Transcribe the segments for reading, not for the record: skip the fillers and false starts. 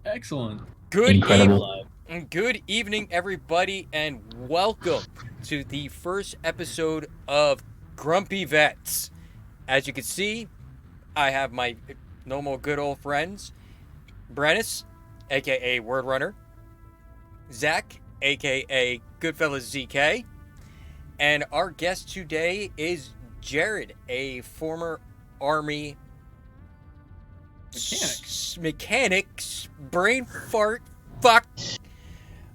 Excellent. Incredible. Good evening, everybody, and welcome to the first episode of Grumpy Vets. As you can see, I have my normal good old friends, Brennis, aka Word Runner, Zach, aka Goodfellas ZK, and our guest today is Jared, a former Army mechanics brain fart fuck.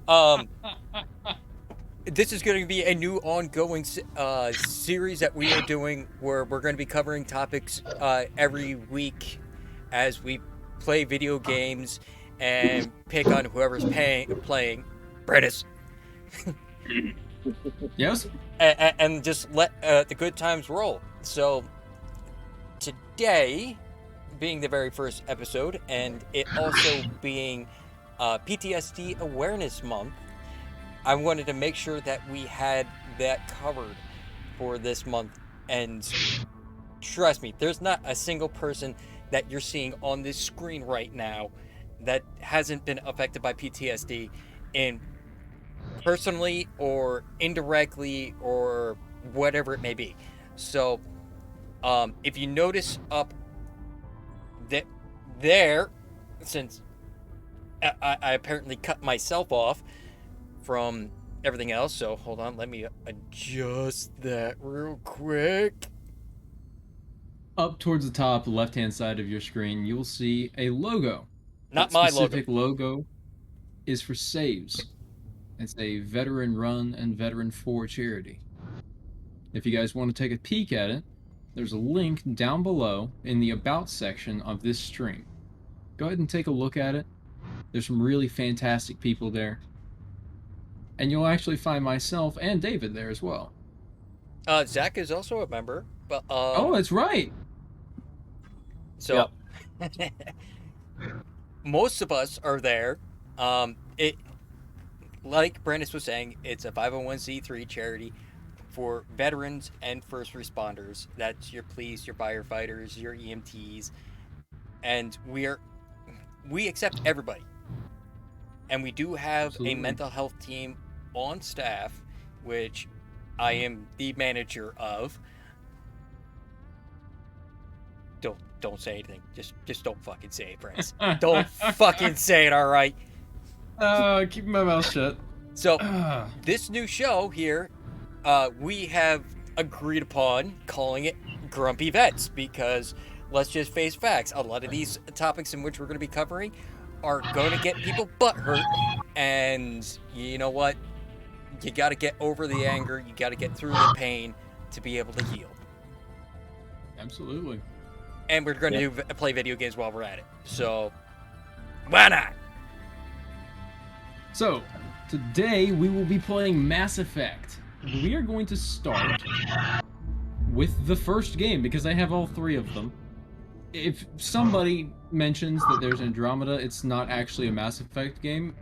Um, this is going to be a new ongoing series that we are doing where we're going to be covering topics every week as we play video games and pick on whoever's playing Brennis Yes? and just let the good times roll. So today being the very first episode and it also being PTSD Awareness Month, I wanted to make sure that we had that covered for this month. And trust me, there's not a single person that you're seeing on this screen right now that hasn't been affected by PTSD in personally or indirectly or whatever it may be. So, if you notice up that there, since I apparently cut myself off from everything else. So hold on, let me adjust that real quick. Up towards the top left-hand side of your screen, you'll see a logo. Not That my logo. specific logo is for Saves. It's a veteran-run and veteran-for charity. If you guys want to take a peek at it, there's a link down below in the About section of this stream. Go ahead and take a look at it. There's some really fantastic people there. And you'll actually find myself and David there as well. Zach is also a member, but Oh, that's right. so most of us are there. It like Brandis was saying, it's a 501c3 charity for veterans and first responders. That's your police, your firefighters, your EMTs, and we accept everybody. And we do have a Absolutely. mental health team on staff, which I am the manager of. Don't say anything. Just don't fucking say it, Prince. Don't fucking say it, all right? Keep my mouth shut. So this new show here, we have agreed upon calling it Grumpy Vets because let's just face facts. A lot of these topics in which we're going to be covering are going to get people butthurt, and you know what? You got to get over the anger. You got to get through the pain to be able to heal. Absolutely. And we're going to play video games while we're at it. So why not? So, today we will be playing Mass Effect. We are going to start with the first game because I have all three of them. If somebody mentions that there's Andromeda, it's not actually a Mass Effect game,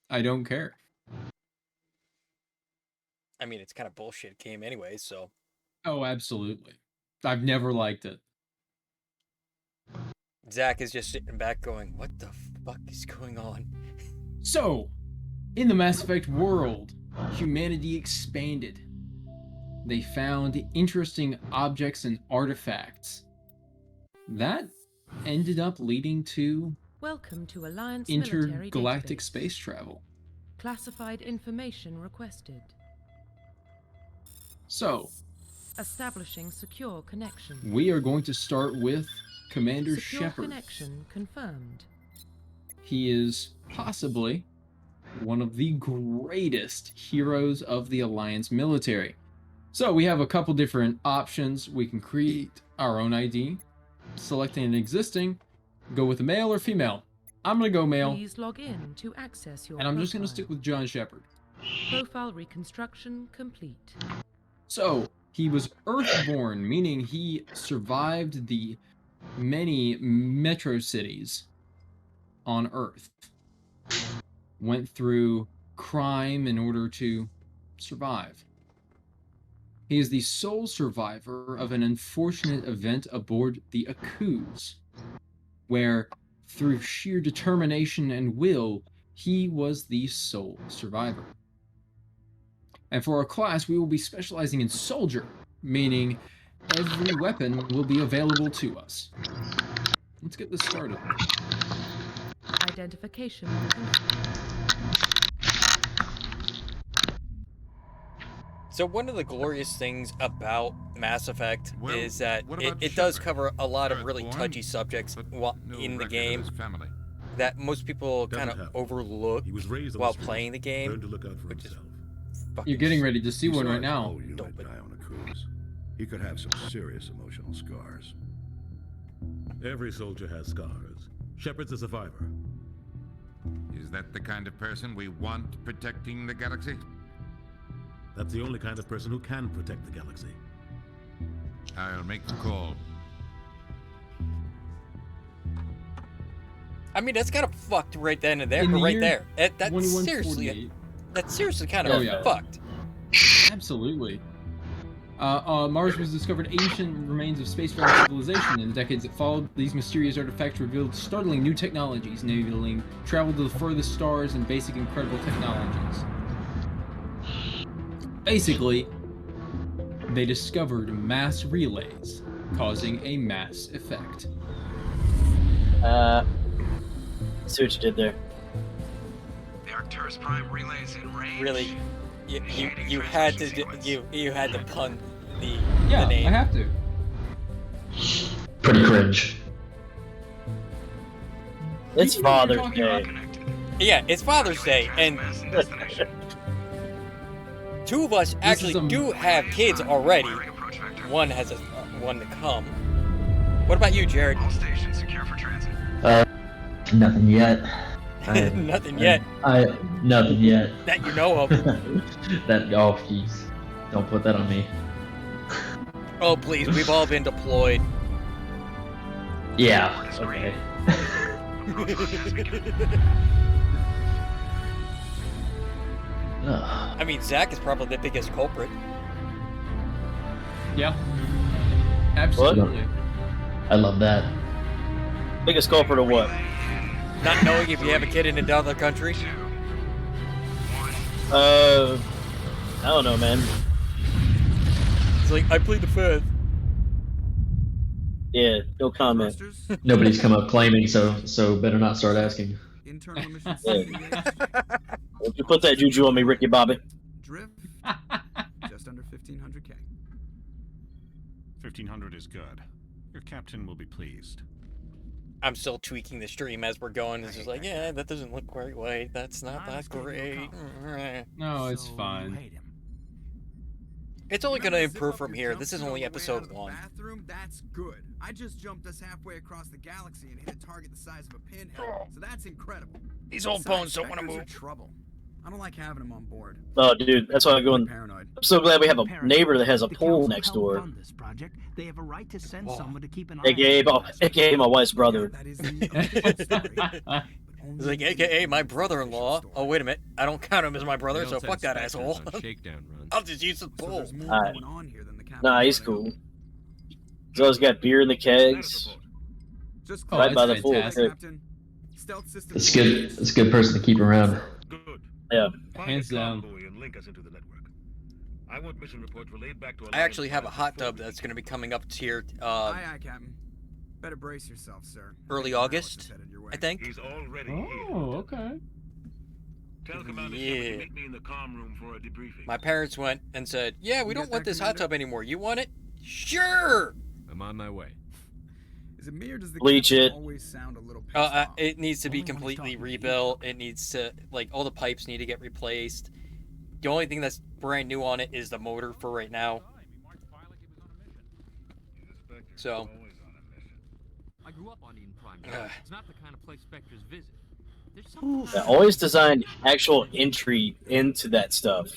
I don't care. I mean, it's kind of bullshit game anyway, so. Oh, absolutely. I've never liked it. Zach is just sitting back going, what the fuck is going on? So, in the Mass Effect world, humanity expanded. They found interesting objects and artifacts. That ended up leading to Welcome to Alliance Military intergalactic Database. space travel. Classified information requested. So, Establishing secure connection. we are going to start with Commander Secure Shepard. connection confirmed. He is possibly one of the greatest heroes of the Alliance military. So we have a couple different options. We can create our own ID, selecting an existing, go with a male or female. I'm gonna go male, Please log in to access your and I'm just gonna profile. stick with John Shepard. Profile reconstruction complete. So he was Earthborn, meaning he survived the many metro cities on Earth. Went through crime in order to survive. He is the sole survivor of an unfortunate event aboard the Akuz, where through sheer determination and will, he was the sole survivor. And for our class, we will be specializing in soldier, meaning every weapon will be available to us. Let's get this started. Identification. So one of the glorious things about Mass Effect Well, is that what it, about it does Shepard? cover a lot of really Earthborn, touchy subjects but no in the record of game his family. that most people Doesn't kind of happen. overlook He was raised on while the streets, playing the game. learned to look out for which is himself. fucking You're getting ready to see He one saw right his now. whole unit Stupid. die on a cruise. He could have some serious emotional scars. Every soldier has scars. Shepard's a survivor. Is that the kind of person we want protecting the galaxy? That's the only kind of person who can protect the galaxy. I'll make the call. I mean, that's kind of fucked right then and there, In the right year there. That's seriously, 2148. that's seriously kind of Oh, yeah. fucked. Absolutely. Mars was discovered ancient remains of spacefaring civilization. In the decades that followed, these mysterious artifacts revealed startling new technologies, enabling travel to the furthest stars and basic incredible technologies. Basically, they discovered mass relays, causing a mass effect. See what you did there. The Arcturus Prime relays in range. Really, you had to you had to pun the Yeah, the name. I have to. Pretty cringe. It's You know what you're Father's talking Day. Connected. Yeah, it's Father's Day, and two of us actually is do have kids already. One has one to come. What about you, Jared? All stations secure for transit. Nothing yet. Nothing yet Nothing yet. that you know of. That, oh, jeez. Don't put that on me. Oh, please, we've all been deployed. Yeah. Okay. Ugh. I mean, Zach is probably the biggest culprit. Yeah. Absolutely. I love that. Biggest culprit of what? Not knowing if you have a kid in another country. I don't know, man. It's like, I plead the fifth. Yeah, no comment. Thrusters, Nobody's come up claiming, so better not start asking. internal emissions, Don't you put that juju on me, Ricky Bobby. drift, just under 1,500K. 1,500 is good. Your captain will be pleased. I'm still tweaking the stream as we're going. It's just like, yeah, that doesn't look quite right. That's not that great. No, it's fine. It's only going to Remember zip improve up from your here. jump This is suit only on the way out of episode the 1. Bathroom? That's good. I just jumped us halfway across the galaxy and hit a target the size of a pinhead. So that's incredible. These old Besides, bones don't want to Spectres are move. trouble. I don't like having them on board. Oh, dude, that's why I'm going. Paranoid. I'm so glad we have a Paranoid. neighbor that has a The pool council next helped door. fund this project. They have a right to send Whoa. someone to keep an eye AKA my wife's brother. That is the official story, but only It's like, the AKA my official brother-in-law. story. Oh, wait a minute. I don't count him as my brother, so fuck that asshole. Shakedown run. I'll just use the So pool. there's more Alright. going on here than the captain Nah, he's wanted. cool. He's always got beer in the kegs. Just Oh, Right by the that's pool. fantastic. Captain. Stealth system It's good. It's a good person to keep around. Good. Yeah. Hands down. And link us into the network. I want mission reports relayed back to I actually have a hot tub that's going to be coming up here Aye, aye, Captain. Better brace yourself, sir. early Miles August, is headed your way. I think. He's already Oh, okay. Tell Commander Shepard to Yeah. meet me in the comm room for a debriefing. My parents went and said, yeah, we You don't get want that, this hot Commander? tub anymore. You want it? Sure! I'm on my way. Is it me or does the Bleach captain it. always sound a little pissed off? It needs to be Only when he's completely talking to you. rebuilt. It needs to, like, all the pipes need to get replaced. The only thing that's brand new on it is the motor for right now. So, I grew up on Eden Prime. Ugh. It's not the kind of place Spectres visit. There's something Yeah, always design actual entry into that stuff.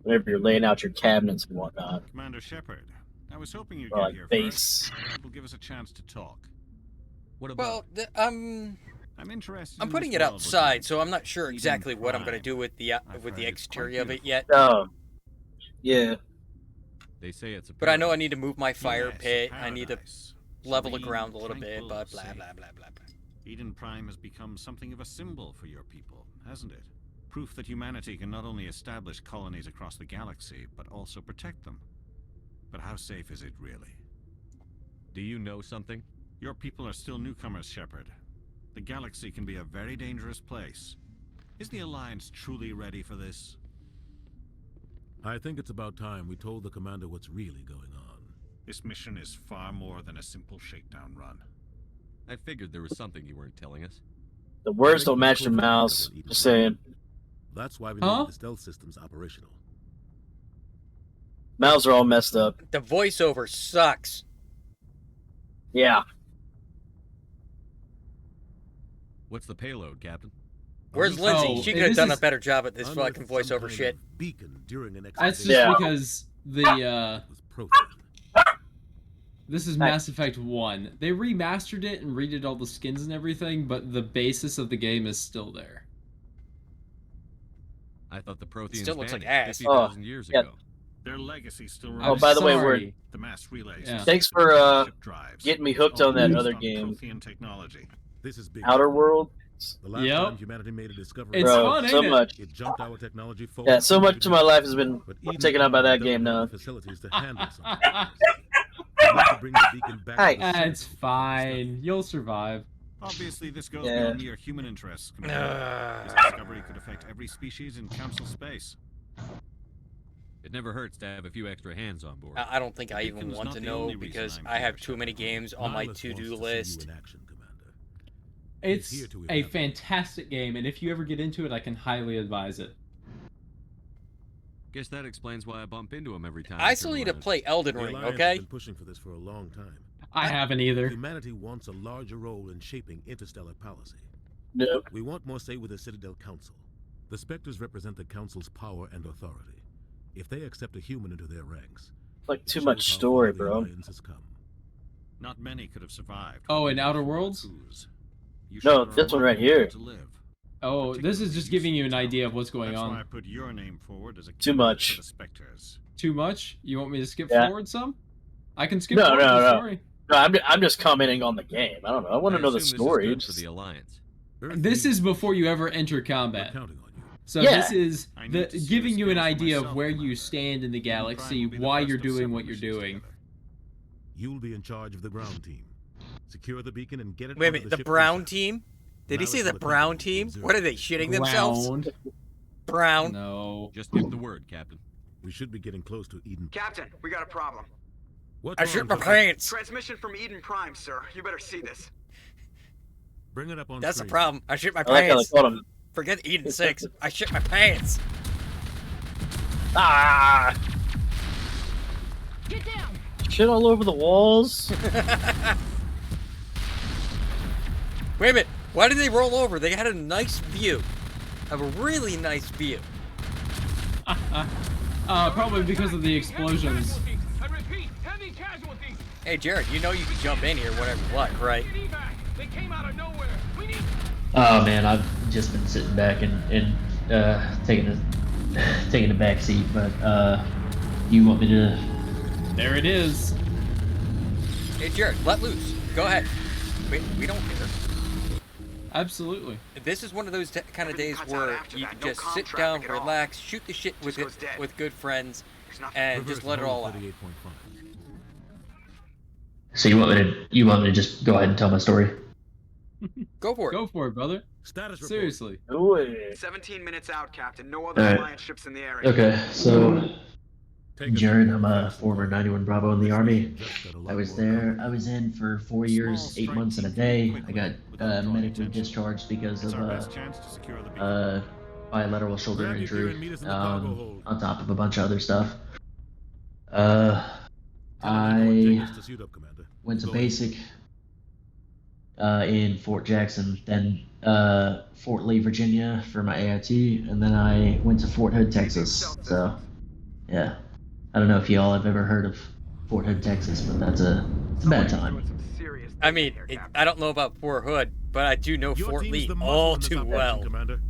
Whenever you're laying out your cabinets and whatnot. Commander Shepard, I was hoping you'd Or get like here base. first. Will give us a chance to talk. What about well, I'm interested. I'm in putting this it world outside, with so I'm not sure Eden exactly what I'm going to Prime. do with the I've heard it's quite exterior of it yet. Oh. Yeah. They say it's a But I know I paradise. need to move my fire Yes, a pit. I need to paradise. level the Serene, ground a little bit, tranquil, but blah safe. blah blah blah blah. Eden Prime has become something of a symbol for your people, hasn't it? Proof that humanity can not only establish colonies across the galaxy, but also protect them. But how safe is it really? Do you know something? Your people are still newcomers, Shepard. The galaxy can be a very dangerous place. Is the Alliance truly ready for this? I think it's about time we told the commander what's really going on. This mission is far more than a simple shakedown run. I figured there was something you weren't telling us. The words don't match your mouths. Just saying. That's why we need the stealth systems operational. Mouths are all messed up. The voiceover sucks. Yeah. What's the payload, Captain? Where's Lindsay? Oh, She could have done a is- better job at this Unearthed fucking some voiceover kind shit. of beacon during an That's just Yeah. because the was profiled. this is Mass Effect 1. They remastered it and redid all the skins and everything, but the basis of the game is still there. I thought the Protheans Still looks like vanished ass. 50,000 years yeah. ago. Their legacy still I'm Oh, remains. by the way, sorry. The mass relays. Yeah. Thanks for Ship drives. getting me hooked on that All other based game. Prothean technology. This is big. Outer World. The last Yep. time humanity made a discovery, It's Bro, fun, so ain't it? much. it jumped our technology forward. Yeah, so much of my life has been But Eden taken up by that doesn't game have now. the facilities to handle something like this. We need to bring the beacon back Hey. to the center It's of the fine. You'll survive. Obviously, this goes Yeah. beyond mere human interests. Commander. This discovery could affect every species in Council space. It never hurts to have a few extra hands on board. I don't think I Beacon's even want not to the know only reason because I'm I have here, too many Shepard. games on my Nihilus wants to-do to see list. you in action, Commander. It's here to a evaluate. fantastic game, and if you ever get into it, I can highly advise it. Guess that explains why I bump into him every time. I turn still need to around. play Elden The Ring, Alliance okay? has been pushing for this for a long time. I haven't either. Humanity wants a larger role in shaping interstellar policy. No. We want more say with the Citadel Council. The Spectres represent the Council's power and authority. If they accept a human into their ranks, Like too shows much how far story, the bro. Alliance has come. Not many could have survived. Oh, in Outer Worlds? You No, should this one right learn here. to live. Oh, this is just giving you an idea of what's going That's why I on. put your name forward as a Too candidate much. for the Spectres. Too much? You want me to skip Yeah. forward some? I can skip No, forward no, the no. story. No, I'm just commenting on the game. I don't know. I want to know the assume story. This is good for the Alliance. This is before you ever enter We're combat. counting on you. So Yeah. this is I need the to see giving the you an skills for idea of myself, where you Commander. stand in the Eden Prime galaxy, will be the why first you're of doing several what you're missions doing. together. You'll be in charge of the ground team. Secure the beacon and get it. Wait a onto minute, the ship Brown ASAP. team? Did he Nihilus say the will Brown accompany you to team? observe. What are they, shitting themselves? Ground. Brown. No. Just give the word, Captain. We should be getting close to Eden. Captain, we got a problem. What's I wrong, shit my Shepard? pants. Transmission from Eden Prime, sir. You better see this. Bring it up on That's the screen. problem. I shit my I like how they pants. called him. Forget Eden 6. I shit my pants. Ah! Get down! Shit all over the walls. Wait a minute. Why did they roll over? They had a nice view. Have a really nice view. Probably because of the explosions. I repeat, heavy casualties. Hey, Jared, you know you can jump in here whenever you like, right? They came out of nowhere. We need. Oh man, I've just been sitting back and taking a back seat, but you want me to? There it is. Hey, Jared, let loose. Go ahead. We don't care. Absolutely. This is one of those kind of days Everything cuts out where after you that. No just comm sit traffic down, at all. relax, shoot the shit with Just goes dead. with good friends, There's nothing. and Reverse just let it all out. 38.5. So you want me to just go ahead and tell my story? Go for it. Go for it, brother. Status report. Seriously. Do it. 17 minutes out, Captain. No other Alright. Alliance ships in the area. Okay, so Take us Jared, to I'm a former 91 Bravo in the Army. Just got a lot I was more there. coming. I was in for 4 years, 8 months and a day. I got medically discharged because It's of our best chance to secure the beacon. bilateral shoulder Grab your gear injury, and meet us in the cargo hold. on top of a bunch of other stuff. Tell me how it I takes to suit up, Commander. went to Go ahead. basic in Fort Jackson, then Fort Lee, Virginia for my AIT, and then I went to Fort Hood, Texas. So, yeah. I don't know if y'all have ever heard of Fort Hood, Texas, but it's a bad time. I mean, I don't know about Fort Hood, but I do know Your Fort team's Lee the muscle all in this too operation, well. Commander.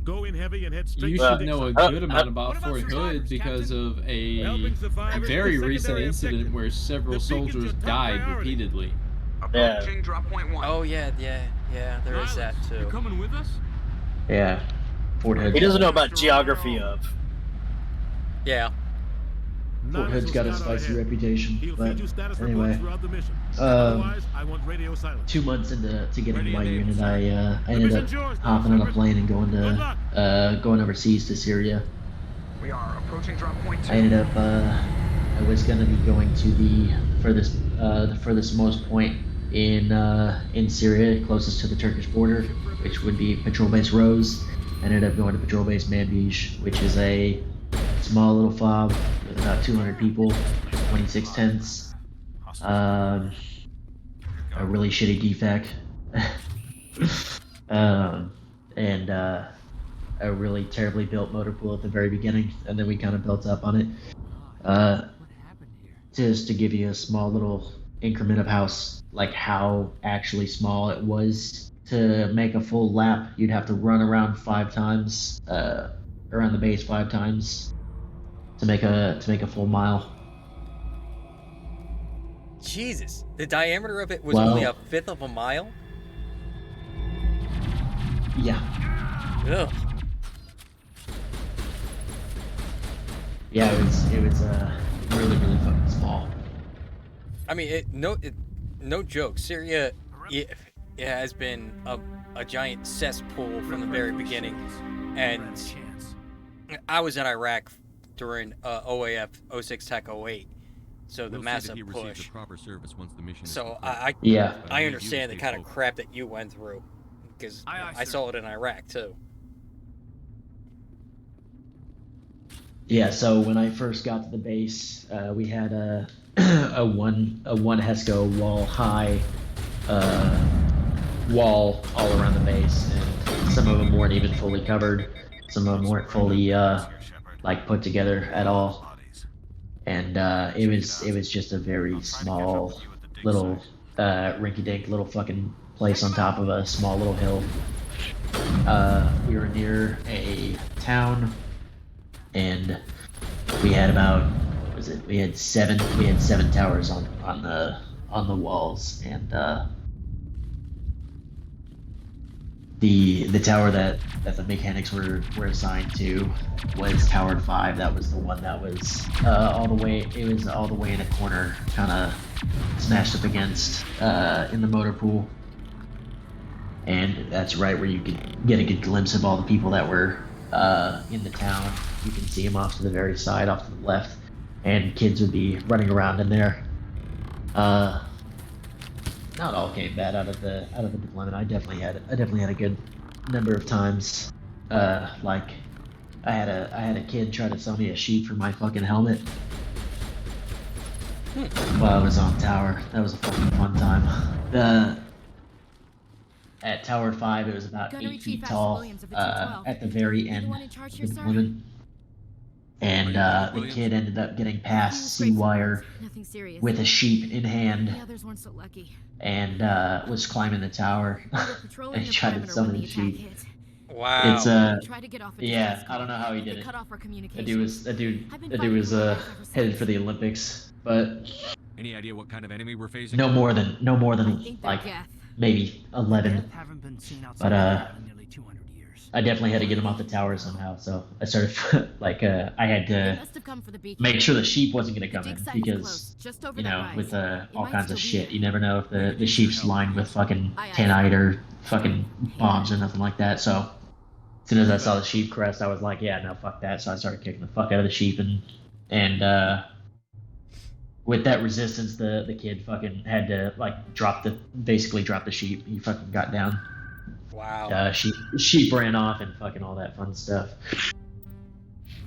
Go in heavy and head straight You to should the know a Dixon. good amount about Fort Hood because of a Helping survivors very is the recent secondary incident objective. where several The beacon's soldiers your top died priority. repeatedly. Approaching drop point 1. Oh yeah, there is that too. You coming with us? Yeah. Fort Hood. He doesn't know about geography of. Yeah. Fort Hood's got a spicy reputation. He'll But feed you status anyway, reports throughout the mission. Otherwise, I want radio silence. 2 months into getting Ready my and able, unit, sir. I ended up hopping on a plane and going overseas to Syria. We are approaching drop point 2. I ended up I was gonna be going to the furthest most point in Syria, closest to the Turkish border, which would be Patrol Base Rose. I ended up going to Patrol Base Manbij, which is a small little fob with about 200 people, 26 tents, a really shitty defect, and a really terribly built motor pool at the very beginning, and then we kind of built up on it. Just to give you a small little increment of how actually small it was. To make a full lap, you'd have to run around 5 times, around the base 5 times, to make a full mile. Jesus, the diameter of it was Well- only a fifth of a mile. Yeah. Ugh. Yeah, it was really fucking small. I mean, no joke. Syria, it has been a giant cesspool from the very beginning, and I was in Iraq during OAF 06 Tech 08, so the We'll see that massive he receives push. the proper service once the mission is So complete. Yeah. But I need you to understand the stay kind of focused. crap that you went through, because I saw it in Iraq too. Yeah, so when I first got to the base, we had a one Hesco wall high wall all around the base, and some of them weren't even fully covered. Some of them weren't fully put together at all, and it was just a very small little rinky-dink little fucking place on top of a small little hill. We were near a town, and we had about, what was it? We had seven towers on the walls, and the tower that the mechanics were assigned to was Tower 5. That was the one that was all the way in a corner, kind of smashed up against in the motor pool. And that's right where you could get a good glimpse of all the people that were in the town. You can see them off to the very side, off to the left, and kids would be running around in there. Not all came bad out of the deployment. I definitely had a good number of times. I had a kid try to sell me a sheep for my fucking helmet while I was on tower. That was a fucking fun time. At Tower 5, it was about 8 feet tall at the very end of the deployment. And the kid ended up getting past C-wire with a sheep in hand, and was climbing the tower and he tried to summon the sheep. Wow. It's yeah, I don't know how he did it. The dude was headed for the Olympics, but Any idea what kind of enemy we're facing? no more than like maybe 11. But I definitely had to get him off the tower somehow, so I started I had to make sure the sheep wasn't going to come in, because with all kinds of shit, you never know if the sheep's lined with fucking tanite or fucking bombs or nothing like that. So as soon as I saw the sheep crest, I was like, yeah, no, fuck that. So I started kicking the fuck out of the sheep, and with that resistance, the kid fucking had to basically drop the sheep. He fucking got down. Wow. Sheep ran off and fucking all that fun stuff.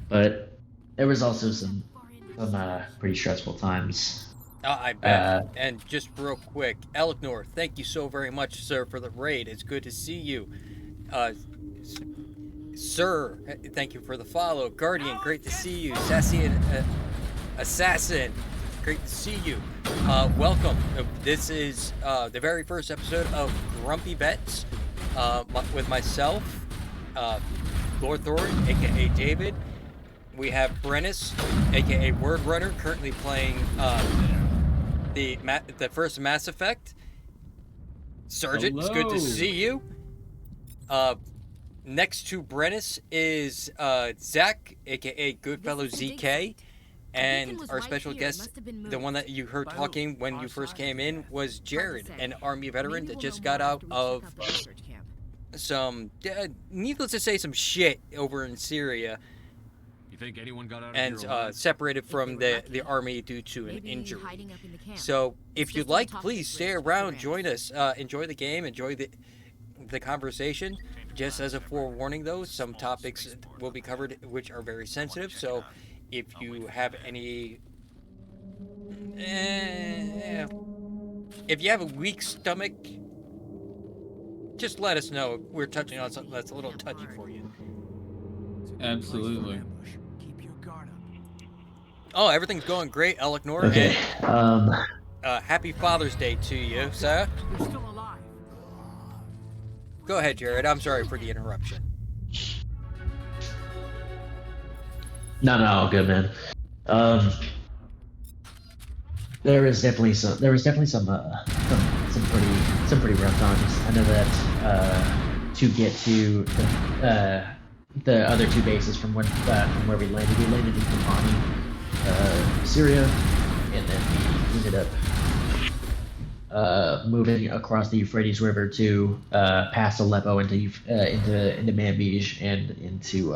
But there was also some pretty stressful times. I bet. And just real quick, Elknor, thank you so very much, sir, for the raid. It's good to see you. Sir, thank you for the follow. Guardian, great to see you. Sassy Assassin, great to see you. Welcome. This is the very first episode of Grumpy Vets. With myself, Lord Thorin, aka David. We have Brennis, aka Word Runner, currently playing the first Mass Effect, Sergeant, it's good to see you. Next to Brennis is Zach, aka Goodfellow ZK, and our special guest, the one that you heard talking when you first came in, was Jared, an Army veteran that just got out of some, needless to say, some shit over in Syria. You think anyone got out of and separated from the Army due to an injury. So if you'd like, please stay around, join us, enjoy the game, enjoy the conversation. Just as a forewarning, though, some topics will be covered which are very sensitive. So if you have any, if you have a weak stomach, just let us know. We're touching on something that's a little touchy for you. Absolutely. Oh, everything's going great, Elknor. Okay. And, happy Father's Day to you, sir. You're still alive. Go ahead, Jared. I'm sorry for the interruption. No, good, man. There was definitely some pretty rough times. I know that to get to the other two bases from where we landed in Kobani, Syria, and then we ended up moving across the Euphrates River to past Aleppo into Manbij and into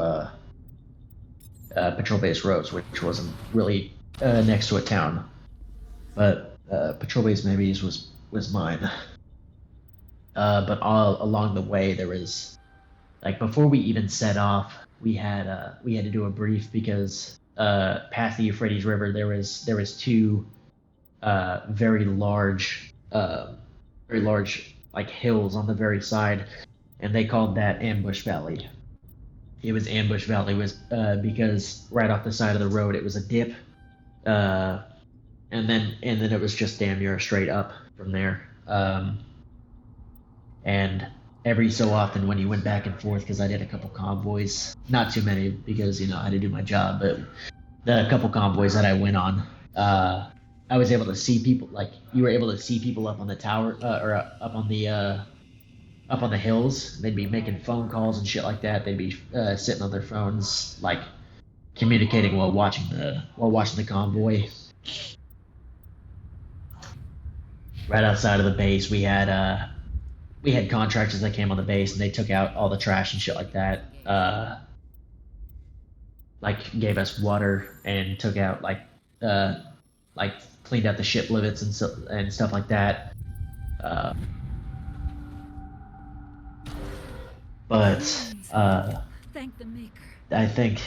Patrol Base Roads, which wasn't really next to a town, but Patrol Base Manbij was mine. But all along the way there was, like, before we even set off, we had to do a brief because past the Euphrates River there was two very large like hills on the very side, and they called that Ambush Valley. It was Ambush Valley because right off the side of the road it was a dip, and then it was just damn near straight up from there. And every so often when you went back and forth, because I did a couple convoys, not too many because I had to do my job, but the couple convoys that I went on, I was able to see people, like you were able to see people up on the tower or up on the hills. They'd be making phone calls and shit like that. They'd be sitting on their phones, like communicating while watching the convoy. Right outside of the base, we had contractors that came on the base and they took out all the trash and shit like that. Like gave us water and took out like cleaned out the ship livets and stuff like that. But Thank the Maker. I think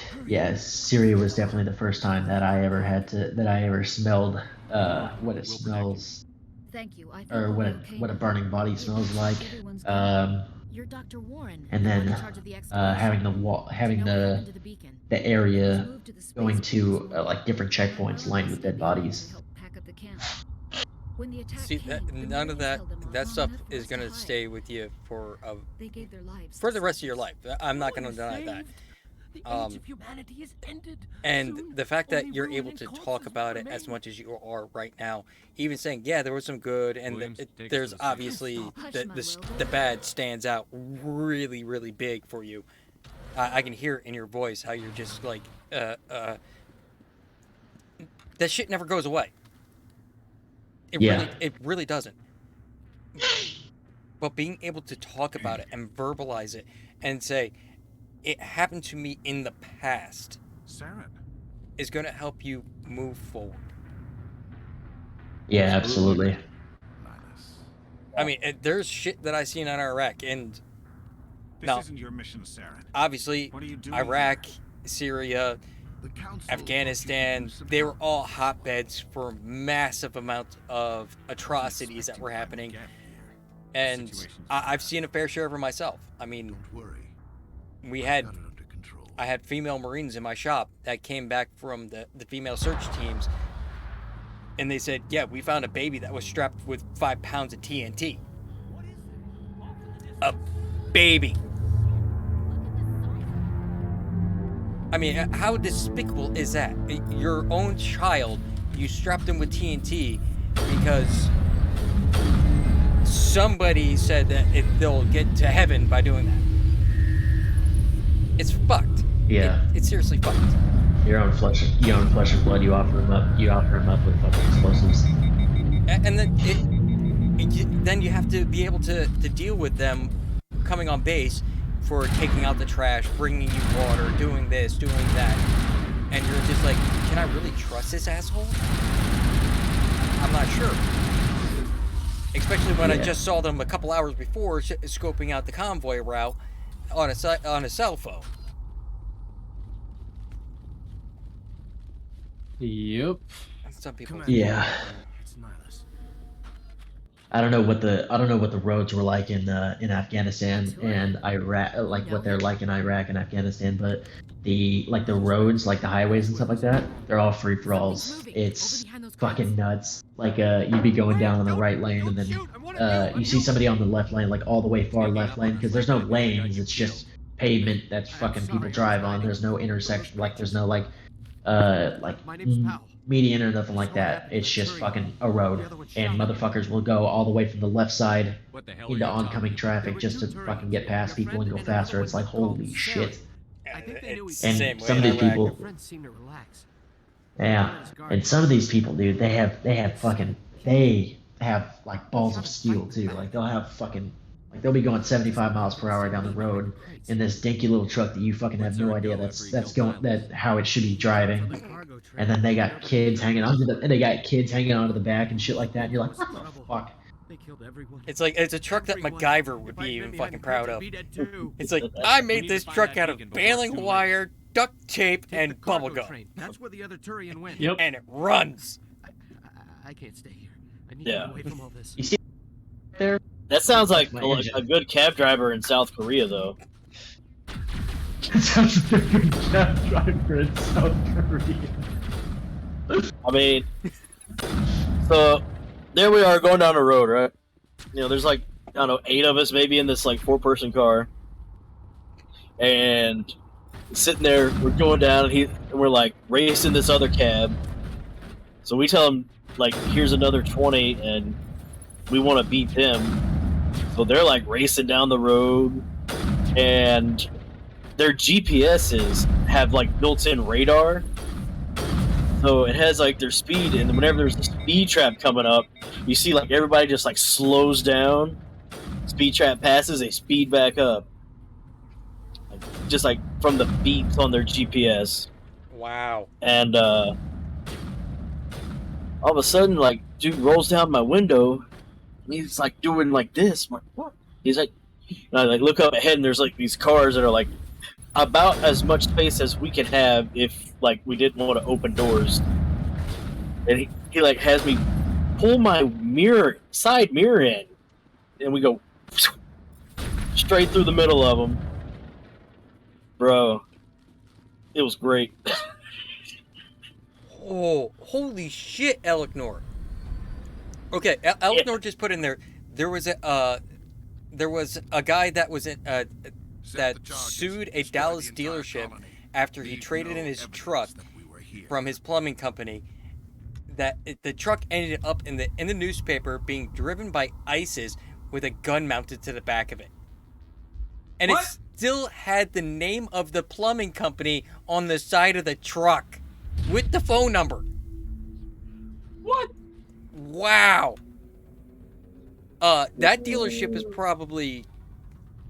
Syria was definitely the first time that I ever smelled what it smells. Thank you. Or what a burning body smells like. You're Dr. Warren. And then having the area going to like different checkpoints lined with dead bodies. See, none of that stuff is going to stay with you for the rest of your life. I'm not going to deny that. The age of humanity is ended. And the fact that you're able to talk about it as much as you are right now, even saying, yeah, there was some good, and there's obviously the bad stands out really, really big for you. I can hear it in your voice how you're just like, that shit never goes away. It really doesn't. But being able to talk about it and verbalize it and say, it happened to me in the past, is going to help you move forward. Yeah, absolutely. I mean, there's shit that I seen on Iraq, and This isn't your mission, Saren. Obviously, What are you doing Iraq, Syria, Afghanistan, they were all hotbeds for massive amounts of atrocities that were happening. And I've seen a fair share of it myself. I mean, I had female Marines in my shop that came back from the female search teams, and they said, yeah, we found a baby that was strapped with 5 pounds of TNT. A baby. I mean, how despicable is that? Your own child, you strapped him with TNT because somebody said that they'll get to heaven by doing that. It's fucked. Yeah. It's seriously fucked. Your own flesh and blood. You offer him up. You offer him up with fucking explosives. And then then you have to be able to deal with them coming on base for taking out the trash, bringing you water, doing this, doing that, and you're just like, can I really trust this asshole? I'm not sure. Especially when I just saw them a couple hours before scoping out the convoy route on a cell phone. Yep. Some people. Yeah. I don't know what the roads were like in Afghanistan and Iraq, like what they're like in Iraq and Afghanistan, but the roads, like the highways and stuff like that, they're all free for alls. It's fucking nuts. Like you'd be going down on the right lane and then you see somebody on the left lane, like all the way far left lane, because there's no lanes. It's just pavement that fucking people drive on. There's no intersection, like there's no like median or nothing like that. It's just fucking a road, and motherfuckers will go all the way from the left side into oncoming traffic just to fucking get past people and go faster. It's like, holy shit. And some of these people, yeah, and some of these people, dude, they have like balls of steel too. Like they'll have fucking, like they'll be going 75 miles per hour down the road in this dinky little truck that you fucking have no idea that's how it should be driving. And then they got kids hanging onto the back and shit like that. And you're like, what the fuck? It's like, it's a truck that MacGyver would be even fucking proud of. It's like, I made this truck out of baling wire, duct tape, and bubblegum. That's where the other Turian went. Yep. And it runs. I can't stay here. I need to get away from all this. You see there? That sounds like a good cab driver in South Korea, though. That sounds like a good cab driver in South Korea. I mean, so there we are going down the road, right? You know, there's like, I don't know, 8 of us maybe in this like 4-person car. And sitting there, we're going down and we're like racing this other cab. So we tell him, like, here's another 20 and we want to beat them. So they're like racing down the road, and their GPSs have like built-in radar. So it has like their speed, and whenever there's a speed trap coming up, you see like everybody just like slows down. Speed trap passes, they speed back up. Just like from the beeps on their GPS. Wow. And all of a sudden, like, dude rolls down my window, and he's like doing like this. I'm like, what? He's like, and I like look up ahead, and there's like these cars that are like about as much space as we could have if like we didn't want to open doors. And he like has me pull my side mirror in, and we go straight through the middle of them. Bro, it was great. Oh, holy shit, Elknor. Okay, Elknor just put in there was a guy that was that sued a Dallas dealership after he traded in his truck from his plumbing company. That the truck ended up in the newspaper being driven by ISIS with a gun mounted to the back of it. And it still had the name of the plumbing company on the side of the truck with the phone number. What? Wow. That dealership has probably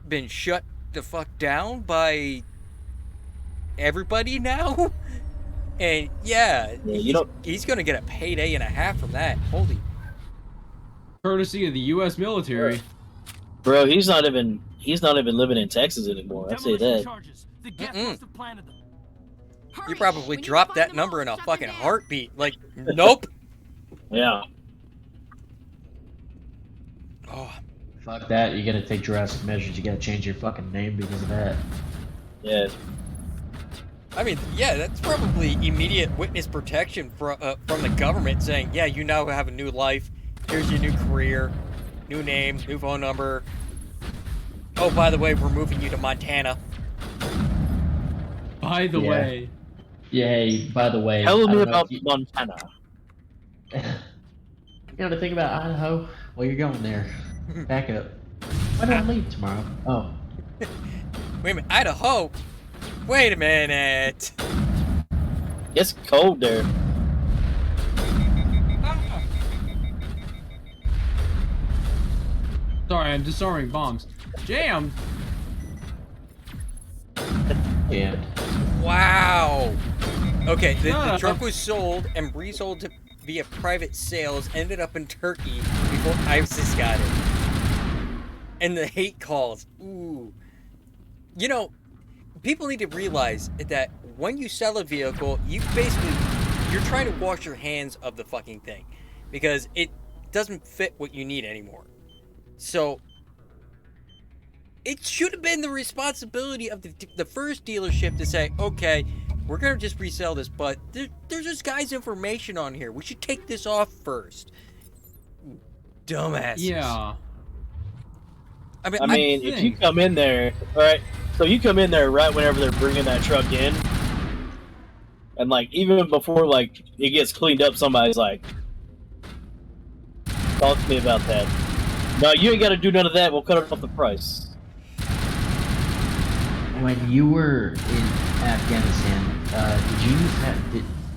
been shut the fuck down by everybody now. And yeah, he's gonna get a payday and a half from that. Holy. Courtesy of the U.S. military. Bro, he's not even living in Texas anymore. I'd say that. You probably dropped that number in a fucking heartbeat. Like, nope. Yeah. Oh. Fuck that. You gotta take drastic measures. You gotta change your fucking name because of that. Yeah. I mean, yeah, that's probably immediate witness protection from the government saying, yeah, you now have a new life. Here's your new career, new name, new phone number. Oh, by the way, we're moving you to Montana. By the way. Yay, by the way. Tell me about Montana. You gotta think about Idaho. Well, you're going there. Back up. Why don't I leave tomorrow? Oh. Wait a minute, Idaho? Wait a minute. It's cold there. Sorry, I'm disarming bombs. Jammed! Jammed. Wow. Okay, the truck was sold and resold via private sales, ended up in Turkey before ISIS got it. And the hate calls. Ooh. You know, people need to realize that when you sell a vehicle, you're trying to wash your hands of the fucking thing. Because it doesn't fit what you need anymore. So, it should have been the responsibility of the first dealership to say, okay, we're going to just resell this, but there's this guy's information on here. We should take this off first. Dumbasses. Yeah. I mean, if you come in there, alright, so you come in there right whenever they're bringing that truck in, and like, even before like it gets cleaned up, somebody's like, talk to me about that. No, you ain't got to do none of that, we'll cut it off the price. When you were in Afghanistan,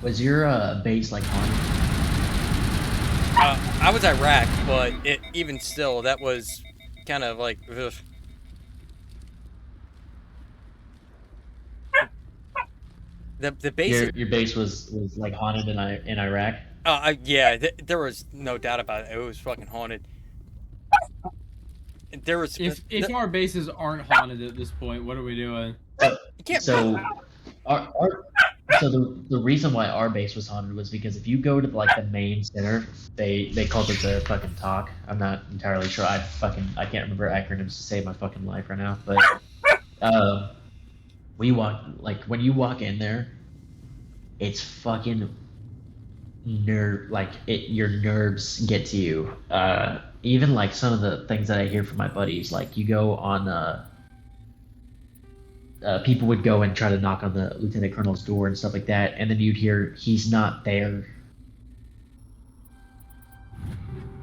was your base like haunted? I was Iraq, but even still, that was kind of like, ugh. The base. Your base was like haunted in Iraq. Yeah, there was no doubt about it. It was fucking haunted. There was. If our bases aren't haunted at this point, what are we doing? So the reason why our base was haunted was because if you go to like the main center, they called it the fucking talk. I'm not entirely sure. I can't remember acronyms to save my fucking life right now. But when you walk in there, it's fucking your nerves get to you. Even like some of the things that I hear from my buddies, like you go on people would go and try to knock on the lieutenant colonel's door and stuff like that, and then you'd hear he's not there.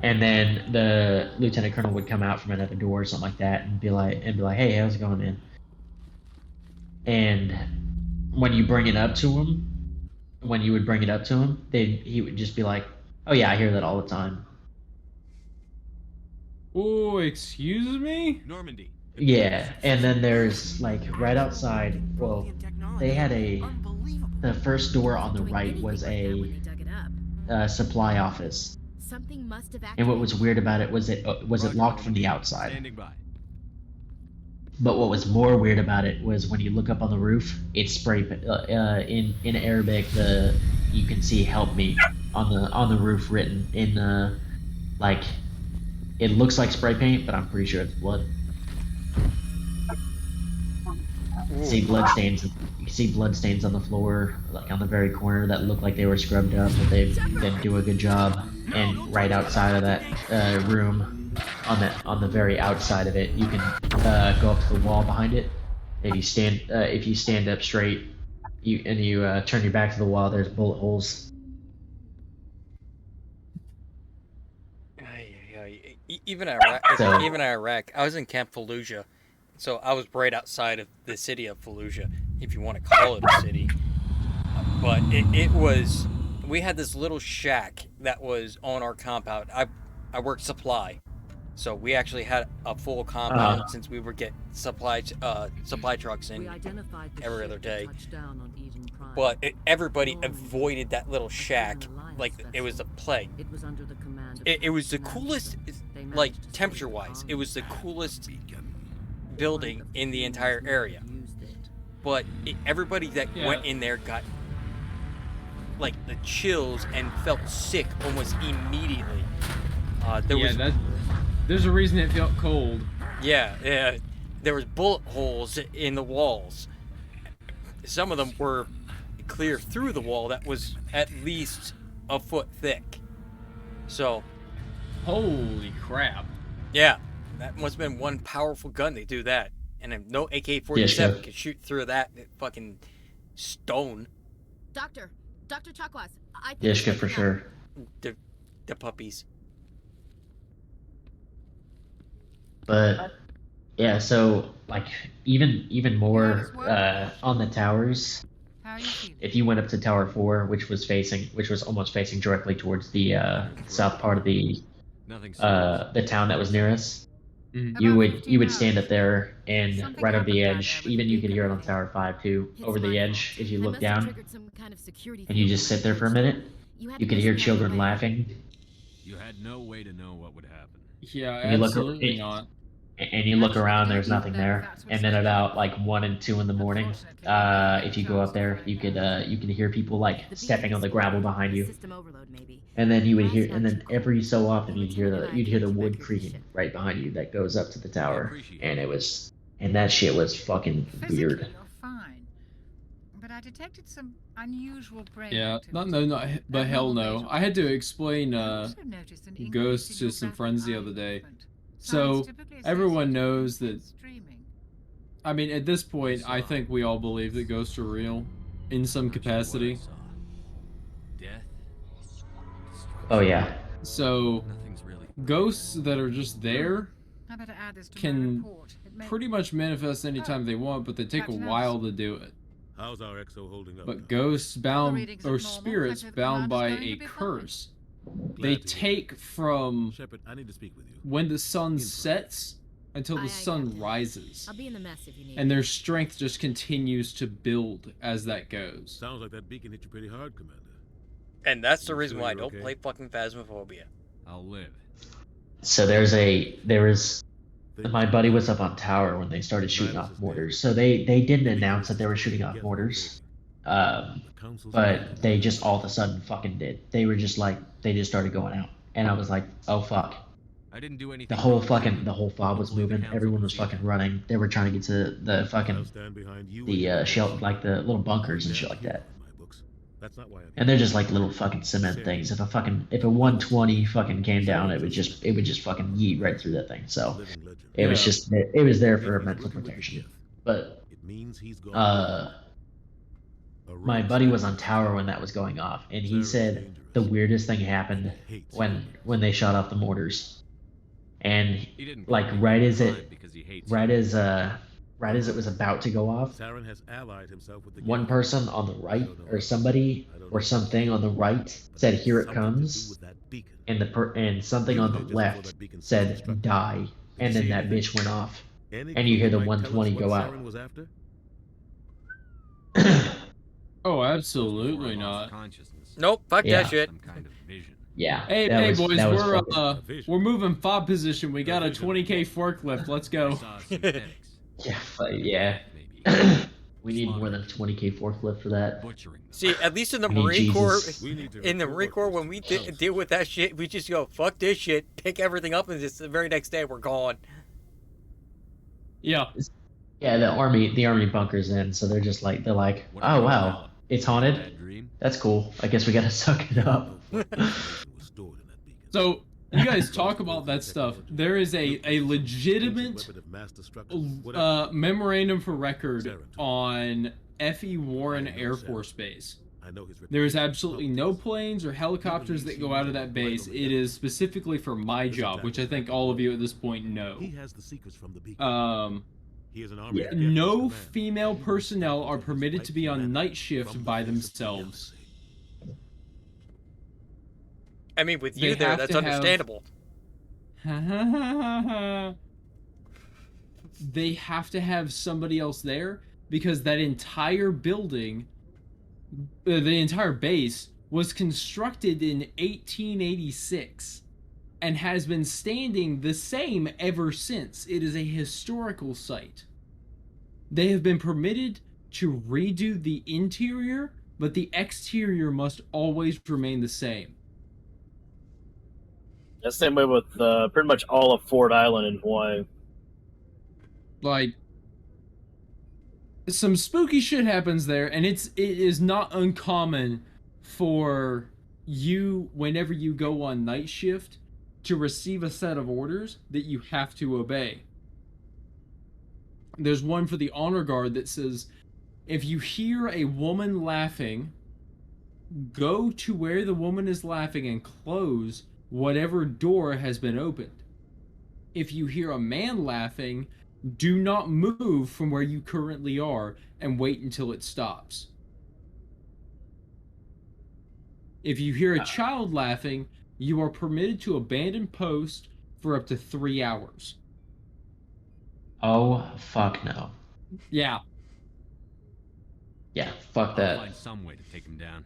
And then the lieutenant colonel would come out from another door or something like that and be like, hey, how's it going, man? And when you would bring it up to him, he would just be like, oh yeah, I hear that all the time. Oh, excuse me? Normandy. Yeah, and then there's like right outside. Well, they had the first door on the right was a supply office. Something must have And what was weird about it was it locked from the outside. Standing by. But what was more weird about it was when you look up on the roof, it's spray in Arabic. You can see "Help me" on the roof written in like it looks like spray paint, but I'm pretty sure it's blood. You see blood stains. You see blood stains on the floor, like on the very corner that look like they were scrubbed up, but they didn't do a good job. And right outside of that room, on the very outside of it, you can go up to the wall behind it. If you stand up straight, you turn your back to the wall, there's bullet holes. Even Iraq, I was in Camp Fallujah, so I was right outside of the city of Fallujah, if you want to call it a city. But it was, we had this little shack that was on our compound. I worked supply, so we actually had a full compound since we would get supply trucks in every other day. But everybody avoided that little shack like it was a plague. It was the coolest, like temperature-wise, it was the coolest building in the entire area. But everybody that went in there got like the chills and felt sick almost immediately. There's a reason it felt cold. Yeah, there was bullet holes in the walls. Some of them were clear through the wall that was at least a foot thick. So, holy crap. Yeah, that must have been one powerful gun to do that. And no AK-47 could shoot through that fucking stone. Dr. Chakwas, I think Yeshka for sure. The puppies. But yeah, so like even more on the towers. If you went up to Tower 4, which was almost facing directly towards the south part of the town that was near us, you would stand up there and right over the edge. Even you could hear it on Tower 5 too, over the edge. If you look down and you just sit there for a minute, you could hear children laughing. You had no way to know what would happen. Yeah, And you absolutely not. And you look around, there's nothing there. And then about like 1 and 2 in the morning, if you go up there, you could hear people like stepping on the gravel behind you. And then you would hear, and then every so often you'd hear the wood creaking right behind you that goes up to the tower, and that shit was fucking weird. You're fine, but I detected some unusual brain Yeah, activity. but hell no. I had to explain ghosts to some friends the other day. So everyone knows that. I mean, at this point, I think we all believe that ghosts are real, in some capacity. Oh yeah. So ghosts that are just there can pretty much manifest anytime they want, but they take a while to do it. How's our exo holding up? But ghosts bound or spirits bound by a curse, they take from when the sun sets until the sun rises. I'll be in the mess if you need. And their strength just continues to build as that goes. Sounds like that beacon hit you pretty hard, Commander. And that's the reason why I don't play fucking Phasmophobia. I'll live. So my buddy was up on tower when they started shooting off mortars. So they didn't announce that they were shooting off mortars, but they just all of a sudden fucking did. They were just like, they just started going out, and I was like, oh fuck. I didn't do anything. The whole fob was moving. Everyone was fucking running. They were trying to get to the fucking like the little bunkers and shit like that. And they're just like little fucking cement things. If a 120 fucking came down, it would just fucking yeet right through that thing. So it was there for mental protection. But my buddy was on tower when that was going off, and he said the weirdest thing happened when they shot off the mortars, and like right as it was about to go off, one person on the right or somebody or something on the right said, "Here it comes," and something on the left said, "Die," and then that bitch went off, and you hear the 120 go out. Oh, absolutely not. Nope, fuck that shit. Yeah. Hey boys, we're moving fob position. We got a 20K forklift. Let's go. Yeah. We need more than a 20K forklift for that. See, at least in the Marine Corps, when we deal with that shit, we just go, fuck this shit, pick everything up, and just the very next day we're gone. Yeah. Yeah, the army bunkers in, so they're like, oh wow, it's haunted. That's cool. I guess we gotta suck it up. So you guys talk about that stuff. There is a legitimate memorandum for record on F.E. Warren Air Force Base. There is absolutely no planes or helicopters that go out of that base. It is specifically for my job, which I think all of you at this point know. No female personnel are permitted to be on night shift by themselves. I mean, with you there, that's understandable. They have to have somebody else there because that entire building, the entire base, was constructed in 1886 and has been standing the same ever since. It is a historical site. They have been permitted to redo the interior, but the exterior must always remain the same. That's the same way with pretty much all of Ford Island in Hawaii. Like, some spooky shit happens there, and it is not uncommon for you, whenever you go on night shift, to receive a set of orders that you have to obey. There's one for the honor guard that says, if you hear a woman laughing, go to where the woman is laughing and close whatever door has been opened. if you hear a man laughing, do not move from where you currently are and wait until it stops. If you hear a child laughing, you are permitted to abandon post for up to 3 hours. Oh, fuck no. Yeah. Yeah, fuck I'll that. find some way to take him down.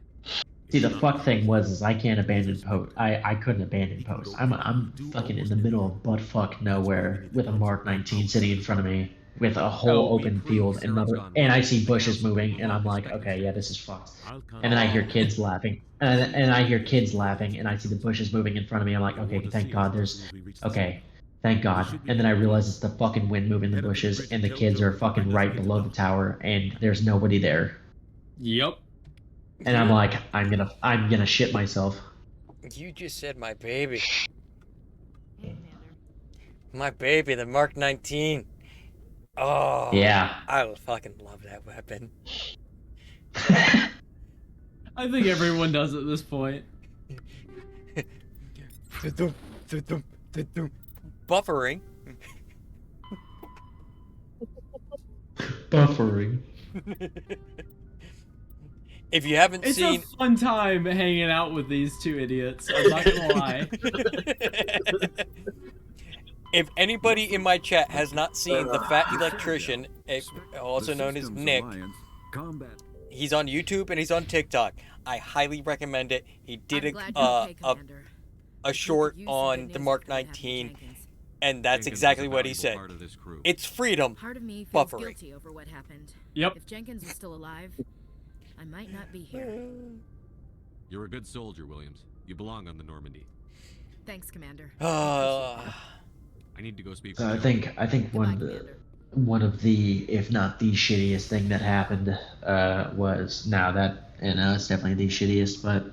See, the fuck thing was I can't abandon post. I couldn't abandon post. I'm fucking in the middle of butt fuck nowhere with a Mark 19 sitting in front of me with a whole open field and I see bushes moving and I'm like, okay, yeah, this is fucked. And then I hear kids laughing and I hear kids laughing and I see the bushes moving in front of me. I'm like, okay, thank God thank God. And then I realize it's the fucking wind moving the bushes and the kids are fucking right below the tower and there's nobody there. Yep. And I'm like, I'm gonna shit myself. You just said my baby. My baby, the Mark 19. Oh. Yeah. I fucking love that weapon. I think everyone does at this point. Buffering. Buffering. If you haven't seen... It's a fun time hanging out with these two idiots. I'm not gonna lie. If anybody in my chat has not seen the Fat Electrician, also known as Nick, he's on YouTube and he's on TikTok. I highly recommend it. He did a short on the Mark 19, and that's exactly what he said. It's freedom. Part of me feels buffering. guilty over what happened. Yep. If Jenkins was still alive, I might not be here. You're a good soldier, Williams. You belong on the Normandy. Thanks, Commander. I need to go speak. So I think one of the, if not the shittiest thing that happened was it's definitely the shittiest, but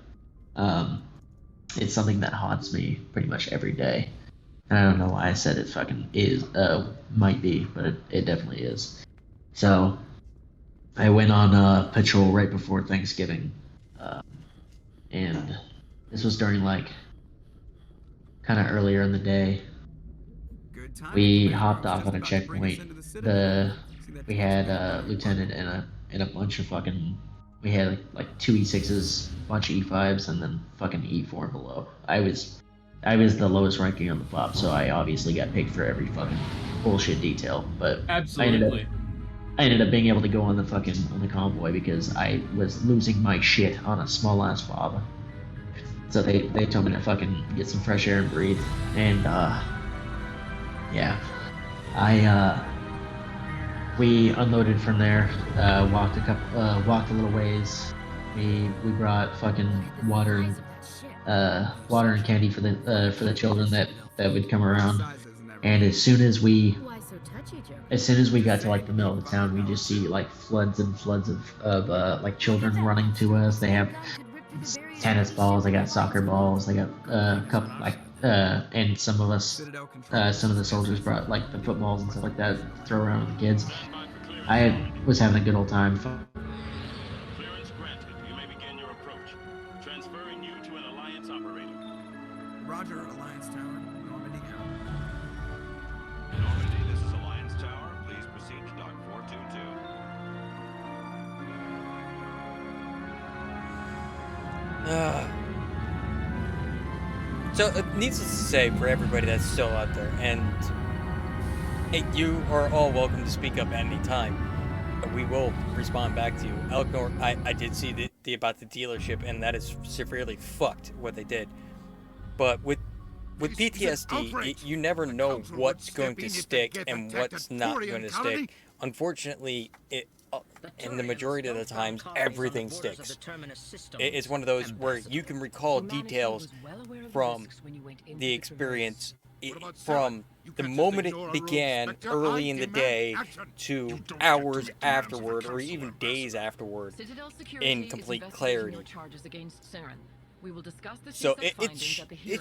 it's something that haunts me pretty much every day. And I don't know why I said it fucking is might be, but it definitely is. So I went on patrol right before Thanksgiving, and this was during like kind of earlier in the day. We hopped off on a checkpoint. We had a lieutenant and a bunch of fucking. We had like 2 E6s, bunch of E5s, and then fucking E4 below. I was the lowest ranking on the FOB, so I obviously got picked for every fucking bullshit detail. But absolutely, I ended up being able to go on the convoy because I was losing my shit on a small ass FOB. So they told me to fucking get some fresh air and breathe, and yeah, we unloaded from there, walked a little ways. We brought fucking water and candy for the children that would come around. And as soon as we got to like the middle of the town, we just see like floods and floods of like children running to us. They have tennis balls, they got soccer balls, they got a couple like. And some of the soldiers brought like the footballs and stuff like that to throw around with the kids. I was having a good old time. Clearance granted. You may begin your approach. Transferring you to an Alliance operator. Roger, Alliance Tower. Normandy out. Normandy, this is Alliance Tower. Please proceed to Dock 422. So, needless to say, for everybody that's still out there, and hey, you are all welcome to speak up at any time. We will respond back to you. Elknor, I did see the about the dealership, and that is severely fucked what they did. But with PTSD, you never know what's going to stick and what's not going to stick. Unfortunately, in the majority of the times, everything sticks. It's one of those where you can recall details from the experience, from the moment it began early in the day to hours afterward, or even days afterward, in complete clarity. So it's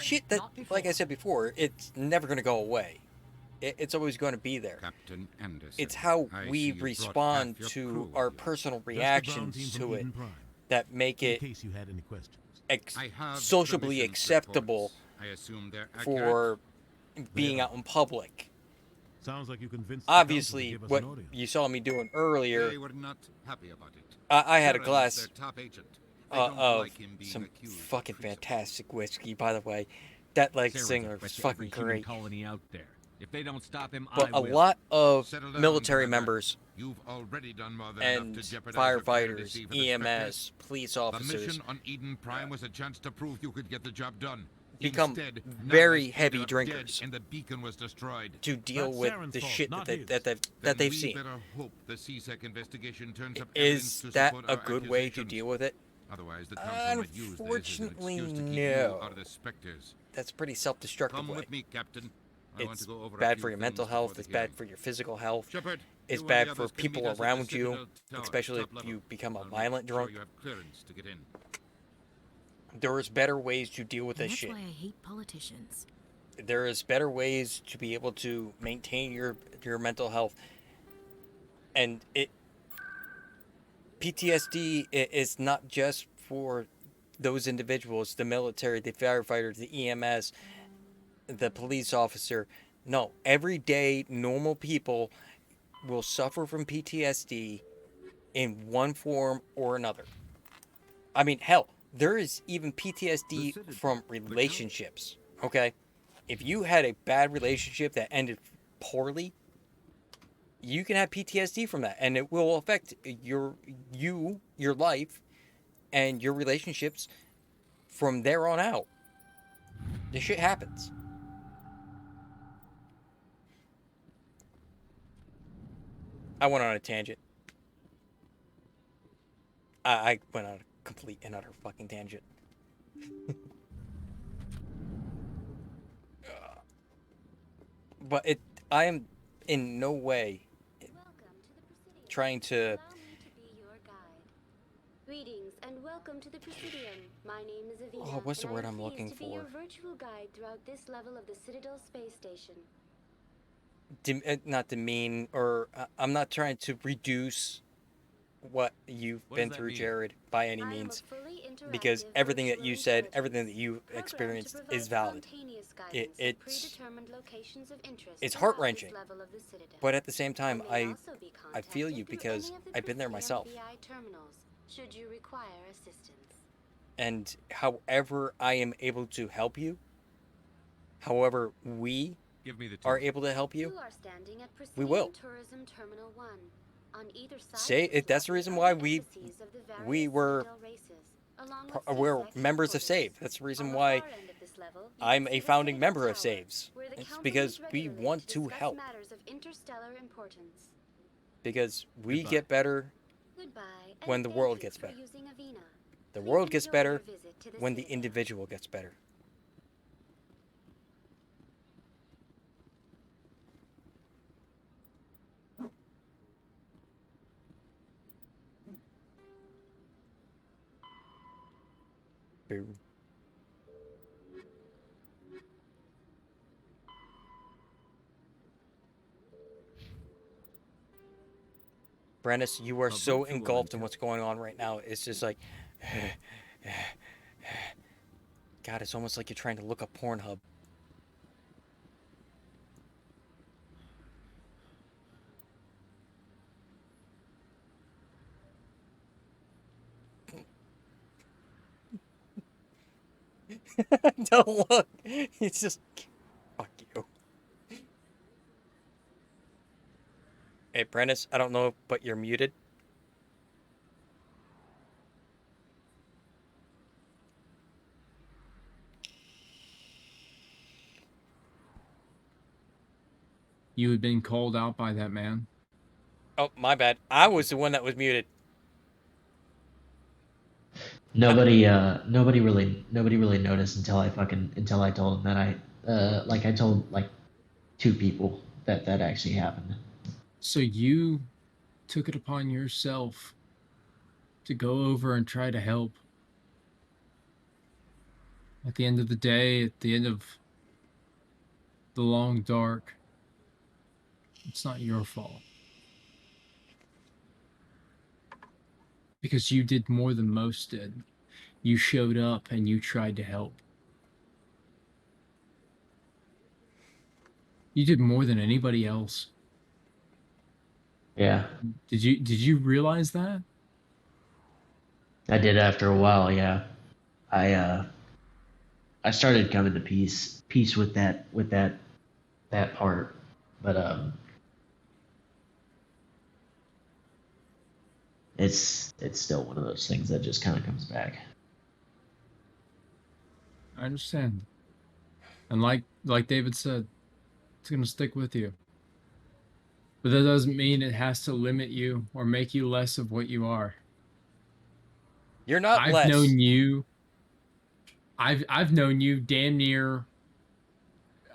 shit that, like I said before, it's never going to go away. It's always going to be there. Captain Anderson, it's how I we see you brought respond half your to crew our with you. personal reactions to it that make it sociably acceptable I assume they're accurate? for being out in public. Sounds like you convinced Obviously, the council to give us what an audience. you saw me doing earlier, They were not happy about it. I had a Sharon is glass their top agent. They don't of like him being some accused of fucking treason. fantastic whiskey, by the way. That like Sarah's singer a was threat to fucking every human great. colony out there. If they don't stop him, But I a will. lot of Settle down, military Commander. members You've already done more than and enough to jeopardize your firefighters, candidacy for the EMS, Spectres. police The officers mission on Eden Prime was a chance to prove you could get the job done. become Instead, very Nihilus heavy ended up drinkers dead and the beacon was destroyed. to deal That's with Saren's the fault, shit not that, his. that Then they've we seen. better hope the CSEC investigation turns up evidence Is to that support a our good way to accusations. deal with it? Otherwise, the council might use this as an Unfortunately, excuse to keep no. you out of the Spectres. That's a pretty self-destructive Come way. with me, Captain. I want It's to go over a bad few for your things mental before health. the It's bad hearing. for your physical health. Shepard, It's you and bad the for others can people meet us at the around you, Citadel Tower, especially top if level. you become a I'll make violent sure drunk. you have clearance to get in. There is better ways to deal with And this that's shit. why I hate politicians. There is better ways to be able to maintain your mental health. And PTSD is not just for those individuals, the military, the firefighters, the EMS, the police officer. No, everyday normal people will suffer from PTSD in one form or another. I mean, hell, there is even PTSD from relationships, okay? If you had a bad relationship that ended poorly, you can have PTSD from that, and it will affect your life, and your relationships from there on out. This shit happens. I went on a tangent. I went on a complete and utter fucking tangent. But I am in no way trying to. Greetings and welcome to the Presidium. My name is Avina. Oh, what's the and word I'm I'm looking pleased to be for? your virtual guide throughout this level of the Citadel space station. Not demean, or I'm not trying to reduce what you've What been does that through, mean? Jared, by any means, because everything that you said, everything that you experienced is valid. It's heart-wrenching, but at the same time, I feel you because I've been there myself. Should you require assistance. And however I am able to help you, however we Give me the are tour. able to help you, You are standing at we will. Presidium Tourism Terminal 1. On either side Say of this that's the level reason are why the we embassies of the various were Citadel races, along with we're SAFEC members of headquarters. SAVE. That's the reason On the why far end of this level, you I'm can a see the founding Citadel member of Tower, SAVES. where the It's council because meets we regularly want to discuss help. matters of interstellar importance. Because we Goodbye. get better Goodbye, and when the thank world you gets for better. using Avina. The Please world gets enjoy better your visit to when the Citadel. individual gets better. Boom. Brandis, you are so engulfed in what's going on right now. It's just like, God, it's almost like you're trying to look up Pornhub. Don't look. It's just, fuck you. Hey, Brandis, I don't know, but you're muted. You had been called out by that man. Oh, my bad. I was the one that was muted. Nobody really noticed until I told him that I told like 2 people that actually happened. So you took it upon yourself to go over and try to help. At the end of the day, at the end of the long dark, it's not your fault. Because you did more than most did. You showed up and you tried to help. You did more than anybody else. Yeah, Did you realize that? I did after a while. Yeah, I started coming to peace with that part, but it's still one of those things that just kind of comes back. I understand. And like David said, it's gonna stick with you. But that doesn't mean it has to limit you or make you less of what you are. You're not I've less. known you. I've known you damn near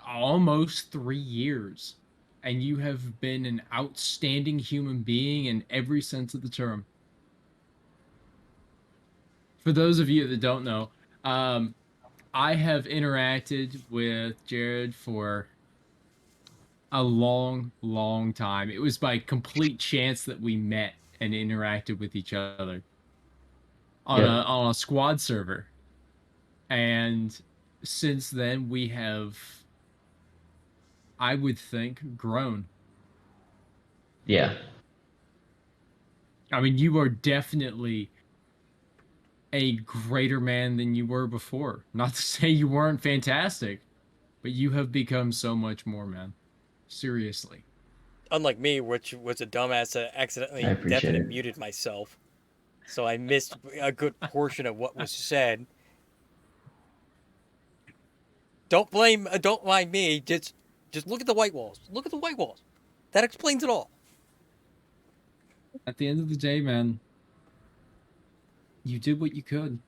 almost 3 years, and you have been an outstanding human being in every sense of the term. For those of you that don't know, I have interacted with Jared for a long, long time. It was by complete chance that we met and interacted with each other on a squad server. And since then, we have, I would think, grown. Yeah. I mean, you are definitely a greater man than you were before. Not to say you weren't fantastic, but you have become so much more, man. Seriously. Unlike me, which was a dumbass that accidentally I appreciate deafened it. and muted myself. So I missed a good portion of what was said. Don't mind me. Just look at the white walls. Look at the white walls. That explains it all. At the end of the day, man, you did what you could.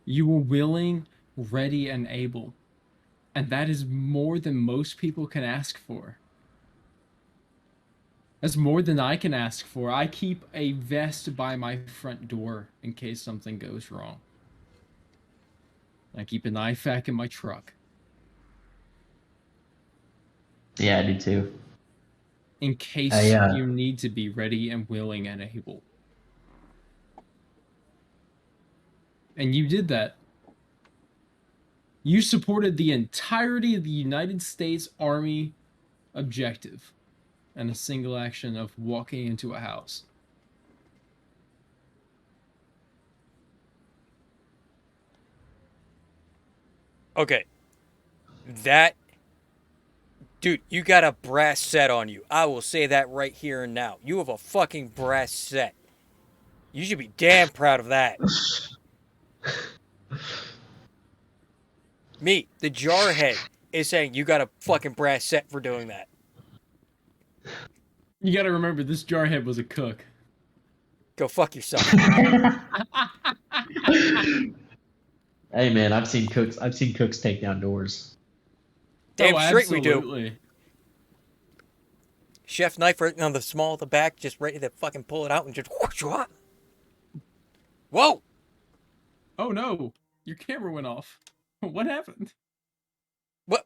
You were willing, ready, and able. And that is more than most people can ask for. That's more than I can ask for. I keep a vest by my front door in case something goes wrong. I keep an IFAK in my truck. Yeah, I do too. In case you need to be ready and willing and able. And you did that. You supported the entirety of the United States Army objective and a single action of walking into a house. Okay. Dude, you got a brass set on you. I will say that right here and now. You have a fucking brass set. You should be damn proud of that. Me, the jarhead, is saying you got a fucking brass set for doing that. You gotta remember, this jarhead was a cook. Go fuck yourself. Hey man, I've seen cooks take down doors. Damn straight absolutely. we do. Chef knife right on the small of the back, just ready to fucking pull it out and just whoosh. Whoa! Oh no, your camera went off. What happened? What?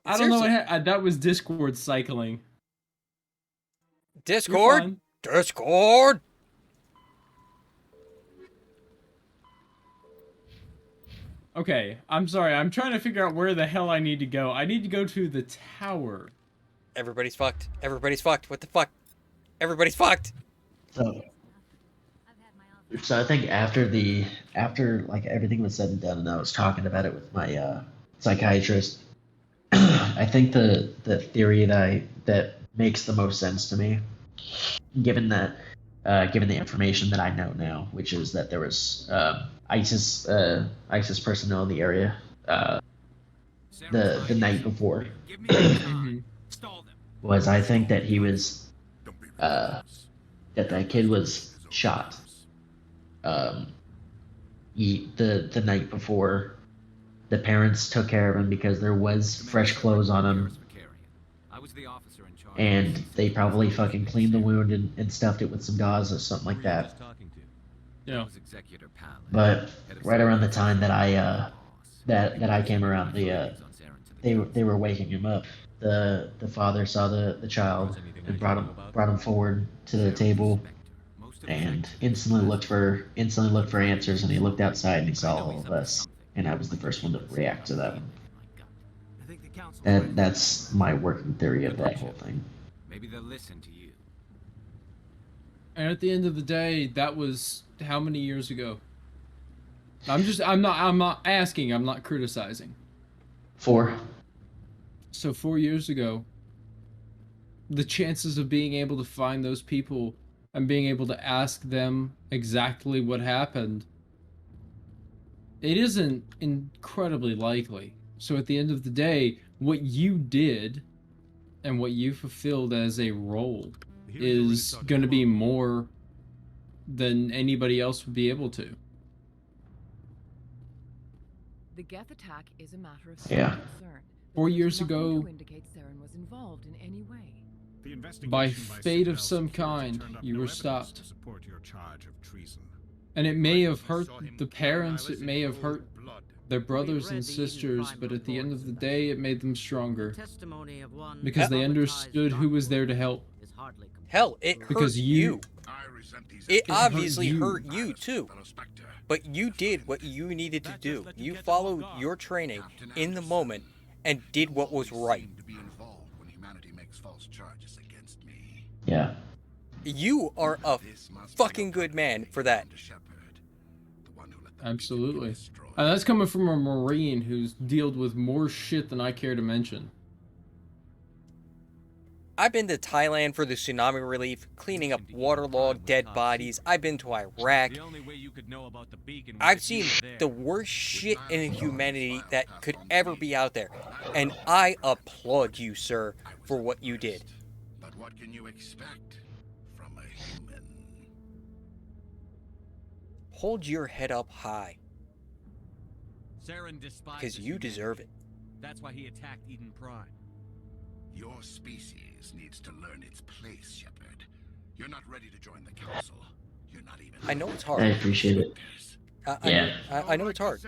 I don't know what happened. That was Discord cycling. Discord? Discord! Okay, I'm sorry. I'm trying to figure out where the hell I need to go. I need to go to the tower. Everybody's fucked. Everybody's fucked. What the fuck? Everybody's fucked. So I think after like everything was said and done, and I was talking about it with my psychiatrist, I think the theory that makes the most sense to me, given the information that I know now, which is that there was ISIS personnel in the area the night before, was I think that he was that kid was shot. The night before, the parents took care of him because there was fresh clothes on him, and they probably fucking cleaned the wound and stuffed it with some gauze or something like that. Yeah. But right around the time that I came around, they were waking him up. The father saw the child and brought him forward to the table, and instantly looked for answers, and he looked outside and he saw all of us. and I was the first one to react to that. I think the council. That's my working theory of that whole thing. Maybe they'll listen to you. And at the end of the day, that was how many years ago? I'm not asking, I'm not criticizing. 4. So 4 years ago, the chances of being able to find those people and being able to ask them exactly what happened, it isn't incredibly likely. So at the end of the day, what you did and what you fulfilled as a role is going to be more than anybody else would be able to. The Geth attack is a matter of Yeah. concern. 4 years ago, Indicate Saren was involved in any way. by fate of some kind, you were stopped. And it may have hurt the parents, it may have hurt their brothers and sisters, but at the end of the day, it made them stronger. Because they understood who was there to help. Hell, it because hurt you. It obviously hurt you too. But you did what you needed to do. You followed your training in the moment and did what was right. Yeah. You are a fucking good man for that. Absolutely. And that's coming from a Marine who's dealt with more shit than I care to mention. I've been to Thailand for the tsunami relief, cleaning up waterlogged dead bodies. I've been to Iraq. I've seen the worst shit in humanity that could ever be out there. And I applaud you, sir, for what you did. But what can you expect from a human? Hold your head up high. Saren despises Because you deserve it. That's why he attacked Eden Prime. Your species needs to learn its place, Shepard. You're not ready to join the council. You're not even. I know it's hard. I appreciate it. Yeah. I know it's hard.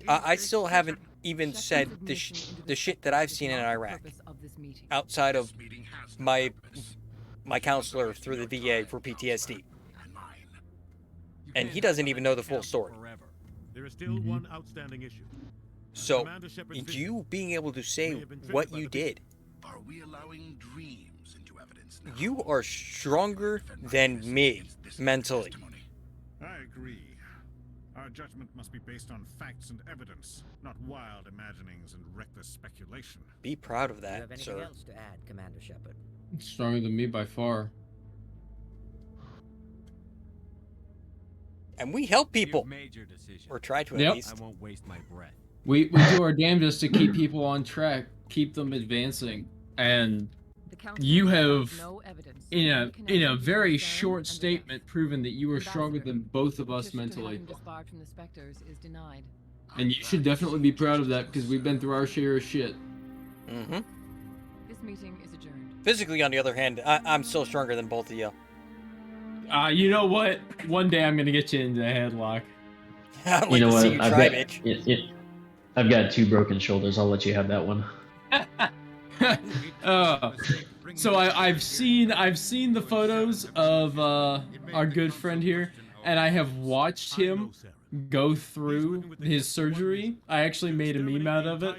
I still haven't even said the shit that I've seen in Iraq. Outside of my counselor through the VA for PTSD. And he doesn't even know the full story. There is still one outstanding issue. So, you being able to say what you did, Are we allowing dreams into evidence now? you are stronger than me mentally. I agree. Our judgment must be based on facts and evidence, not wild imaginings and reckless speculation. Be proud of Do you have that, anything sir. else to add, Commander Shepard? Stronger than me by far. And we help people. You've made your decision. Or try to at Yep. least. I won't waste my breath. We do our damnedest to keep people on track, keep them advancing, and you have, in a very short statement, proven that you are stronger than both of us mentally. And you should definitely be proud of that because we've been through our share of shit. Mm-hmm. This meeting is adjourned. Physically, on the other hand, I'm still stronger than both of you. You know what? One day I'm gonna get you into a headlock. I'd like You know to what? see you try, bitch. I've got 2 broken shoulders. I'll let you have that one. So I've seen the photos of our good friend here, and I have watched him go through his surgery. I actually made a meme out of it.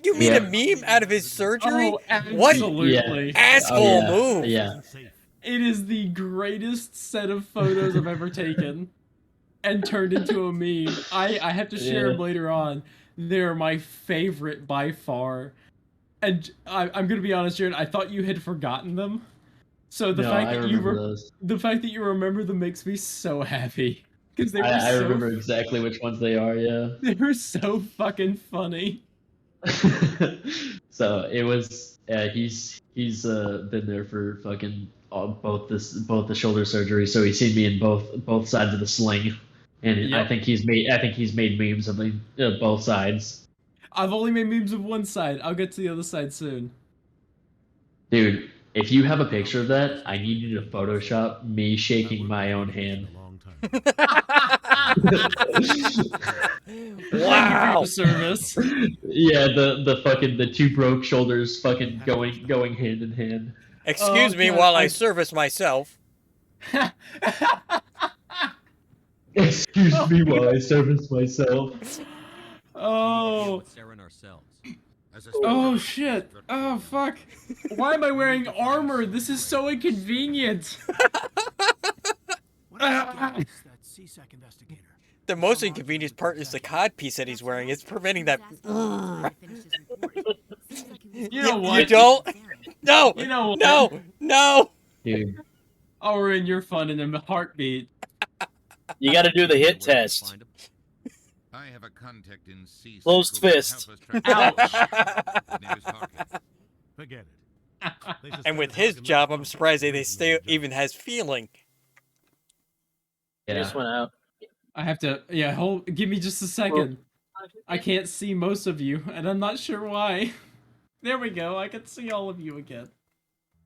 You made a meme out of his surgery? Oh, What absolutely. asshole move? Yeah. It is the greatest set of photos I've ever taken and turned into a meme. I have to share them later on. They're my favorite by far. And I'm gonna be honest, Jared, I thought you had forgotten them. So the fact that you remember them makes me so happy. Because they were I remember exactly which ones they are, yeah. They were so fucking funny. So it was he's been there for fucking both the shoulder surgery, so he's seen me in both sides of the sling, and Yep. I think he's made memes of both sides. I've only made memes of one side. I'll get to the other side soon. Dude, if you have a picture of that, I need you to Photoshop me shaking my own hand. Wow. Service. Yeah, the 2 broke shoulders fucking going hand in hand. Excuse me God, while I service myself. Excuse me while I service myself. Oh. Saren ourselves. Oh shit. Oh fuck. Why am I wearing armor? This is so inconvenient. That CSEC investigator. The most inconvenient part is the cod piece that he's wearing. It's preventing that. You know what? You don't? No! You know what? No! No! Dude. I'll ruin your fun in a heartbeat. You got to do the hit test. I have a contact in C. Closed fist. Forget it. And with his job, I'm surprised they still even has feeling. Just went out. I have to. Yeah, give me just a second. I can't see most of you, and I'm not sure why. There we go. I can see all of you again.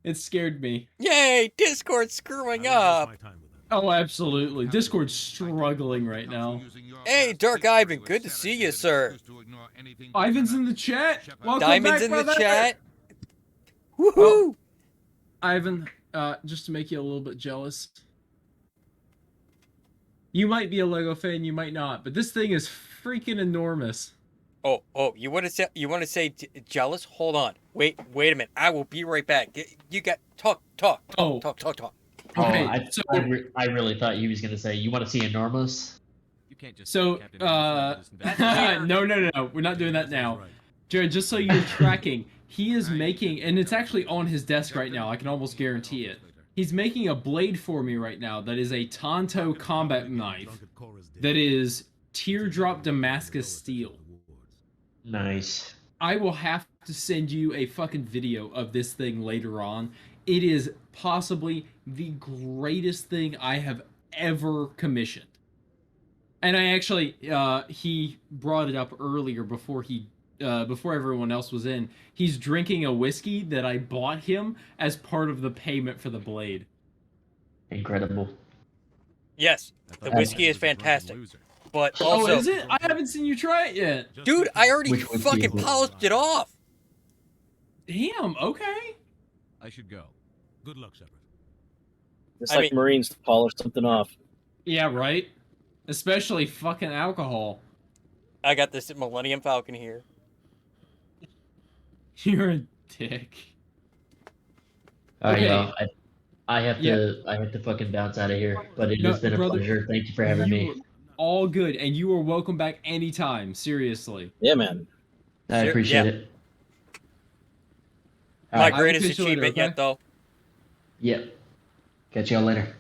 It scared me. Yay! Discord's screwing up. Oh, absolutely. Discord's struggling right now. Hey, Dark Ivan, good to see you, sir. Ivan's in the chat. Welcome Diamond's back, in the brother. chat. Woohoo! Woohoo! Ivan, just to make you a little bit jealous. You might be a Lego fan, you might not, but this thing is freaking enormous. Oh, you want to say jealous? Hold on. Wait a minute. I will be right back. You got talk. Oh. Talk. Okay, I really thought you was gonna say you want to see enormous. You can't just So, no, we're not doing that now. Jared, just so you're tracking, he is making, and it's actually on his desk right now, I can almost guarantee it. He's making a blade for me right now that is a Tonto combat knife that is teardrop Damascus steel. Nice. I will have to send you a fucking video of this thing later on. It is possibly the greatest thing I have ever commissioned. And I actually, he brought it up earlier before everyone else was in. He's drinking a whiskey that I bought him as part of the payment for the blade. Incredible. Yes, the whiskey is fantastic. But also, is it? I haven't seen you try it yet. Dude, I already Which whiskey fucking is it? polished it off. Damn, okay. I should go. Good luck, Shepard. It's like Marines to polish something off. Yeah, right? Especially fucking alcohol. I got this Millennium Falcon here. You're a dick. Alright, Okay. y'all. I have to fucking bounce out of here. But it No, has been a brother, pleasure. Thank you for having You me. are all good, and you are welcome back anytime. Seriously. Yeah, man. I appreciate yeah. it. My Alright. greatest catch you later, achievement okay? yet, though. Yep. Catch y'all later.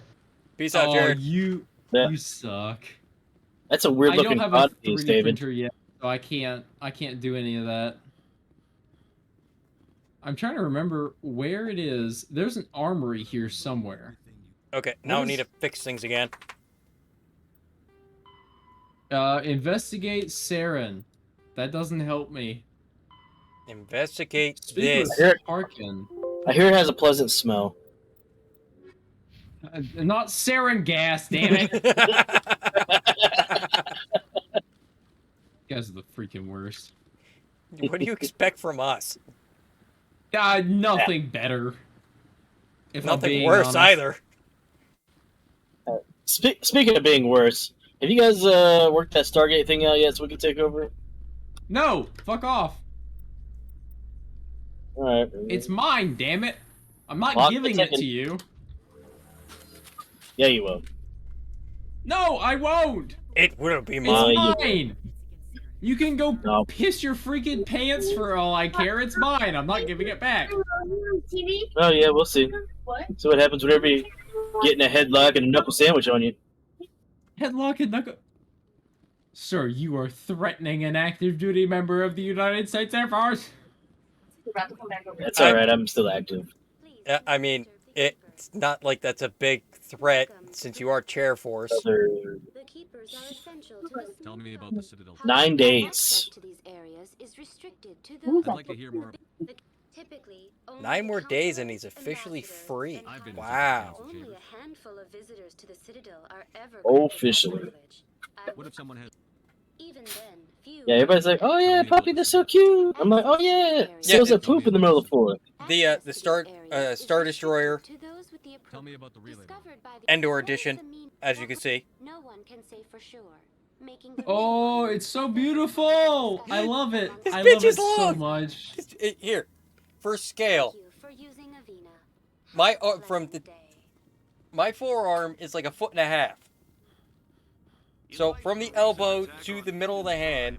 Peace out, Oh, Jared. you suck. That's a weird I don't looking have a cod 3D piece, David. printer yet, so I can't do any of that. I'm trying to remember where it is. There's an armory here somewhere. Okay, now I need to fix things again. Investigate Saren. That doesn't help me. Investigate Speaking this. of Harkin, I hear it has a pleasant smell. not Saren gas, damn it. You guys are the freaking worst. What do you expect from us? Nothing better. If I'm Nothing being worse honest. either. Speaking of being worse, have you guys worked that Stargate thing out yet so we can take over? No, fuck off. Alright. It's mine, damn it. I'm not Lock the giving it ticket. to you. Yeah, you will. No, I won't. It will be It's mine. mine. You can go piss your freaking pants for all I care. It's mine. I'm not giving it back. Oh yeah, we'll see. See what happens whenever you get in a headlock and a knuckle sandwich on you. Headlock and knuckle. Sir, you are threatening an active duty member of the United States Air Force. That's alright, I'm still active. I mean, it's not like that's a big threat since you are chair force. The keepers are essential to the Tell me about the Citadel. 9 days. access to these areas is restricted to those I'd like to hear more. typically only 9 more days and counselors, he's officially ambassadors, free. and I've been Wow. only a handful of visitors to the Citadel are ever Officially. granted that privilege. I What if someone has? Even then, Yeah, everybody's like, "Oh yeah, puppy, they're so cute." I'm like, "Oh yeah, seals that poop in the middle of the floor." The Star Destroyer Tell me about the relay. Endor edition, as you can see. No one can say for sure. Oh, it's so beautiful! I love it. This I bitch love is it so long. much. Here, for scale, my forearm is like 1.5 feet. So from the elbow to the middle of the hand.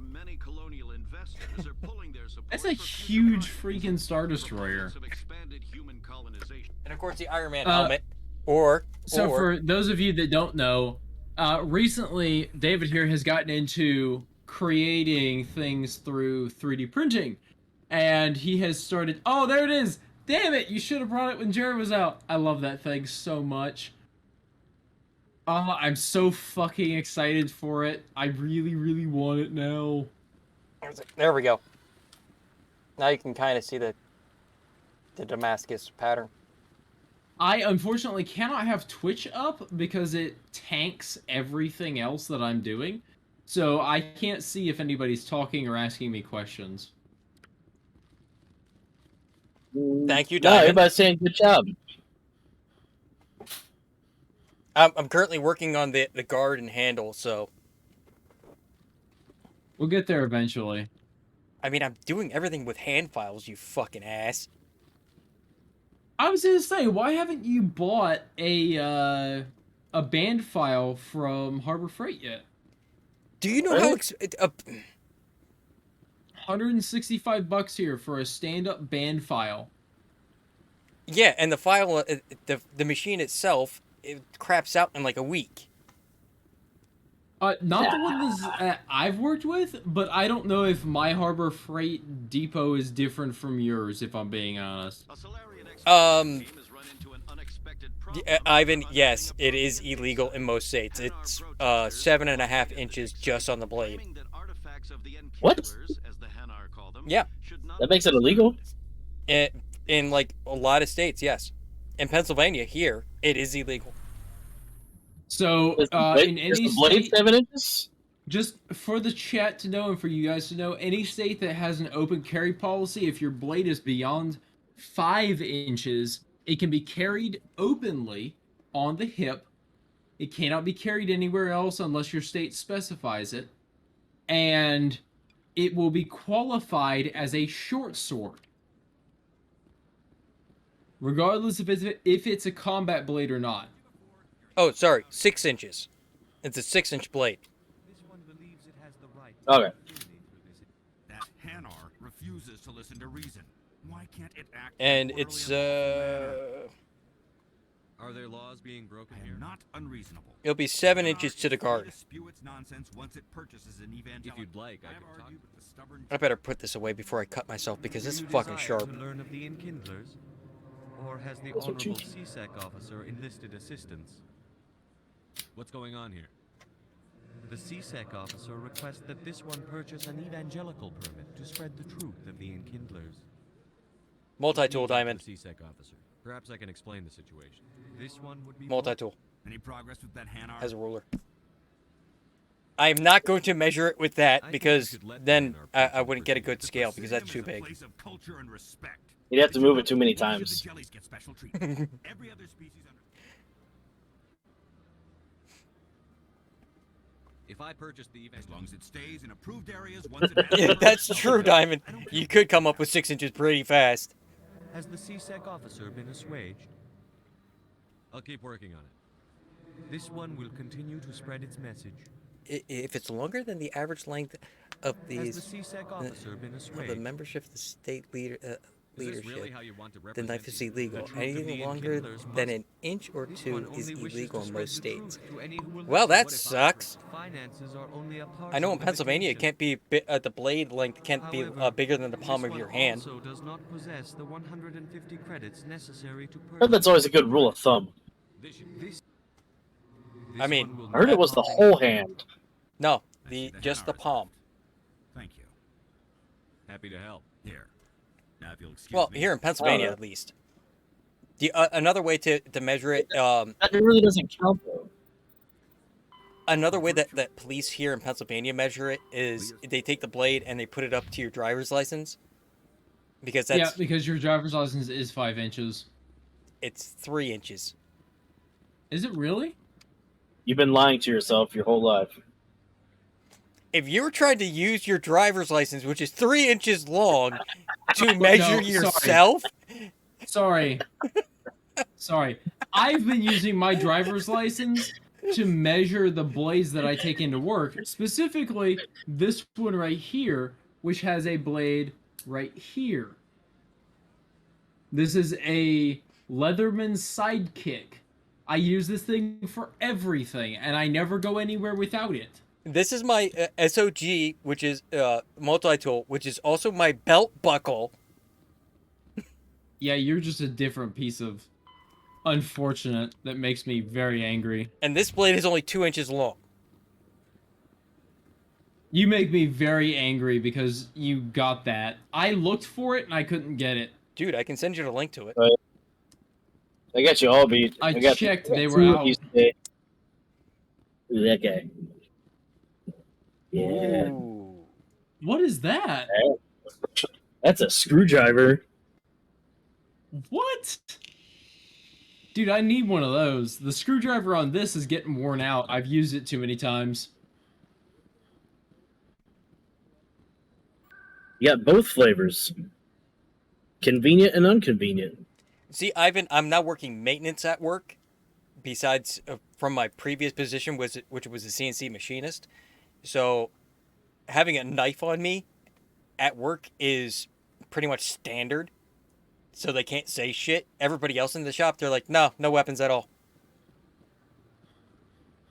That's a huge freaking Star Destroyer. And of course the Iron Man helmet. For those of you that don't know, recently David here has gotten into creating things through 3D printing. And he has started... Oh, there it is! Damn it! You should have brought it when Jared was out. I love that thing so much. Oh, I'm so fucking excited for it. I really, really want it now. There we go. Now you can kind of see the Damascus pattern. I unfortunately cannot have Twitch up because it tanks everything else that I'm doing. So I can't see if anybody's talking or asking me questions. Thank you, No, Diamond. everybody's saying good job. I'm currently working on the guard and handle, so... We'll get there eventually. I mean, I'm doing everything with hand files, you fucking ass. I was gonna say, why haven't you bought a band file from Harbor Freight yet? Do you know how... $165 here for a stand-up band file. Yeah, and the file, the machine itself, it craps out in like a week. Not the one that I've worked with, but I don't know if my Harbor Freight depot is different from yours, if I'm being honest. Ivan, yes, it is illegal in most states. It's 7.5 inches just on the blade. What? Yeah. That makes it illegal? In like a lot of states, yes. In Pennsylvania, here, it is illegal. So, in any blade state, 7 inches? Just for the chat to know and for you guys to know, any state that has an open carry policy, if your blade is beyond 5 inches, it can be carried openly on the hip. It cannot be carried anywhere else unless your state specifies it. And it will be qualified as a short sword. Regardless if it's a combat blade or not. Oh, sorry, 6 inches. It's a 6-inch blade. Okay. That Hanar refuses to listen to reason. Why can't it act? And it's Are there laws being broken here? Not unreasonable. It'll be 7 inches to the guard. If you'd like, I could talk. I better put this away before I cut myself because it's fucking sharp. To learn of the Enkindlers, or has the That's what you- Honorable CSEC officer enlisted assistance? What's going on here? The CSEC officer requests that this one purchase an evangelical permit to spread the truth of the Enkindlers. Multi-tool, Diamond. The CSEC officer. Perhaps I can explain the situation. This one would be Multi-tool. Any progress with that Hanar? Has a ruler. I am not going to measure it with that because then I wouldn't get a good scale because that's too big. You'd have to move it too many times. If I purchase the as long as it stays in approved areas, once it Yeah, that's true, Diamond. You could come up with 6 inches pretty fast. Has the CSEC officer been assuaged? I'll keep working on it. This one will continue to spread its message. If it's longer than the average length of these, Has the CSEC officer been of the assuaged? membership of the state leadership, really how you want to the knife is illegal. The truth of Anything the longer Enkindlers than must- an inch or This two one is only wishes illegal to in spread most the truth states. to any who will Well, that listen. sucks. Finances are only a part I know of in the Pennsylvania it can't be the blade length can't be However, bigger than the this palm of one your hand. also does not possess the 150 credits necessary to I heard purchase. that's always a good rule of thumb. I mean, I heard it was the whole hand. no, just the palm. Thank you. Happy to help. Here. Now, if you'll excuse Well, me. here in Pennsylvania at least. The another way to measure it, That really doesn't count though. another way that police here in Pennsylvania measure it is they take the blade and they put it up to your driver's license. Because that's... Yeah, because your driver's license is 5 inches. It's 3 inches. Is it really? You've been lying to yourself your whole life. If you're trying to use your driver's license, which is 3 inches long, to measure yourself... Sorry. Sorry. I've been using my driver's license to measure the blades that I take into work. Specifically, this one right here, which has a blade right here. This is a Leatherman's Sidekick. I use this thing for everything, and I never go anywhere without it. This is my SOG, which is multi-tool, which is also my belt buckle. Yeah, you're just a different piece of unfortunate that makes me very angry. And this blade is only 2 inches long. You make me very angry because you got that. I looked for it and I couldn't get it. Dude, I can send you the link to it. I got you all beat. I got checked, they were out. Ooh, that guy. Yeah. Ooh. What is that? That's a screwdriver. What? Dude, I need one of those. The screwdriver on this is getting worn out. I've used it too many times. You got both flavors. Convenient and inconvenient. See, Ivan, I'm now working maintenance at work. Besides, from my previous position, which was a CNC machinist. So, having a knife on me at work is pretty much standard. So they can't say shit. Everybody else in the shop, they're like, no weapons at all.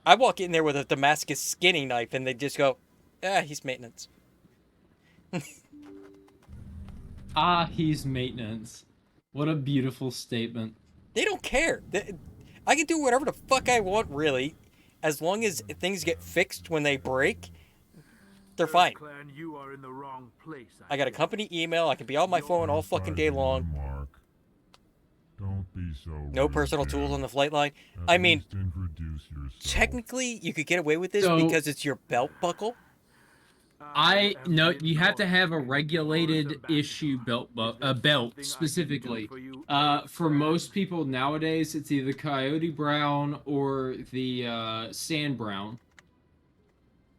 I walk in there with a Damascus skinning knife, and they just go, he's maintenance. He's maintenance. What a beautiful statement. They don't care. I can do whatever the fuck I want, really. As long as things get fixed when they break, they're fine. Clan, you are in the wrong place. I got a company email. I can be on my phone all fucking day long. Mark. Don't be so No rude, personal man. tools on the flight line. At I mean, least introduce yourself. technically, you could get away with this So- because it's your belt buckle. No, you have to have a regulated issue belt specifically. For most people nowadays, it's either Coyote Brown or the Sand Brown,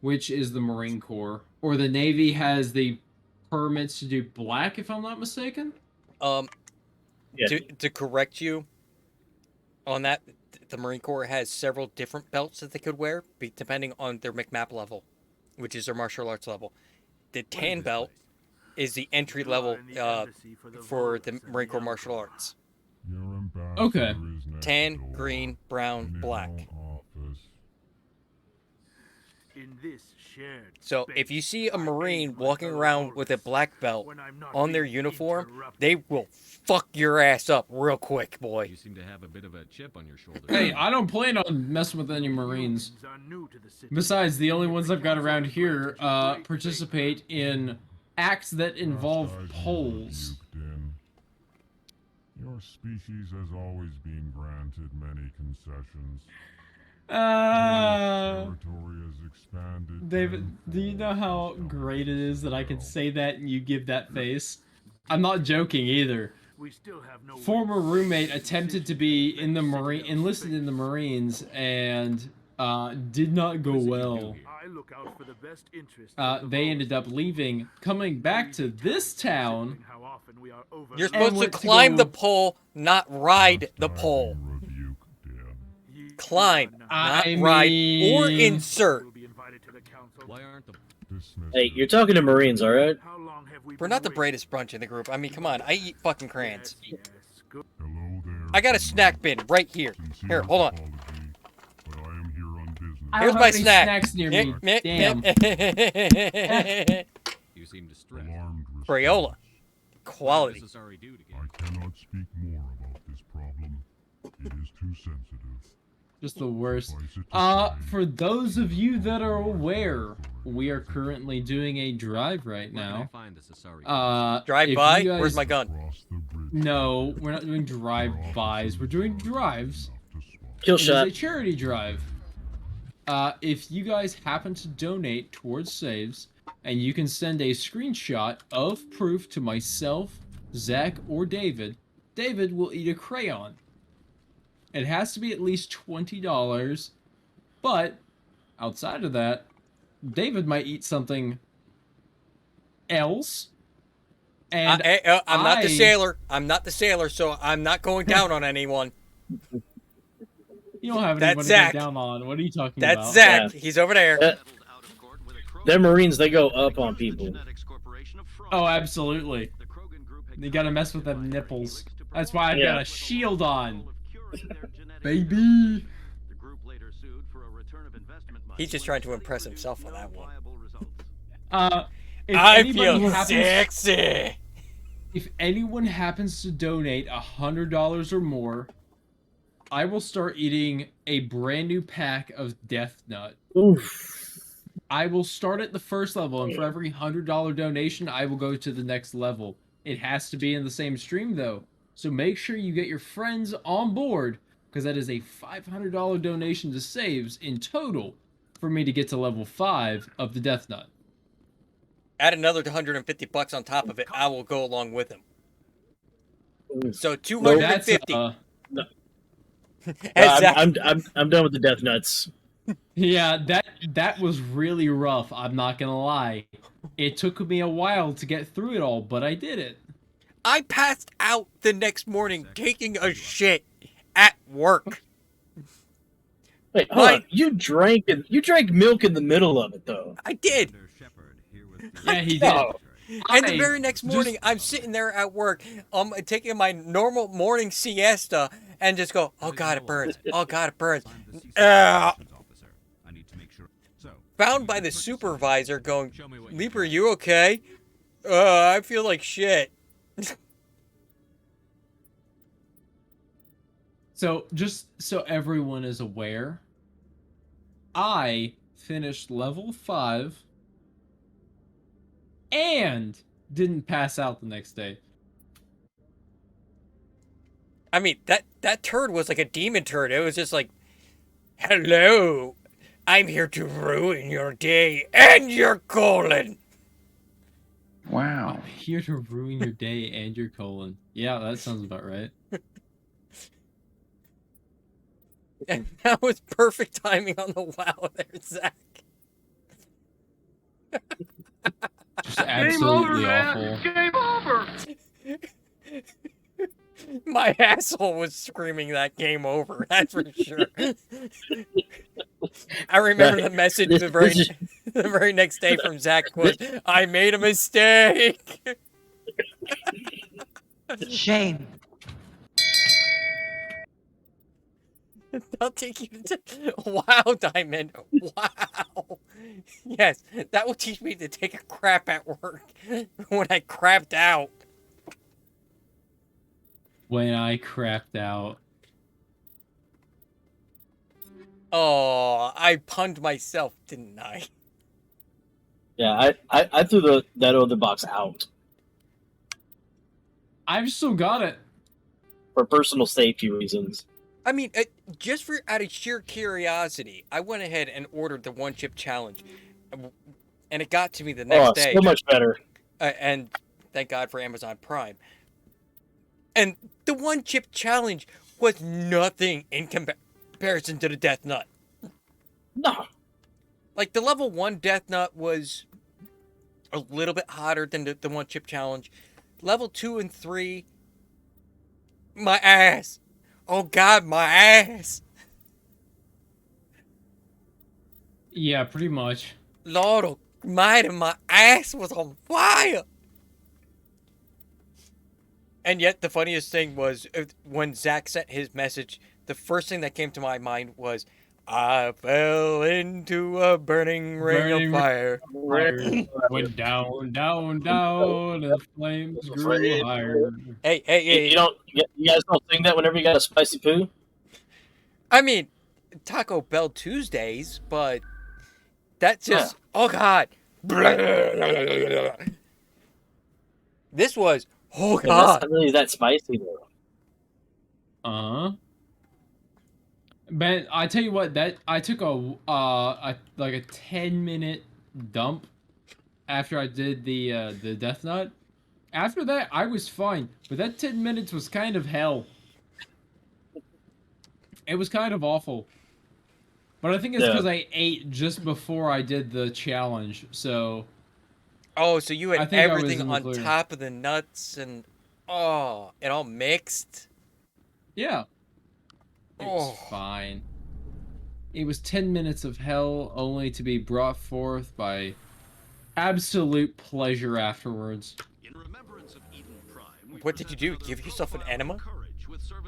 which is the Marine Corps, or the Navy has the permits to do black, if I'm not mistaken. Yeah. To correct you on that, the Marine Corps has several different belts that they could wear, depending on their McMap level, which is their martial arts level. The tan belt is the entry level for the Marine Corps martial arts. Your ambassador Okay. is next Tan, door, green, brown, in his black. own office. In this shared So if you see a Marine walking around with a black belt on their uniform, they will fuck your ass up real quick, boy. You seem to have a bit of a chip on your shoulder. Hey, I don't plan on messing with any Marines. Besides, the only ones I've got around here participate in acts that involve polls. Your species has always been granted many concessions. Territory has expanded. David, do you know how great it is that I can say that and you give that face? I'm not joking either. Former roommate attempted to be in the enlisted in the Marines and did not go well. They ended up leaving, coming back to this town. You're supposed to climb the pole, not ride the pole. Climb, not ride or insert. Why aren't the... Hey, you're talking to Marines, alright? We're not the brightest bunch in the group. I mean, come on. I eat fucking crayons. I got a snack bin right here. Here, hold on. I Here's don't my have any snack. snacks near me. Damn. You seem distressed. Crayola. Quality. Necessary duty. I cannot speak more about this problem. It is too sensitive. Just the worst. Suffice it to say, For those of you that are aware, we are currently doing a drive right Where can I now. find this Asari? Drive if by? you guys- Where's my gun? cross the bridge. No, we're not doing drive-bys. We're doing drives. Kill It is shot. a charity drive. if you guys happen to donate towards saves, and you can send a screenshot of proof to myself, Zach, or David, David will eat a crayon. It has to be at least $20, but outside of that, David might eat something else. And I'm not the sailor. I'm not the sailor, so I'm not going down on anyone. You don't have That's anybody to Zach. go down on. What are you talking That's about? Zach. He's over there. They're Marines. They go up on people. Oh, absolutely. You gotta mess with them nipples. That's why I've got a shield on. Baby. He's just trying to impress himself on that one. If I anybody feel happens- sexy. If anyone happens to donate $100 or more, I will start eating a brand new pack of Death Nut. Oof. I will start at the first level, and for every $100 donation, I will go to the next level. It has to be in the same stream, though. So make sure you get your friends on board, because that is a $500 donation to saves in total for me to get to level 5 of the Death Nut. Add another $150 on top of it. I will go along with him. So $250. I'm done with the Death Nuts. Yeah, that was really rough. I'm not gonna lie. It took me a while to get through it all, but I did it. I passed out the next morning taking a shit at work. Wait, hold on. You drank milk in the middle of it, though. I did. Yeah, he did. No. And the very next morning, I'm sitting there at work, taking my normal morning siesta, and just go, oh god, it burns. Oh god, it burns. Found by the supervisor going, Leaper, you okay? I feel like shit. So, just so everyone is aware, I finished level 5 and didn't pass out the next day. I mean, that turd was like a demon turd. It was just like, hello, I'm here to ruin your day and your colon. Wow. I'm here to ruin your day and your colon. Yeah, that sounds about right. And that was perfect timing on the wow there, Zach. Just absolutely awful. Game over! My asshole was screaming that game over, that's for sure. I remember the message the very next day from Zach was, I made a mistake. Shame. I'll take you to... Wow, Diamond. Wow. Yes, that will teach me to take a crap at work when I crapped out. When I crapped out. Oh, I punned myself, didn't I? Yeah, I threw that other box out. I've still got it. For personal safety reasons. I mean, just for out of sheer curiosity, I went ahead and ordered the one chip challenge, and it got to me the next day. So much better. And thank God for Amazon Prime. And the one chip challenge was nothing in comparison to the Death Nut. No. Like the level 1 Death Nut was a little bit hotter than the one chip challenge. Level 2 and 3, my ass. Oh god, my ass. Yeah, pretty much. Lord almighty, my ass was on fire. And yet the funniest thing was when Zach sent his message, the first thing that came to my mind was, I fell into a burning ring of fire. Went down, down, down, and the flames grew higher. Hey. You guys don't sing that whenever you got a spicy poo? I mean, Taco Bell Tuesdays, but that's just, oh god. This was, oh god. That's not really that spicy though. Man, I tell you what, that I took a like a 10-minute dump after I did the Death Knot. After that, I was fine, but that 10 minutes was kind of hell. It was kind of awful. But I think it's because I ate just before I did the challenge, so... Oh, so you I had think I was everything in the on clear. top of the nuts and... Oh, it all mixed? Yeah. It was fine. It was 10 minutes of hell, only to be brought forth by absolute pleasure afterwards. What did you do? Give yourself an enema?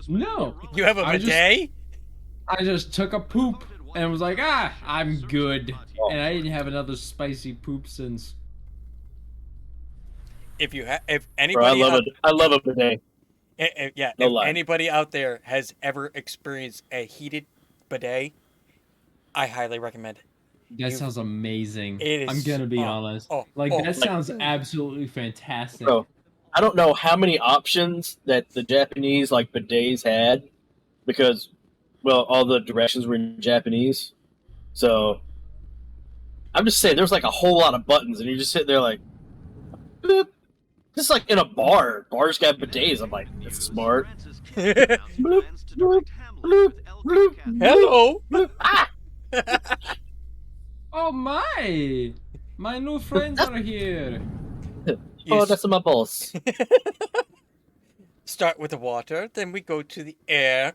No. You have a bidet? I just took a poop and was like, I'm good. And I didn't have another spicy poop since. If Bro, anybody I love a bidet. Yeah, No if lie. anybody out there has ever experienced a heated bidet, I highly recommend it. That sounds amazing. It is- I'm gonna be oh, honest. oh, like oh. that sounds absolutely fantastic. Bro, I don't know how many options that the Japanese like bidets had, because, well, all the directions were in Japanese. So I'm just saying, there's like a whole lot of buttons, and you just sit there like, boop. Just like in a bar. Bars got bidets. I'm like, that's smart. Bloop, bloop, bloop, bloop, Hello. bloop. Ah! Oh my new friends are here. Oh, that's my boss. Start with the water, then we go to the air,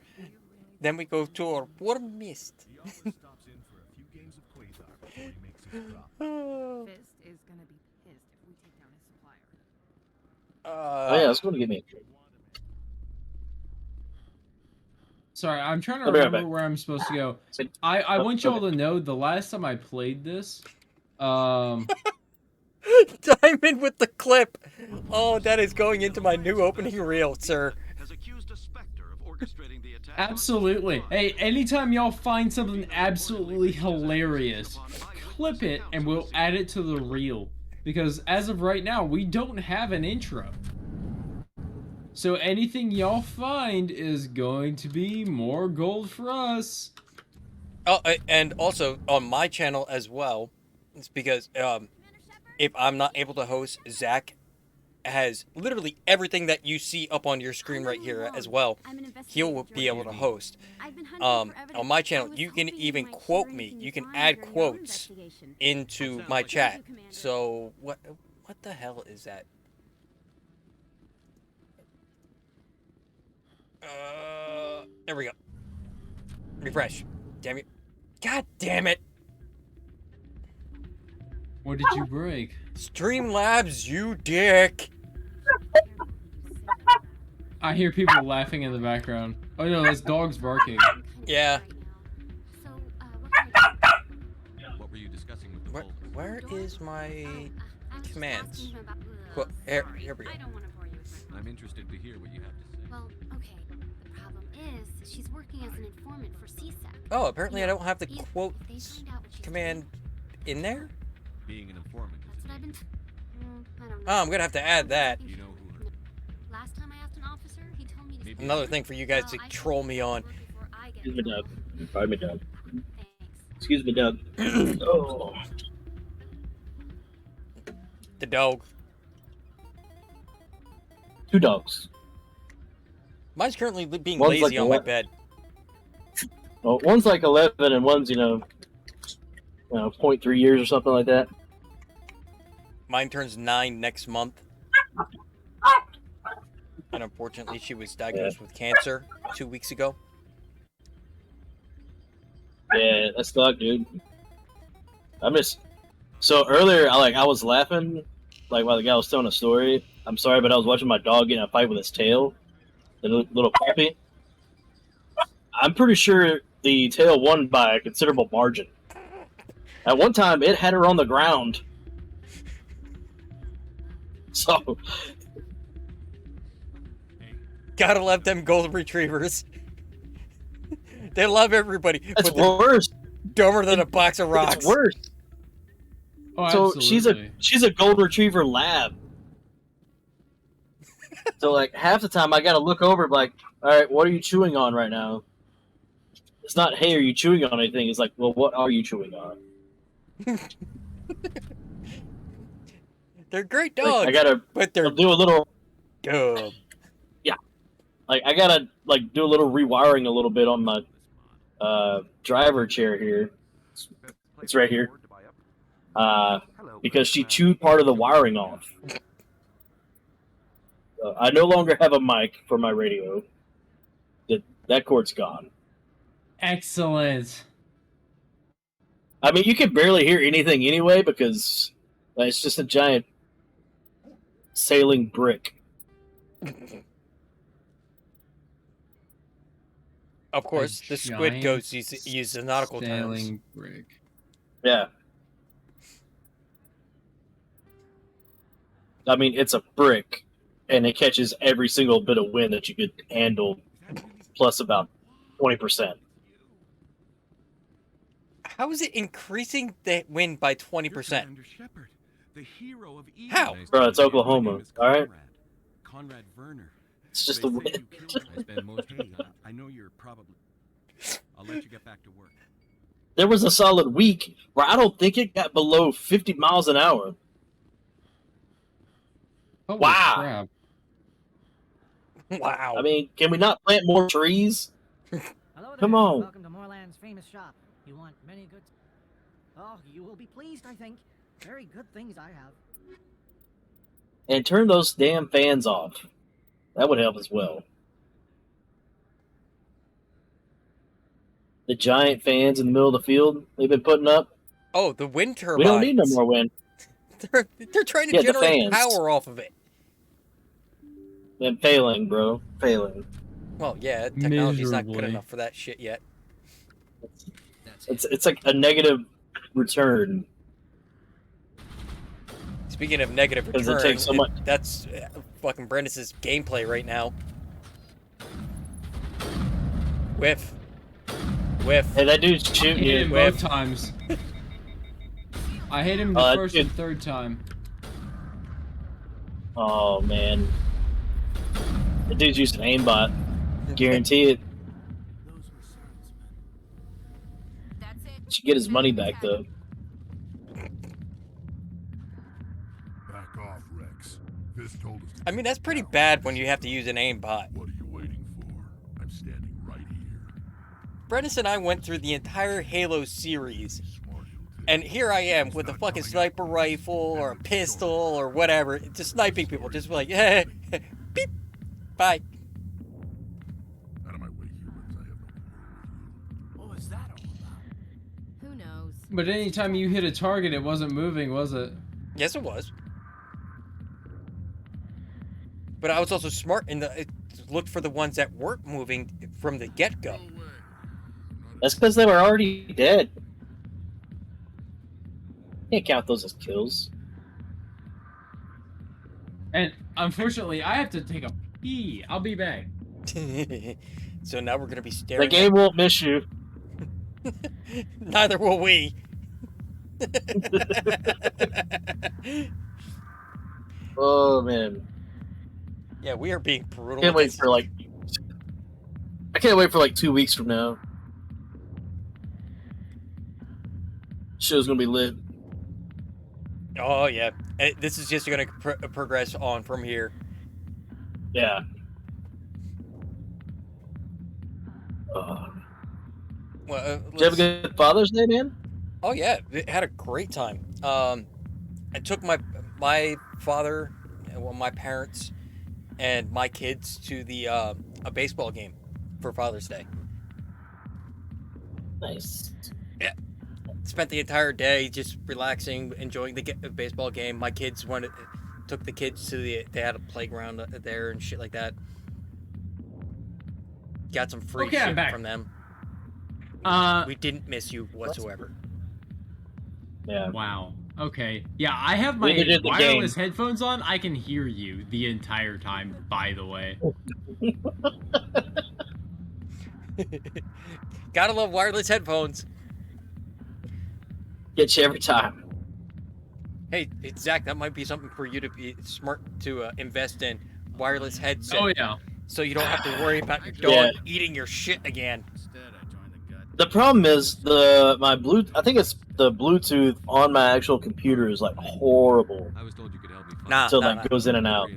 then we go to our warm mist. Fist is gonna be pissed if we take down his supplier. Oh yeah, it's going to give me a drink. Sorry, I'm trying to I'll be right remember back. where I'm supposed to go. I want y'all to know the last time I played this, Diamond with the clip. Oh, that is going into my new opening reel, sir. absolutely. Hey, anytime y'all find something absolutely hilarious, clip it and we'll add it to the reel. Because as of right now, we don't have an intro. So anything y'all find is going to be more gold for us. Oh, and also on my channel as well. It's because if I'm not able to host, Zach has literally everything that you see up on your screen right here as well. He'll be able to host. On my channel, you can even quote me. You can add quotes into my chat. So what the hell is that? There we go. Refresh. Damn it. God damn it. What did you break? Streamlabs, you dick. I hear people laughing in the background. Oh no, that's dogs barking. Yeah. What were you discussing with the Where is my commands? Here we go. I'm interested to hear what you have to say. Well, okay. The problem is, she's working as an informant for CSEC. Oh, apparently I don't have the quote command in there? Being an informant. That's what I've been. I don't know. Oh, I'm gonna have to add that. You know who her... Last time I asked an officer, he told me to. Another thing for you guys to troll me on. Excuse me, Doug. Pardon me, Doug. Excuse me, Doug. Oh. The dog. 2 dogs. Mine's currently being One's lazy like on my 11. bed. Well, one's like 11 and one's, 0.3 years or something like that. Mine turns 9 next month. And unfortunately, she was diagnosed with cancer 2 weeks ago. Yeah, that sucked, dude. So earlier, I was laughing, while the guy was telling a story. I'm sorry, but I was watching my dog get in a fight with his tail, the little puppy. I'm pretty sure the tail won by a considerable margin. At one time, it had her on the ground. So, Gotta love them golden retrievers. They love everybody. It's but they're worse. Dumber than a box of rocks. It's worse. Oh, So absolutely. she's a golden retriever lab. So half the time I gotta look over, all right, what are you chewing on right now? It's not, hey, are you chewing on anything? It's like, well, what are you chewing on? They're great Like, dogs. I gotta but they're do a little. dumb. Yeah, like I gotta like do a little rewiring a little bit on my driver chair here. It's right here. Because she chewed part of the wiring off. I no longer have a mic for my radio. That cord's gone. Excellent. I mean, you can barely hear anything anyway because it's just a giant sailing brick. Of course, the squid giant goats use the nautical terms. Sailing brick. Yeah. I mean, it's a brick, and it catches every single bit of wind that you could handle, plus about 20%. How is it increasing the wind by 20%? The hero of How? Bro, it's Oklahoma, alright? Conrad Werner. It's just the They say wind. you killed him. I spend most hey, I know you're probably. I'll let you get back to work. There was a solid week where I don't think it got below 50 miles an hour. Holy Wow. crap. Wow. I mean, can we not plant more trees? Hello Come there. on. Welcome to Moorland's famous shop. You want many good... Oh, you will be pleased, I think. Very good things I have. And turn those damn fans off. That would help as well. The giant fans in the middle of the field they've been putting up. Oh, the wind turbines. We don't need no more wind. They're trying to Yeah, the generate fans. power off of it. Been failing, bro. Failing. Well, yeah, technology's not good Miserably. enough for that shit yet. It's like a negative return. Speaking of negative 'Cause it return, takes so much- that's fucking Brandis' gameplay right now. Whiff. Whiff. Hey, that dude's I shooting hit you. him both times. I hit him the first dude. and third time. Oh, man. The dude's using aimbot. Guarantee it. Should get his money back, though. Back off, Rex. This told us. I mean, that's pretty bad when you have to use an aimbot. What are you waiting for? I'm standing right here. Brandis and I went through the entire Halo series, and here I am with a fucking sniper rifle or a pistol or whatever, just sniping people, just like, hey, beep, bye. Out of my way, humans. I have no What was that all about? Who knows? But anytime you hit a target, it wasn't moving, was it? Yes, it was. But I was also smart in the looked for the ones that weren't moving from the get-go. That's because they were already dead. Can't count those as kills. And unfortunately, I have to take a pee. I'll be back. So now we're gonna be staring. The game won't miss you. Neither will we. Oh, man. Yeah, we are being brutal. Can't with wait this. for like. I can't wait for like 2 weeks from now. Show's gonna be lit. Oh yeah, this is just gonna progress on from here. Yeah. Well, Did you have a good Father's Day, man? Oh yeah, had a great time. I took my father, well, my parents, and my kids to the a baseball game for Father's Day. Nice. Yeah. Spent the entire day just relaxing, enjoying the baseball game. My kids took the kids to they had a playground there and shit like that. Got some free Okay, I'm shit back. from them. We didn't miss you whatsoever. Yeah. Wow. Okay. Yeah, I have We my did the wireless game. headphones on. I can hear you the entire time, by the way. Gotta love wireless headphones. Get you every time. Hey, Zach, that might be something for you to be smart to invest in. Wireless headset. Oh, yeah. So you don't have to worry about your dog Yeah. eating your shit again. Instead, I joined the gut. The problem is I think it's the Bluetooth on my actual computer is like horrible. I was told you could help me find Nah, So nah, that nah. goes in and out.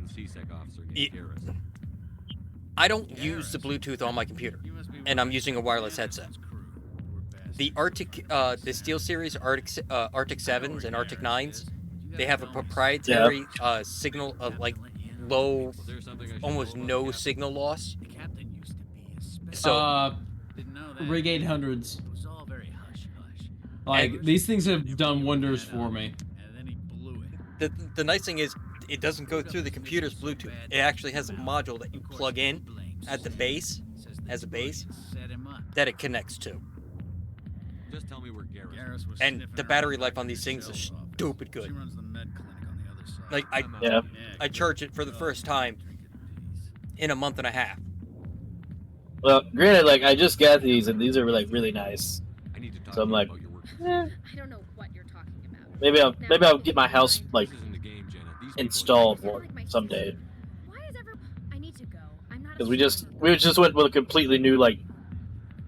I don't use the Bluetooth on my computer, and I'm using a wireless headset. The Arctic, the SteelSeries Arctic 7s and Arctic 9s, they have a proprietary signal of like low, almost no signal loss. So Rig 800s. Like, these things have done wonders for me. The nice thing is, it doesn't go through the computer's Bluetooth. It actually has a module that you plug in at the base, as a base, that it connects to. Just tell me where Garrus was. And the battery life on these things is stupid good. Like, I charged it for the first time in a month and a half. Well, granted, like I just got these, and these are like really nice. So I'm like, I don't know what you're talking about. maybe I'll get my house like installed someday. Why is I need to go. I'm not. Because we just went with a completely new like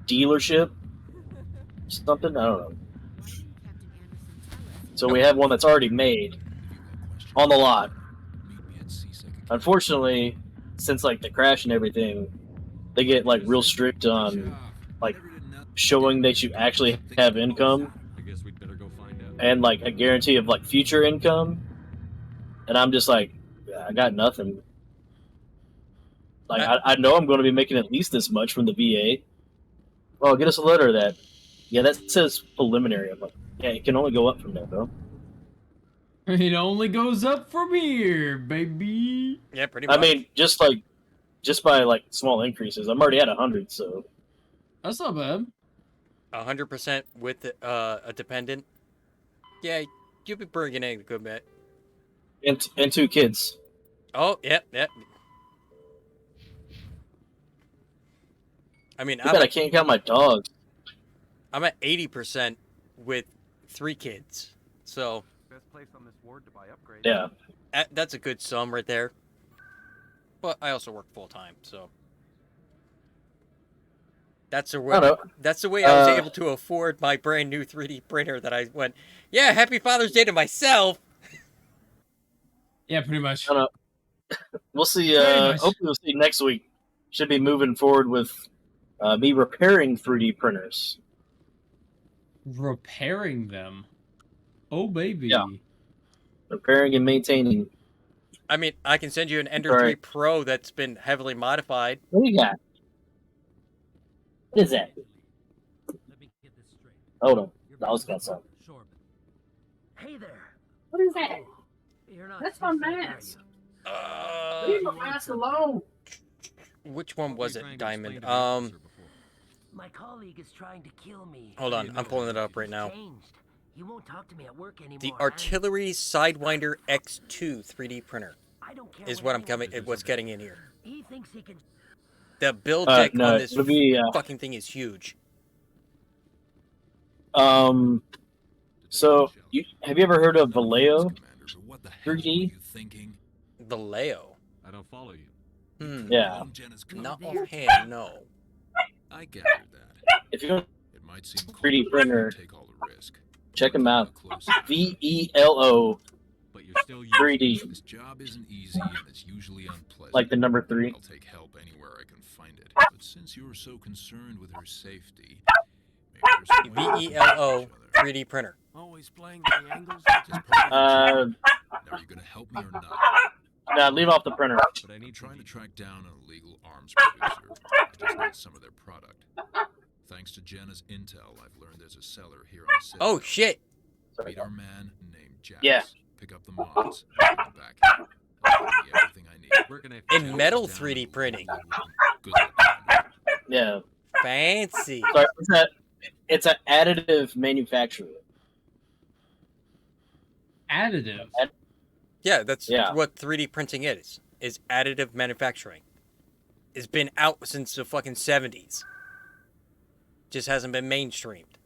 dealership, something, I don't know. So we have one that's already made on the lot. Unfortunately, since like the crash and everything, they get like real strict on like showing that you actually have income and like a guarantee of like future income. And I'm just like, I got nothing. Like I know I'm going to be making at least this much from the VA. Well, get us a letter that, yeah, that says preliminary. I'm like, yeah, it can only go up from there, bro. It only goes up from here, baby. Yeah, pretty much. I mean, just by like small increases. I'm already at 100, so that's not bad. 100% with a dependent. Yeah, you'll be bringing in a good bit. And 2 kids. Oh, yep. I mean, I can't count my dogs. I'm at 80% with 3 kids, so Best place on this ward to buy upgrades. Yeah, that's a good sum right there. But I also work full time, so that's the way. That's the way I was able to afford my brand new 3D printer. That I went, yeah, Happy Father's Day to myself. Yeah, pretty much. I don't know. We'll see. Hopefully, we'll see next week. Should be moving forward with me repairing 3D printers. Repairing them? Oh, baby. Yeah. Repairing and maintaining. I mean, I can send you an Ender 3 Pro that's been heavily modified. What do you got? What is that? Hold on. I was got something. Hey there. What is that? You're not. That's my mask. Leave my mask alone. Which one was it, Diamond? My colleague is trying to kill me. Hold on, I'm pulling it up right now. He won't talk to me at work anymore. The Artillery Sidewinder X2 3D printer is what what's getting in here. He thinks he can. The build deck on this fucking thing is huge. So have you ever heard of Vallejo 3D? Vallejo? I don't follow you. Yeah. Not offhand, no. I gathered that. If you're a 3D printer, check them out. VELO 3D. This job isn't easy and it's usually unpleasant. Like the number 3. I'll take help anywhere I can find it. But since you're so concerned with her safety, VELO 3D printer. Always playing the angles. Are you gonna help me or not? Nah, leave off the printer. But I need trying to track down an illegal arms producer. I just need some of their product. Thanks to Jenna's intel, I've learned there's a seller here on the city. Oh shit! Meet our man named Jax. Yeah. Pick up the mods. And bring them back here. I'll give you everything I need. In metal 3D printing. Yeah. Fancy. Sorry, it's an additive manufacturer. Additive? Yeah, that's what 3D printing is additive manufacturing. It's been out since the fucking 70s. Just hasn't been mainstreamed.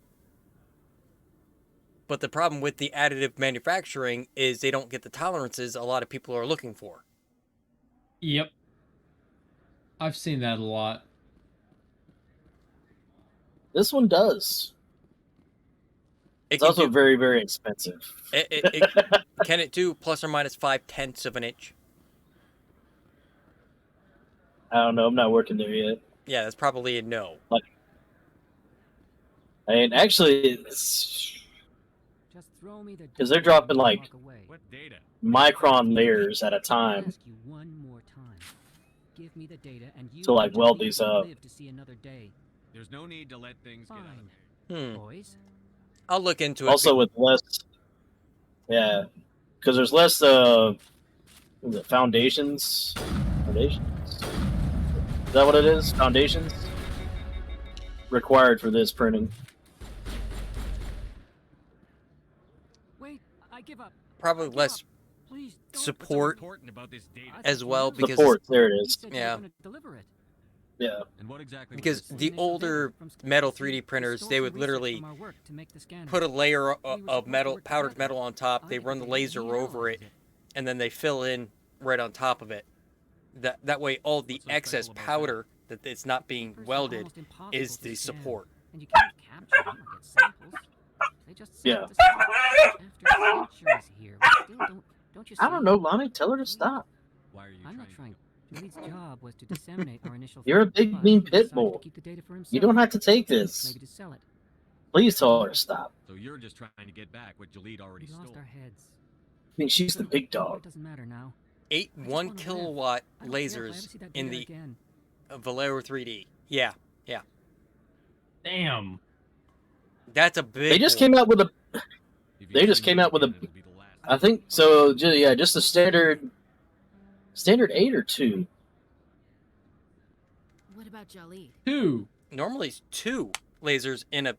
But the problem with the additive manufacturing is they don't get the tolerances a lot of people are looking for. Yep. I've seen that a lot. This one does. It's can also do- very, very expensive. Can it do plus or minus 5/10 of an inch? I don't know. I'm not working there yet. Yeah, that's probably a no. Like, I mean, actually, it's Just throw me the because they're data and dropping like walk away. What data? micron layers at a I'll time. ask you one more time. Give me the data and you To, like, and your weld people these will up. live to see another day. There's no need to let things get out of Fine. hand. Boys, I'll look into it. Also with less, yeah, because there's less what is it, foundations. Is that what it is? Foundations required for this printing. wait, I give up. Probably less Please don't. support Important about this data. as well because Support. There it You is. said you were Yeah. gonna deliver it. Yeah. And what exactly? was because this? the older metal 3D printers, they would literally put a layer of metal, powdered metal on top. They run the laser over it, and then they fill in right on top of it. That way, all the excess powder that it's not being welded is the support. And you can't capture them or get samples. They just Yeah. send us after centuries here. We still don't you see? I don't know, Lonnie. Tell her to stop. Why are you I'm not trying? trying. Julie's job was to disseminate our initial. You're a findings, big but mean he decided pit to bull. keep the data for You himself. don't have to take this. Maybe to sell it. Please tell her to stop. So you're just trying to get back what Jalid already We lost stole. our heads. I mean, she's the big It dog. doesn't matter now. 8 I just 1 wanna live. kilowatt I don't care if I ever lasers see that in data the again. Valero 3D. Yeah. Damn. That's a big. They just one. came out with a. If you They just see came me out with a. again, it'll be the last. I think so. Yeah, just a standard 8 or 2. What about Jolly? 2. Normally it's 2 lasers in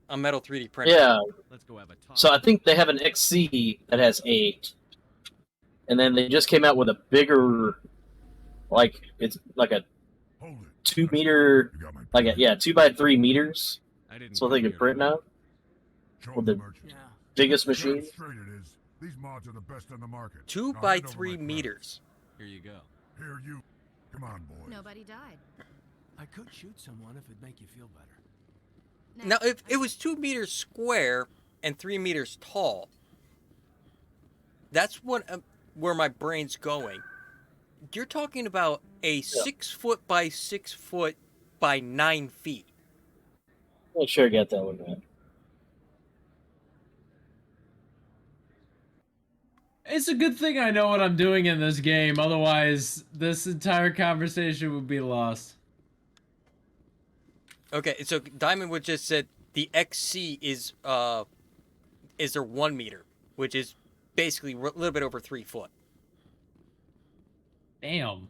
a metal 3D printer. Yeah. Let's go have a talk. So I think they have an XC that has 8, and then they just came out with a bigger, like it's like a 2 meter, like a 2 by 3 meters. I didn't So they come can print here. now with the biggest machine. Straight it is. These mods are the best on the market. 2 Now by hand over 3 my credits. meters. Here you go. Here you. Come on, boys. Nobody died. I could shoot someone if it'd make you feel better. Now, if it was 2 meters square and 3 meters tall, that's what where my brain's going. You're talking about a 6 foot by 6 foot by 9 feet. I'm sure I got that one, man. It's a good thing I know what I'm doing in this game, otherwise this entire conversation would be lost. Okay, so Diamondwood just said the XC is their 1 meter, which is basically a little bit over 3 foot. Damn.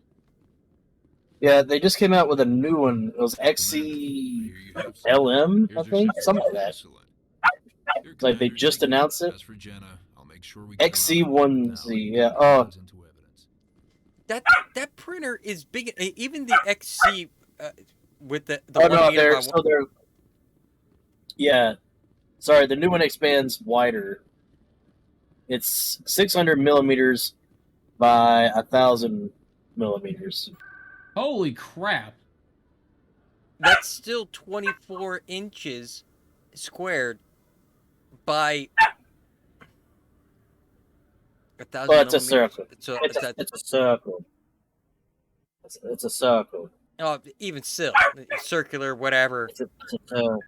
Yeah, they just came out with a new one. It was XC LM, I think, something like that. Like they just announced it. As for Jenna, I'll make sure we XC1Z, yeah. Oh, That printer is big. Even the XC with the oh 1 no, meter by so they're. Yeah, sorry. The new one expands wider. It's 600 millimeters by 1,000 millimeters. Holy crap. That's still 24 inches squared by 1,000 Well, it's a millimeters. circle. So It's a that's circle. It's a circle. oh, even still, circular, whatever. It's a circle.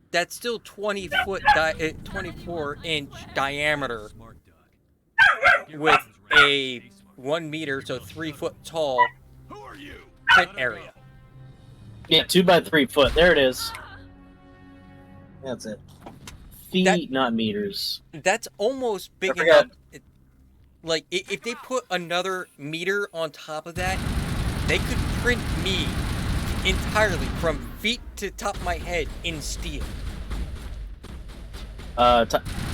That's still 24 inch diameter with a 1 meter, so 3 foot tall print area. Yeah, 2 by 3 foot. There it is. That's it. Feet, not meters. That's almost big I forgot. enough. Like, if they put another meter on top of that, they could print me entirely from feet to top of my head in steel.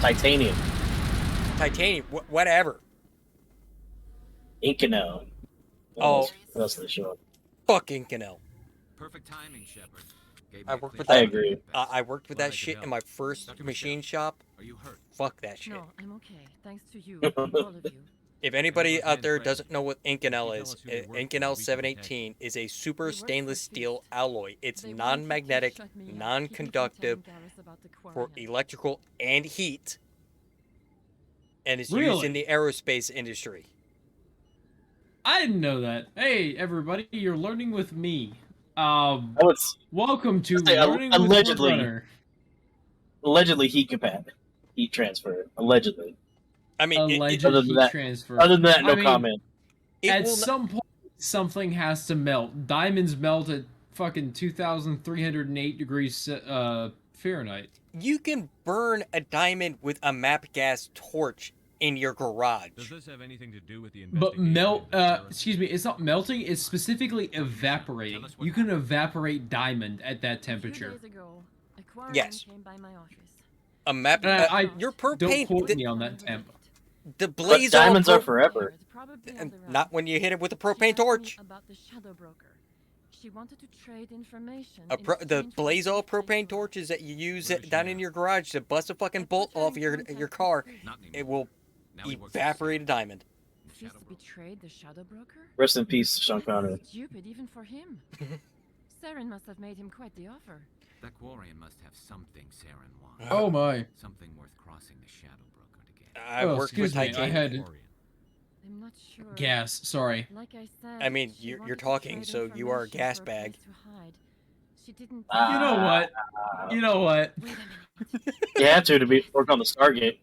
Titanium. Titanium, whatever. Inconel. Oh. That's the show. Fucking Canel. Perfect timing, Shepard. I worked with I that. agree. I worked with that shit in my first machine shop. Are you hurt? Fuck that shit. No, I'm okay. Thanks to you, all of you. If anybody out there doesn't know what Inconel is, Inconel 718 is a super stainless steel alloy. It's non-magnetic, non-conductive for electrical and heat, and it's used in the aerospace industry. I didn't know that. Hey, everybody, you're learning with me. Welcome to Learning with Roadrunner. Allegedly heat transfer. Allegedly. I mean, alleged heat transfer. Other than that, no comment. At some point, something has to melt. Diamonds melt at fucking 2,308 degrees Fahrenheit. You can burn a diamond with a map gas torch in your garage. Does this have anything to do with the But excuse me, it's not melting, it's specifically evaporating. You can evaporate diamond at that temperature. Yes. A map, your propane. Don't quote me on that temp. The blaze diamonds are forever. Not when you hit it with a propane torch. About the shadow broker. She wanted to trade information. The Blazol propane torches that you use down in your garage to bust a fucking bolt off your car, it will evaporate a diamond. Refused to betrayed the shadow broker? Rest in peace, Sean Connery. Stupid even for him. Saren must have made him quite the offer. That Quarian must have something Saren wants. Oh my. Something worth crossing the shadow broker to get. I worked with Titanium. I had I'm not sure. Gas, sorry. Like I said, I mean, you're talking, so you are a gas bag. She didn't. You know what? You know what? You have to work on the Stargate.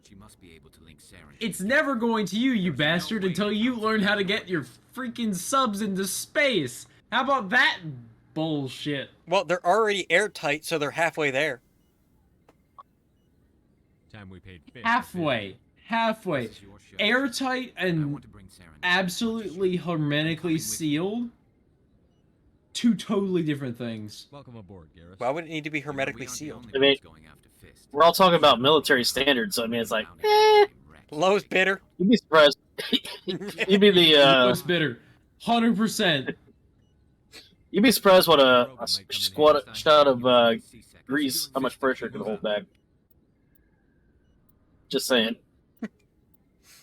She must be able to link Saren. It's never going to you bastard, until you learn how to get your freaking subs into space. How about that bullshit? Well, they're already airtight, so they're halfway there. Time we paid halfway. Airtight and absolutely hermetically sealed. Two totally different things. Welcome aboard, Garrus. Why would it need to be hermetically sealed? I mean, we're all talking about military standards, so I mean, it's like, Lowest bidder. You'd be surprised. You'd be the lowest bidder, 100%. You'd be surprised what a shot of grease, how much pressure it can hold back. Just saying.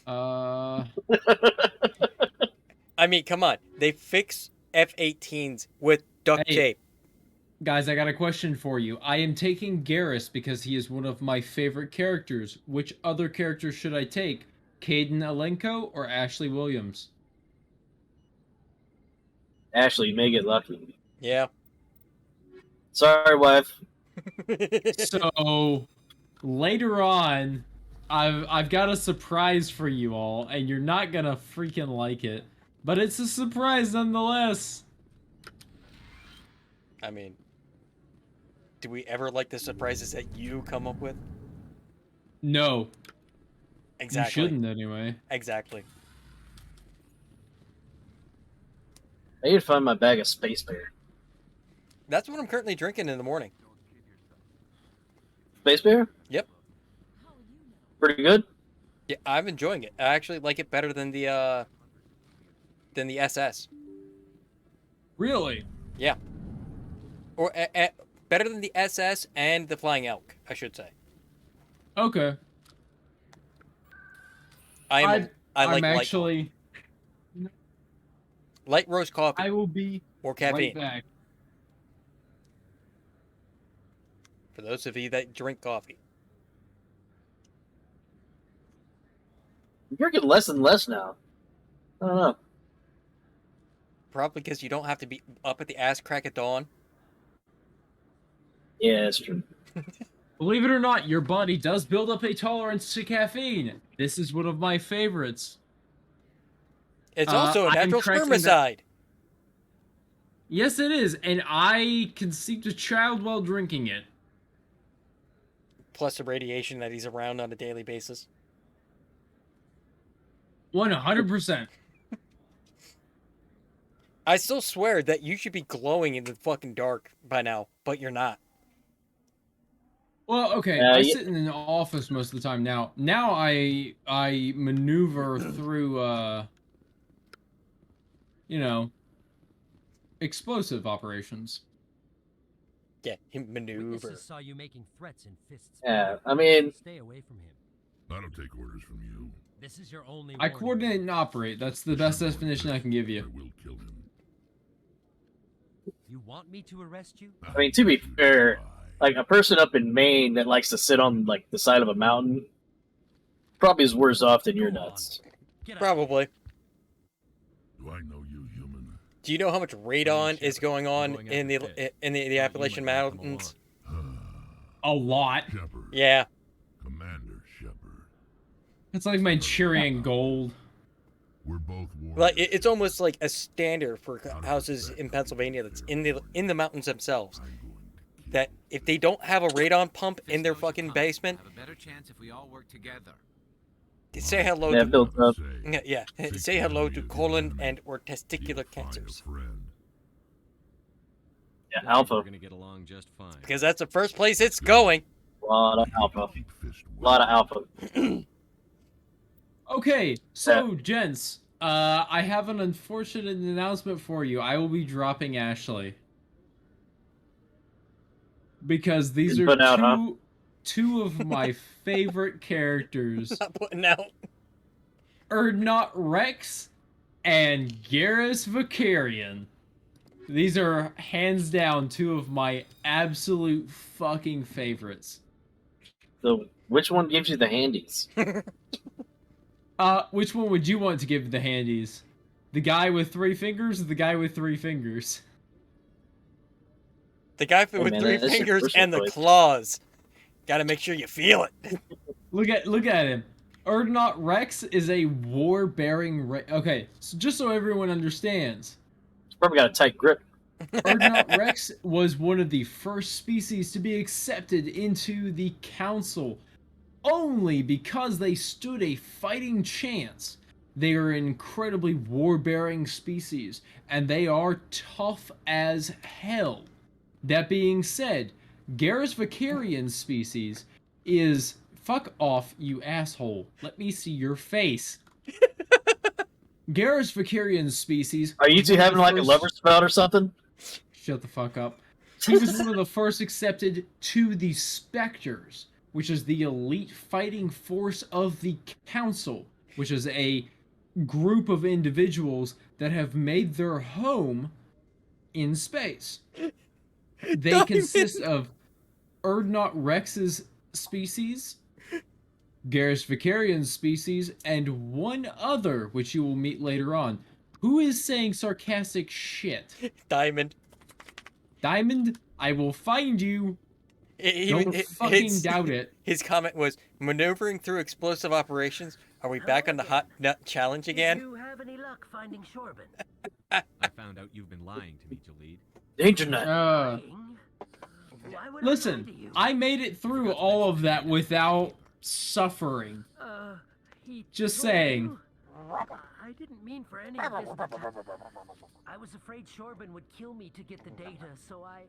I mean, come on. They fix F-18s with duct tape. Guys, I got a question for you. I am taking Garrus because he is one of my favorite characters. Which other character should I take? Caden Alenko or Ashley Williams? Ashley, you may get lucky. Yeah. Sorry, wife. So, later on, I've got a surprise for you all, and you're not gonna freaking like it. But it's a surprise nonetheless. I mean, do we ever like the surprises that you come up with? No. Exactly. You shouldn't, anyway. Exactly. I need to find my bag of Space Bear. That's what I'm currently drinking in the morning. Space Bear? Yep. Pretty good? Yeah, I'm enjoying it. I actually like it better than the SS. Really? Yeah. Or better than the SS and the Flying Elk, I should say. Okay. I like actually light roast coffee. I will be or caffeine. Right back. For those of you that drink coffee. You're getting less and less now. I don't know. Probably because you don't have to be up at the ass crack at dawn. Yeah, that's true. Believe it or not, your body does build up a tolerance to caffeine. This is one of my favorites. It's also a natural spermicide. Yes, it is, and I conceived a child while drinking it. Plus the radiation that he's around on a daily basis. 100%. I still swear that you should be glowing in the fucking dark by now, but you're not. Well, okay, I sit in an office most of the time now. Now I maneuver through, you know, explosive operations. Yeah, he maneuver. Witnesses saw you making threats in fists. Yeah, I mean, Stay away from him. I don't take orders from you. This is your only I warning. coordinate and operate. That's the best definition I can give you. I will kill him. You want me to arrest you? I mean, to be fair, like a person up in Maine that likes to sit on like the side of a mountain probably is worse off than your nuts. Probably. Do I know you, human? Do you know how much radon is going on in the Appalachian Mountains? A lot. Yeah. Commander Shepard. It's like Manchurian gold. We're both warriors. Like it's almost like a standard for houses in Pennsylvania that's in the mountains themselves. That if they don't have a radon pump in their fucking basement, Have a better chance if we all work together. say hello Yeah, to built up. yeah, say hello to colon and or testicular cancers. Yeah, Alpha. We're gonna get along just fine. Because that's the first place it's going. A lot of Alpha. A lot of Alpha. Okay, so gents, I have an unfortunate announcement for you. I will be dropping Ashley. Because these are Put out, huh? two of my favorite characters. Not putting out. Erdnot Rex and Garrus Vakarian. These are hands down two of my absolute fucking favorites. So, which one gives you the handies? Which one would you want to give the handies? The guy with 3 fingers or the guy with 3 fingers? The guy with man, 3 that's your fingers personal and the choice. claws. Gotta make sure you feel it. Look at him. Erdnot Rex is a war-bearing okay, so just so everyone understands. He's probably got a tight grip. Erdnot Rex was one of the first species to be accepted into the council only because they stood a fighting chance. They are an incredibly war-bearing species, and they are tough as hell. That being said, Garrus Vakarian's species is... Fuck off, you asshole. Let me see your face. Garrus Vakarian's species... Are you two was one of having the like a first- lover spout or something? Shut the fuck up. He was one of the first accepted to the Spectres, which is the elite fighting force of the Council, which is a group of individuals that have made their home in space. They consist of Erdnot Rex's species, Garrus Vakarian's species, and one other, which you will meet later on. Who is saying sarcastic shit? Diamond. Diamond, I will find you. Don't fucking doubt it. His comment was, maneuvering through explosive operations. Are we back on the hot nut challenge again? Did you have any luck finding Shorban? I found out you've been lying to me, Jalid. Danger Nut. Listen, I made it through all of that without suffering. Just saying. I didn't mean for any of this. I was afraid Shorban would kill me to get the data, so I...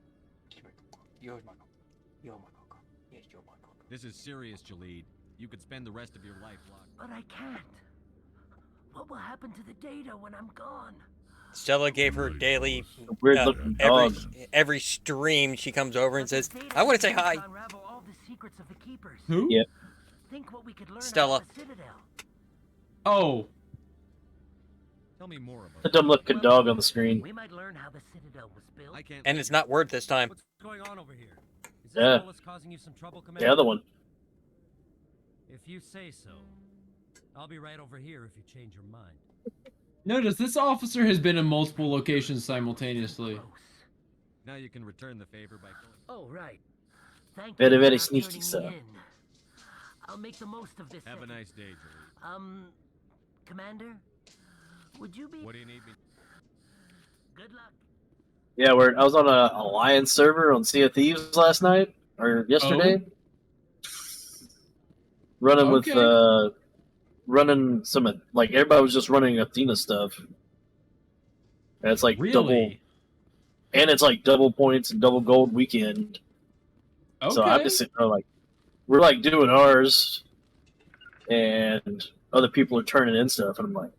This is serious, Jalid. You could spend the rest of your life locked. But I can't. What will happen to the data when I'm gone? Stella gave her daily, Weird looking dog. every stream she comes over and says, I want to say hi. Unravel all the secrets of the keepers. Who? Yep. Think what we could learn Stella. out of the Citadel. Oh. Tell me more about The dumb looking dog on the screen. We might learn how the Citadel was built. I can't. And it's not word this time. What's going on over here? Is Yeah. this Wallace causing you some trouble, Commander? The other one. If you say so. I'll be right over here if you change your mind. Notice this officer has been in multiple locations simultaneously. Now you can return the favor by going. Oh, right. Thank Very, you for very not sneaky, turning sir. me in. I'll make the most of this. Have a second. nice day, Jalid. Commander, would you be... What do you need me? Good luck. Yeah, I was on a Alliance server on Sea of Thieves last night, or yesterday. Running with, running some, like, everybody was just running Athena stuff. And it's like double, Really? and it's like double points and double gold weekend. So I'm just sitting there like, we're like doing ours, and other people are turning in stuff, and I'm like,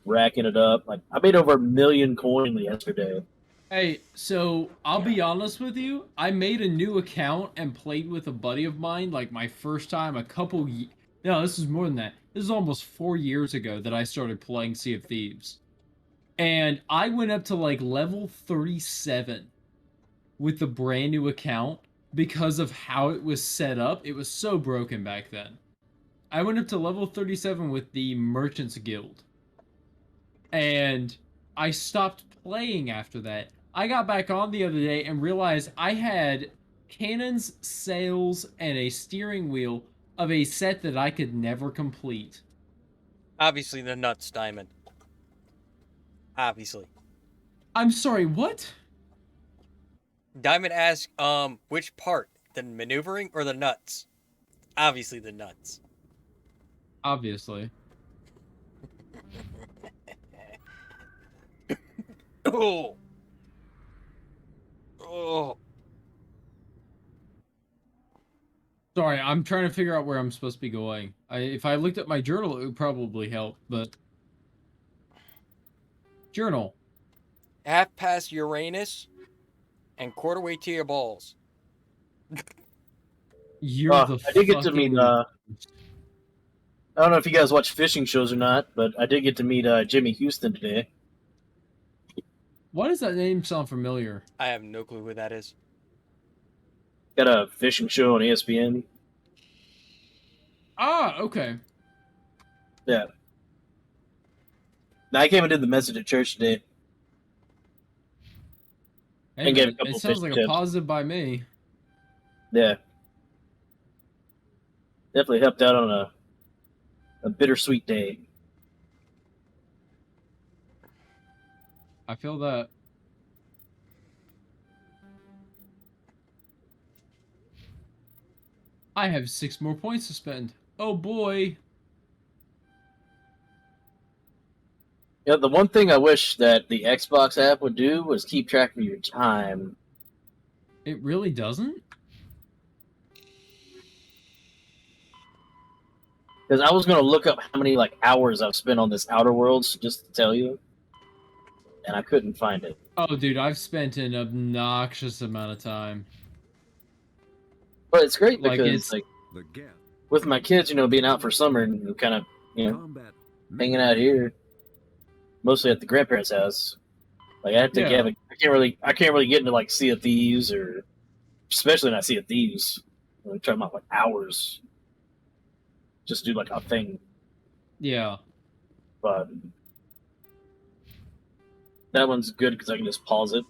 racking it up. Like, I made over 1 million coin yesterday. Hey, so I'll be honest with you. I made a new account and played with a buddy of mine, like my first time No, this is more than that. This is almost 4 years ago that I started playing Sea of Thieves. And I went up to like level 37 with the brand new account because of how it was set up. It was so broken back then. I went up to level 37 with the Merchants Guild. And I stopped playing after that. I got back on the other day and realized I had cannons, sails, and a steering wheel of a set that I could never complete. Obviously the nuts, Diamond. Obviously. I'm sorry, what? Diamond asked, which part? The maneuvering or the nuts? Obviously the nuts. Obviously. Oh. Oh. Sorry, I'm trying to figure out where I'm supposed to be going. If I looked at my journal, it would probably help, but... Journal. Half past Uranus and quarter way to your balls. You're the I did get to fucking- meet, I don't know if you guys watch fishing shows or not, but I did get to meet Jimmy Houston today. Why does that name sound familiar? I have no clue who that is. Got a fishing show on ESPN. Ah, okay. Yeah. Now, I came and did the message at church today. Hey, And gave a man, couple it sounds fishing like a tips. positive by me. Yeah. Definitely helped out on a bittersweet day. I feel that. I have 6 more points to spend. Oh boy. Yeah, the one thing I wish that the Xbox app would do was keep track of your time. It really doesn't? Because I was going to look up how many hours I've spent on this Outer Worlds just to tell you, and I couldn't find it. Oh, dude, I've spent an obnoxious amount of time. But it's great Like, because it's- with my kids, being out for summer and kind of hanging out here, mostly at the grandparents' house. Like I have to Yeah. I can't really get into Sea of Thieves or especially not Sea of Thieves. I'm talking about hours. Just do a thing. Yeah. But that one's good because I can just pause it.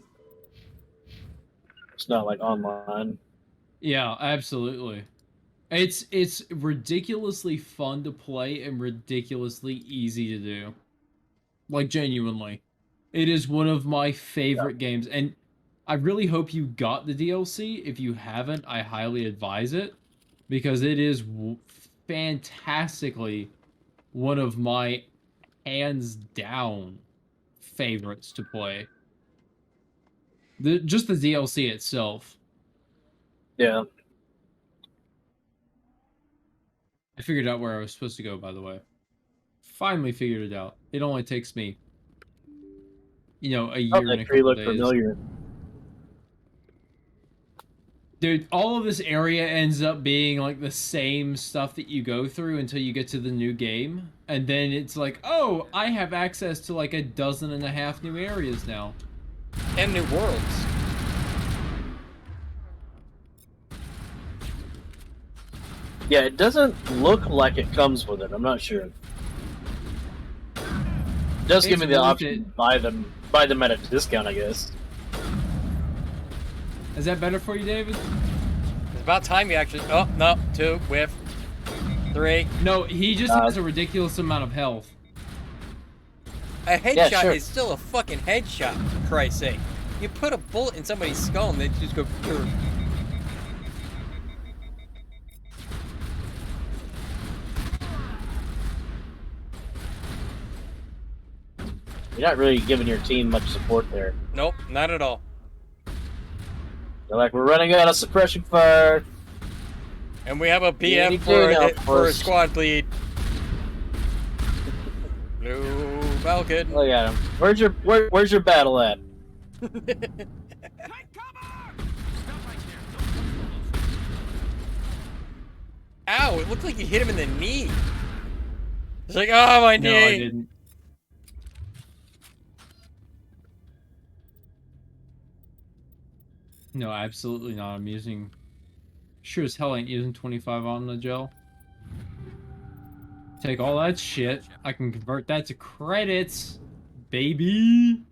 It's not online. Yeah, absolutely. It's ridiculously fun to play and ridiculously easy to do. Like, genuinely. It is one of my favorite games, and I really hope you got the DLC. If you haven't, I highly advise it, because it is fantastically one of my hands down favorites to play. Just the DLC itself. Yeah. I figured out where I was supposed to go, by the way. Finally figured it out. It only takes me, a year and a That tree couple looked days. familiar. Dude, all of this area ends up being the same stuff that you go through until you get to the new game. And then it's like, oh, I have access to 12 new areas now. And new worlds. Yeah, it doesn't look like it comes with it. I'm not sure. It does give It's me the worth option to buy them at a discount, I guess. Is that better for you, David? It's about time you actually... Oh, no. 2, whiff. 3. No, he just has a ridiculous amount of health. A headshot Yeah, sure. is still a fucking headshot, for Christ's sake. You put a bullet in somebody's skull and they just go... "Grr." You're not really giving your team much support there. Nope, not at all. They're like, we're running out of suppression fire. And we have a Yeah, PM you for do now, a first. squad lead. Blue Falcon. Look at him. Where's your battle at? Ow! Ow! It looked like you hit him in the knee. It's like, oh, my knee. No, I didn't. No, absolutely not. I'm using... Sure as hell ain't using 25 on the gel. Take all that shit. I can convert that to credits. Baby!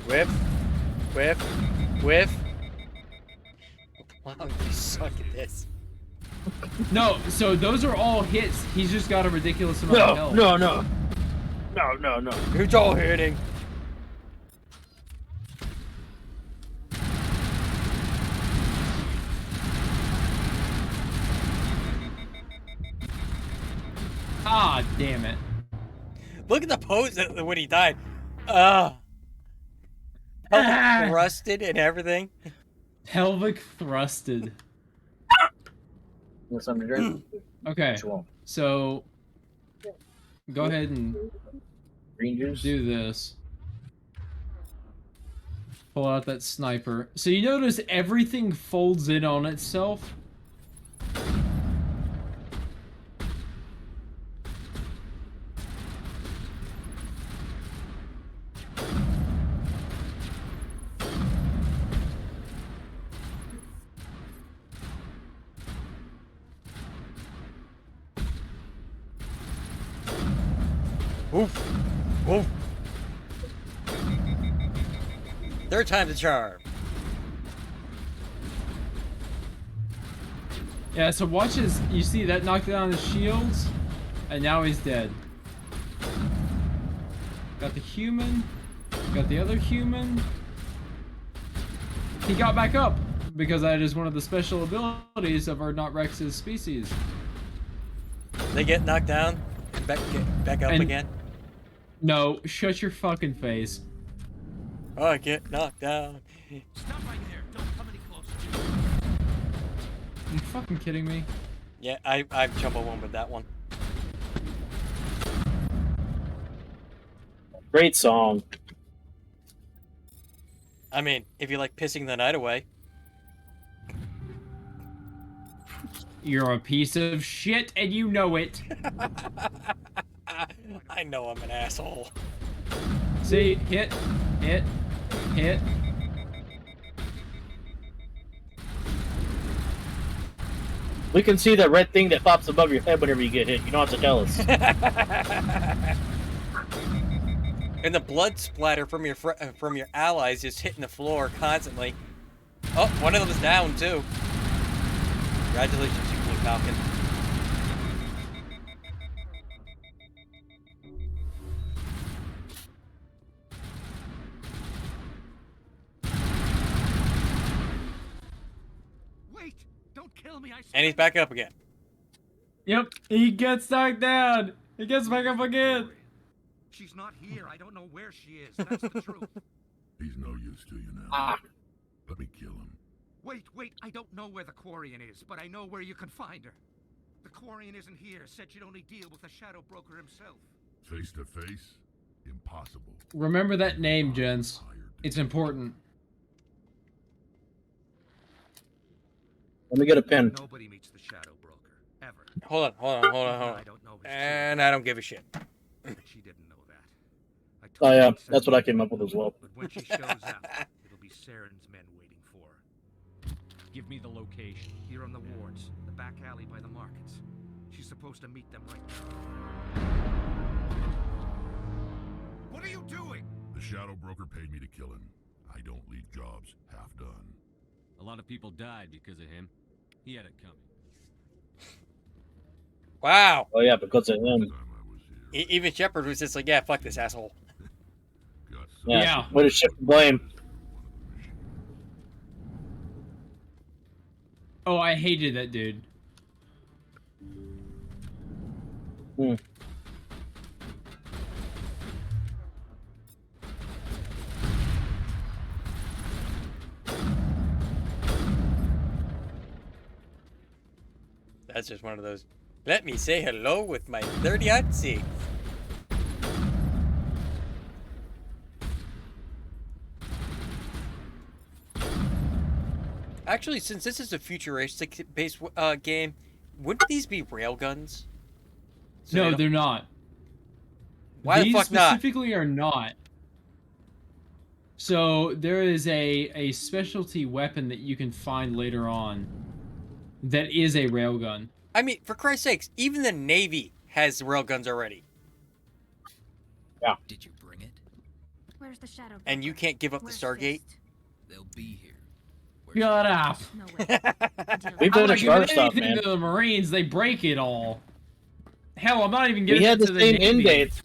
Whiff. Whiff. Whiff. Wow, you suck at this. No, so those are all hits. He's just got a ridiculous amount of health. No. Who's all hitting? Ah, damn it. Look at the pose when he died. Pelvic thrusted and everything. Pelvic thrusted. Want something to drink? Okay, Sure. so go ahead and Green juice? do this. Pull out that sniper. So you notice everything folds in on itself. Oof. Oof. Third time's the charm. Yeah, so watch his, you see that knocked down his shields, and now he's dead. Got the human, got the other human. He got back up, because that is one of the special abilities of our Not Rex's species. They get knocked down and back up And- again. No, shut your fucking face. Oh, I get knocked down. Stop right there. Don't come any closer. Are you fucking kidding me? Yeah, I'm jumbo one with that one. Great song. I mean, if you like pissing the night away. You're a piece of shit, and you know it. I know I'm an asshole. See, hit. We can see that red thing that pops above your head whenever you get hit. You don't have to tell us. And the blood splatter from your allies just hitting the floor constantly. Oh, one of them is down too. Congratulations, you Blue Falcon. Wait! Don't kill me, I And he's back up again. Yep, he gets knocked down. He gets back up again. She's not here. I don't know where she is. That's the truth. He's no use to you now. Let me kill him. Wait. I don't know where the Quarian is, but I know where you can find her. The Quarian isn't here. Said she'd only deal with the Shadow Broker himself. Face to face? Impossible. Remember that name, gents. It's important. Let me get a pen. Nobody meets the Shadow Broker, ever. Hold on. I don't know. And I don't give a shit. But she didn't know that. I Oh told yeah, her that's what I came up with as well. But when she shows up, it'll be Saren's men waiting for her. Give me the location. Here on the wards, the back alley by the markets. She's supposed to meet them right now. What are you doing? The Shadow Broker paid me to kill him. I don't leave jobs half done. A lot of people died because of him. He had it coming. Wow. Oh yeah, because of him. Even Shepard was just like, yeah, fuck this asshole. Yeah. Way to shift the blame. Oh, I hated that dude. That's just one of those. Let me say hello with my 30-06. Actually, since this is a futuristic-based game, wouldn't these be railguns? So No, they're not. Why These the fuck not? specifically are not. So there is a specialty weapon that you can find later on that is a railgun. I mean, for Christ's sakes, even the Navy has railguns already. Yeah. Did you bring it? Where's the shadow? And you can't give up the Stargate? They'll be here. Shut up. We've I'm been a not sharp giving stop, anything man. to the Marines. They break it all. Hell, I'm not even We giving had it the to the same Navy. end dates.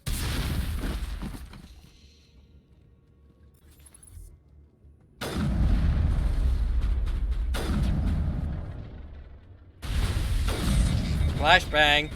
Flashbang.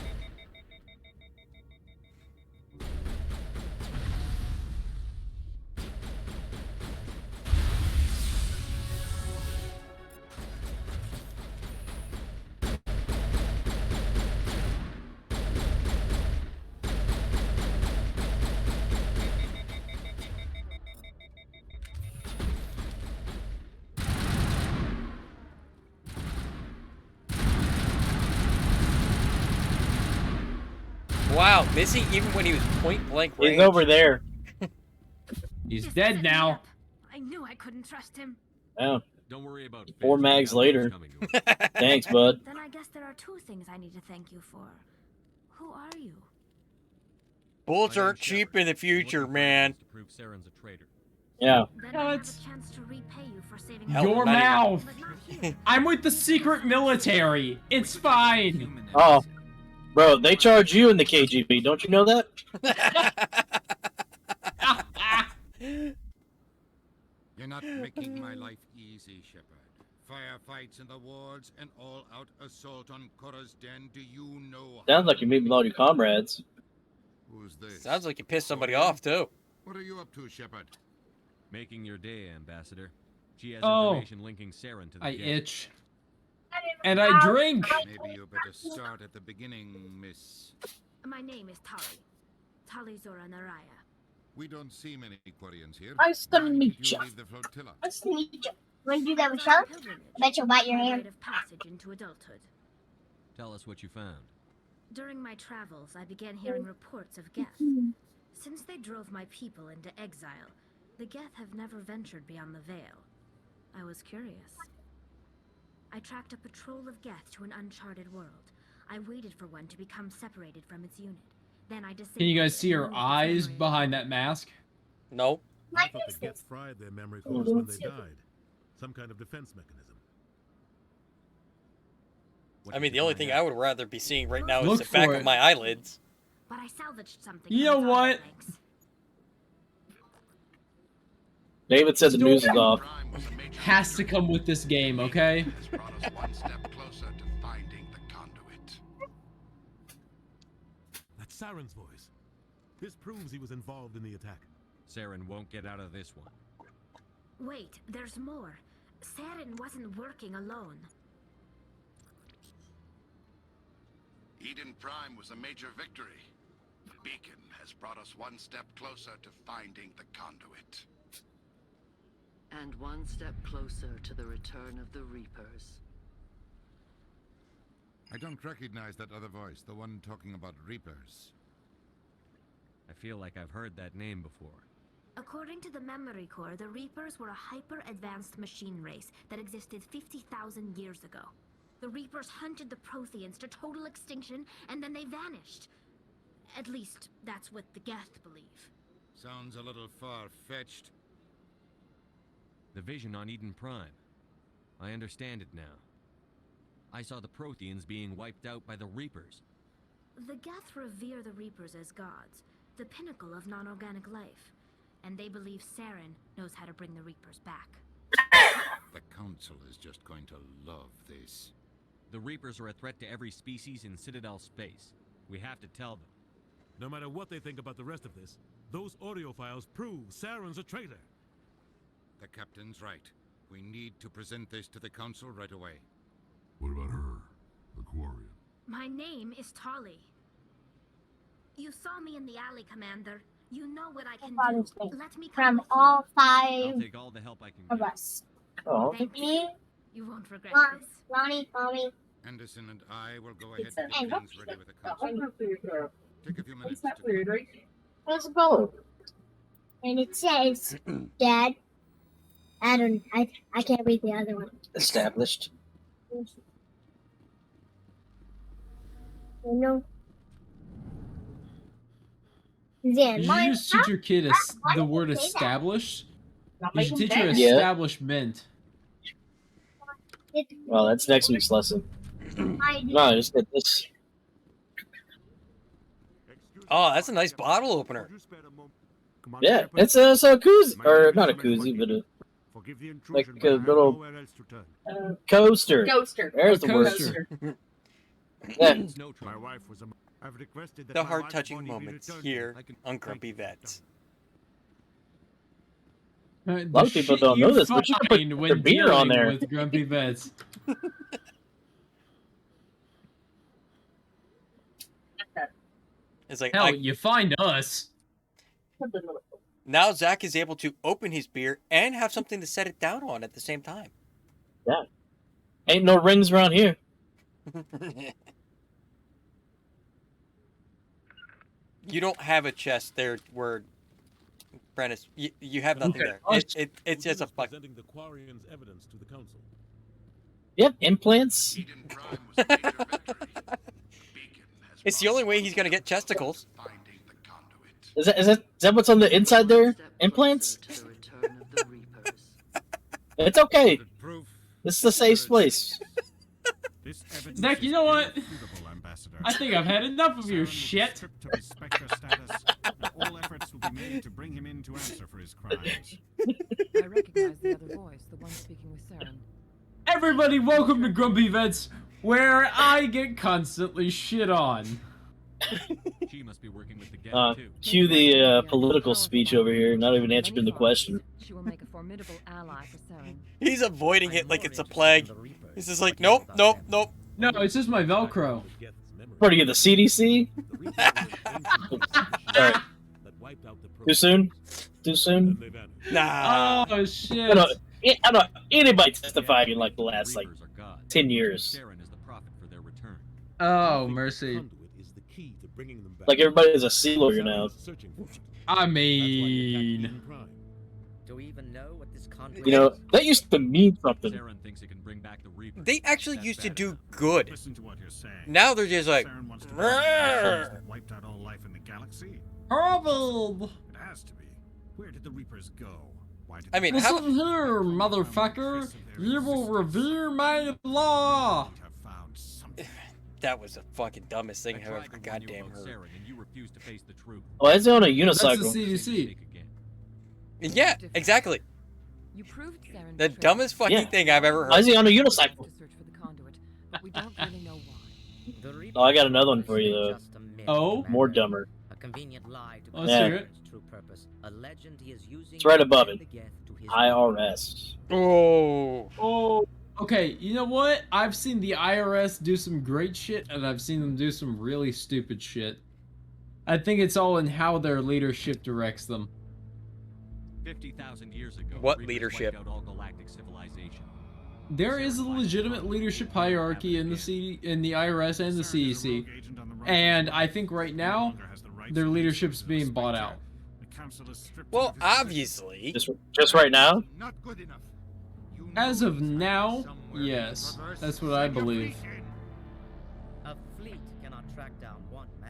Wow, Missy, even when he was point blank range. He's over there. He's dead now. I knew I couldn't trust him. Yeah. Don't worry about 4 mags later. Thanks, bud. Then I guess there are 2 things I need to thank you for. Who are you? Bullets aren't cheap in the future, man. To prove Saren's a traitor. Yeah. Then I have a chance to repay you for saving Your my mouth. But not here. I'm with the secret military. It's fine. Oh, bro, they charge you in the KGB. Don't you know that? You're not making my life easy, Shepard. Firefights in the wards, an all-out assault on Korra's den. Do you know? Sounds like you meet with all your comrades. Who's this? Sounds like you pissed somebody off, too. What are you up to, Shepard? Making your day, Ambassador. She has Oh. information linking Saren to the I Geth. itch. And I drink. Maybe you better start at the beginning, miss. My name is Tali. Tali Zora Naraya. We don't see many Quarians here. Nice to meet Did you you. leave the flotilla? Nice to meet you. Want to do that with Sean? I bet you'll bite your My hand. rite of passage into adulthood. Tell us what you found. During my travels, I began hearing reports of Geth. Since they drove my people into exile, the Geth have never ventured beyond the Veil. I was curious. I tracked a patrol of Geth to an uncharted world. I waited for one to become separated from its unit. Then I disabled Can you guys it see and her moved its eyes memory. behind that mask? No. I thought the Geth fried their memory cores when they died. Some kind of defense mechanism. I mean, the only thing I would rather be seeing right now is Look the back for of it. my eyelids. But I salvaged something. You from know its what? autolinks. David said the news is off. Has to come with this game, okay? Has brought us one step closer to finding the conduit. That's Saren's voice. This proves he was involved in the attack. Saren won't get out of this one. Wait, there's more. Saren wasn't working alone. Eden Prime was a major victory. The beacon has brought us one step closer to finding the conduit. And one step closer to the return of the Reapers. I don't recognize that other voice, the one talking about Reapers. I feel like I've heard that name before. According to the Memory Core, the Reapers were a hyper-advanced machine race that existed 50,000 years ago. The Reapers hunted the Protheans to total extinction, and then they vanished. At least, that's what the Geth believe. Sounds a little far-fetched. The vision on Eden Prime. I understand it now. I saw the Protheans being wiped out by the Reapers. The Geth revere the Reapers as gods, the pinnacle of non-organic life. And they believe Saren knows how to bring the Reapers back. The Council is just going to love this. The Reapers are a threat to every species in Citadel space. We have to tell them. No matter what they think about the rest of this, those audio files prove Saren's a traitor. The Captain's right. We need to present this to the Council right away. What about her, the Quarian? My name is Tali. You saw me in the alley, Commander. You know what I can do. Let me come From with all you. I'll 5 take all the help I can of get. us. Oh. Me, You won't regret Mom, this. Mommy. Anderson and I will go ahead Pizza. and get things ready with the council. Take a few minutes to There's a bowl. And it says, Dad. I can't read the other one. Established. No. Yeah, You should just teach your kid the word established. You should teach her Yeah. establishment. Well, that's next week's lesson. No, just get this. Oh, that's a nice bottle opener. Yeah, it's a koozie, or not a koozie, but like a little coaster. Coaster. There's the word. Coaster. Yeah. My wife was I've requested that The my heart-touching wife's body be moments returned. here I can- on Grumpy Vets. A lot of people don't know this, but you can put your when beer on dealing there. with Grumpy Vets. It's like Hell, you find us. now Zach is able to open his beer and have something to set it down on at the same time. Yeah. Ain't no rings around here. You don't have a chest there where Prentice, you have nothing Okay. there. It's just a fuck. Presenting the Quarian's evidence to the council. Yep, implants. It's the only way he's gonna get chesticles. Is that what's on the inside there? Implants? It's okay. This is a safe place. Zach, you know what? I think I've had enough of your shit. All efforts will be made to bring him in to answer for his crimes. I recognize the other voice, the one speaking with Saren. Everybody, welcome to Grumpy Vets, where I get constantly shit on. She must be working with the gang too. Cue the political speech over here, not even answering the question. She will make a formidable ally for Saren. He's avoiding it like it's a plague. He's just like, nope. No, it's just my Velcro. What are you, the CDC? Alright. Too soon? Too soon? Nah. Oh shit. I don't know anybody testifying in like the last 10 years. Oh mercy. Like everybody is a sea lawyer now. I mean, Do we even know what this contract You know, that used to mean something. They actually used to do good. Now they're just like, Wiped out all life in the galaxy? horrible. It has to be. Where did the Reapers go? Why did I mean, Listen how, here, motherfucker. You will revere my law. that was the fucking dumbest thing I've ever goddamn heard. Why is it on a That's the unicycle? CDC. Yeah, exactly. You proved Saren The betrayed dumbest fucking Yeah. thing I've ever Why is heard. he on a unicycle? to search for the conduit, but we don't really know why. Oh, I got another one for you though. Oh? More dumber. A convenient lie to Let's hear it. its true purpose. A legend he is using It's right above to it. the Geth to his IRS. Oh. Okay, you know what? I've seen the IRS do some great shit, and I've seen them do some really stupid shit. I think it's all in how their leadership directs them. 50,000 years ago, What Reapers leadership? wiped out all galactic civilization. There is a legitimate leadership hierarchy in the IRS and the CEC, and I think right now their leadership's being bought out. Well, obviously. Just right now? Not good enough. As of now, yes, that's what I believe. A fleet cannot track down one man.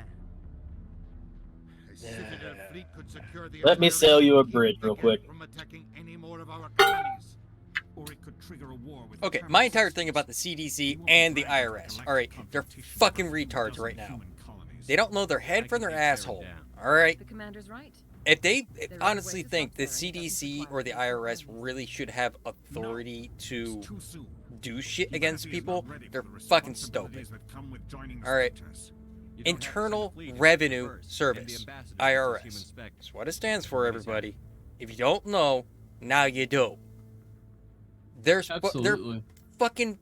A citadel fleet could secure the Let me entire sell you a keep bridge the real Geth quick. From attacking any more of our colonies. Or it could trigger a war with Okay, my entire thing about the CDC and the IRS. Alright, they're fucking retards right now. They don't know their head from their asshole. Alright? The commander's right. If they honestly think the CDC or the IRS really should have authority to do shit against people, they're fucking stupid. Alright. Internal Revenue Service. IRS. That's what it stands for, everybody. If you don't know, now you do. They're Absolutely. fucking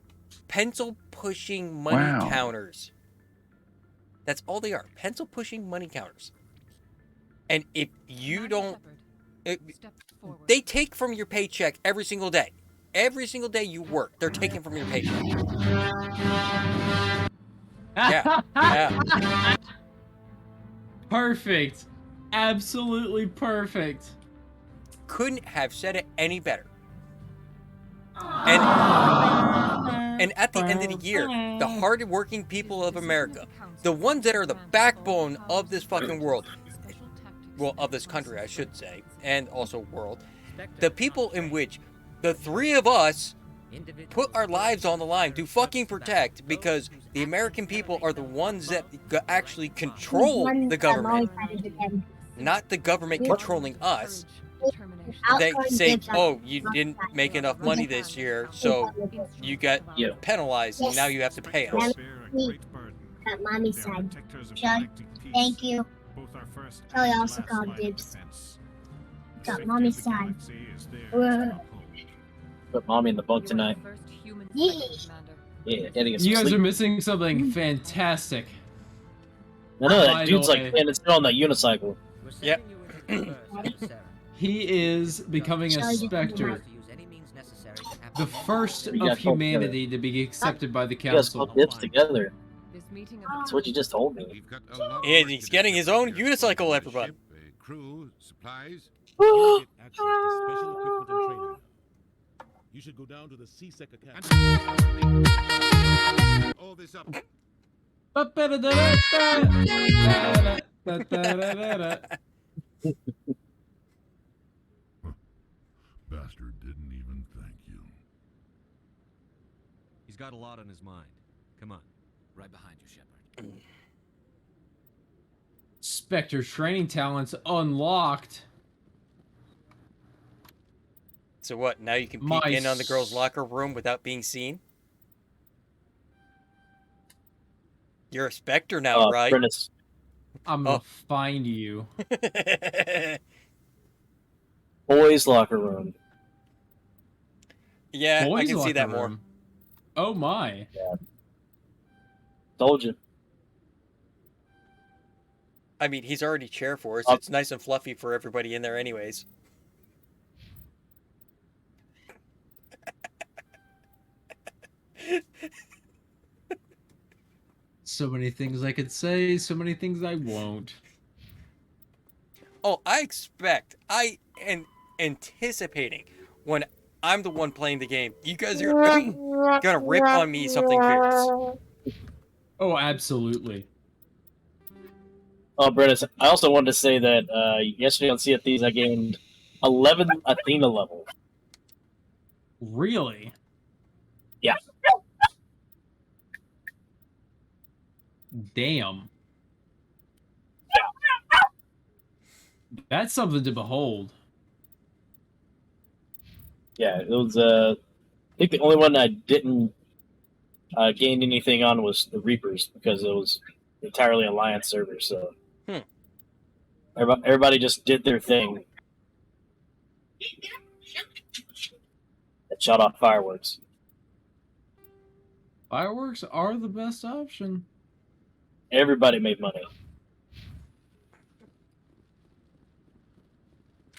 pencil pushing money counters. That's all they are. Pencil pushing money counters. And if you don't, they take from your paycheck every single day. every single day you work, they're taking from your paycheck. Yeah. Perfect. Absolutely perfect. Couldn't have said it any better. And at the end of the year, the hard-working people of America, the ones that are the backbone of this fucking world, well, of this country, I should say, and also world, the people in which the three of us put our lives on the line to fucking protect, because the American people are the ones that actually control the government, not the government controlling us. They say, oh, you didn't make enough money this year, so you got penalized, and now you have to pay us. Got mommy's side. Sean, thank you. Kelly also called dibs. Got mommy's side. Put mommy in the bunk tonight. Yeah. Yeah, getting us You guys sleep. are missing something fantastic. I know By that the dude's like way- standing still on that unicycle. Yep. He is becoming a specter. The first We got of humanity to be accepted by the You guys council. called dibs together. That's what you just told me. And he's getting his own unicycle, everybody. Crew, supplies. Get access to special equipment and training. You should go down to the CSEC Academy. All this up. Bastard didn't even thank you. He's got a lot on his mind. Come on. Right behind you, Shepard. Spectre training talents unlocked. So what, now you can peek My in on the girls' locker room without being seen? You're a Spectre now, right? Prentice. I'm gonna find you. Boys' locker room. Yeah, I Boys' can see locker that more. room. Oh my. Yeah. Told you. I mean, he's already chair for us. Oh. It's nice and fluffy for everybody in there anyways. So many things I could say, so many things I won't. Oh, I am anticipating when I'm the one playing the game. You guys are gonna rip on me something fierce. Oh, absolutely. Oh, Brennan, I also wanted to say that yesterday on Sea of Thieves I gained 11 Athena level. Really? Yeah. Damn. That's something to behold. Yeah, it was. I think the only one I didn't gain anything on was the Reapers because it was entirely Alliance server. So everybody just did their thing. It shot off fireworks. Fireworks are the best option. Everybody made money.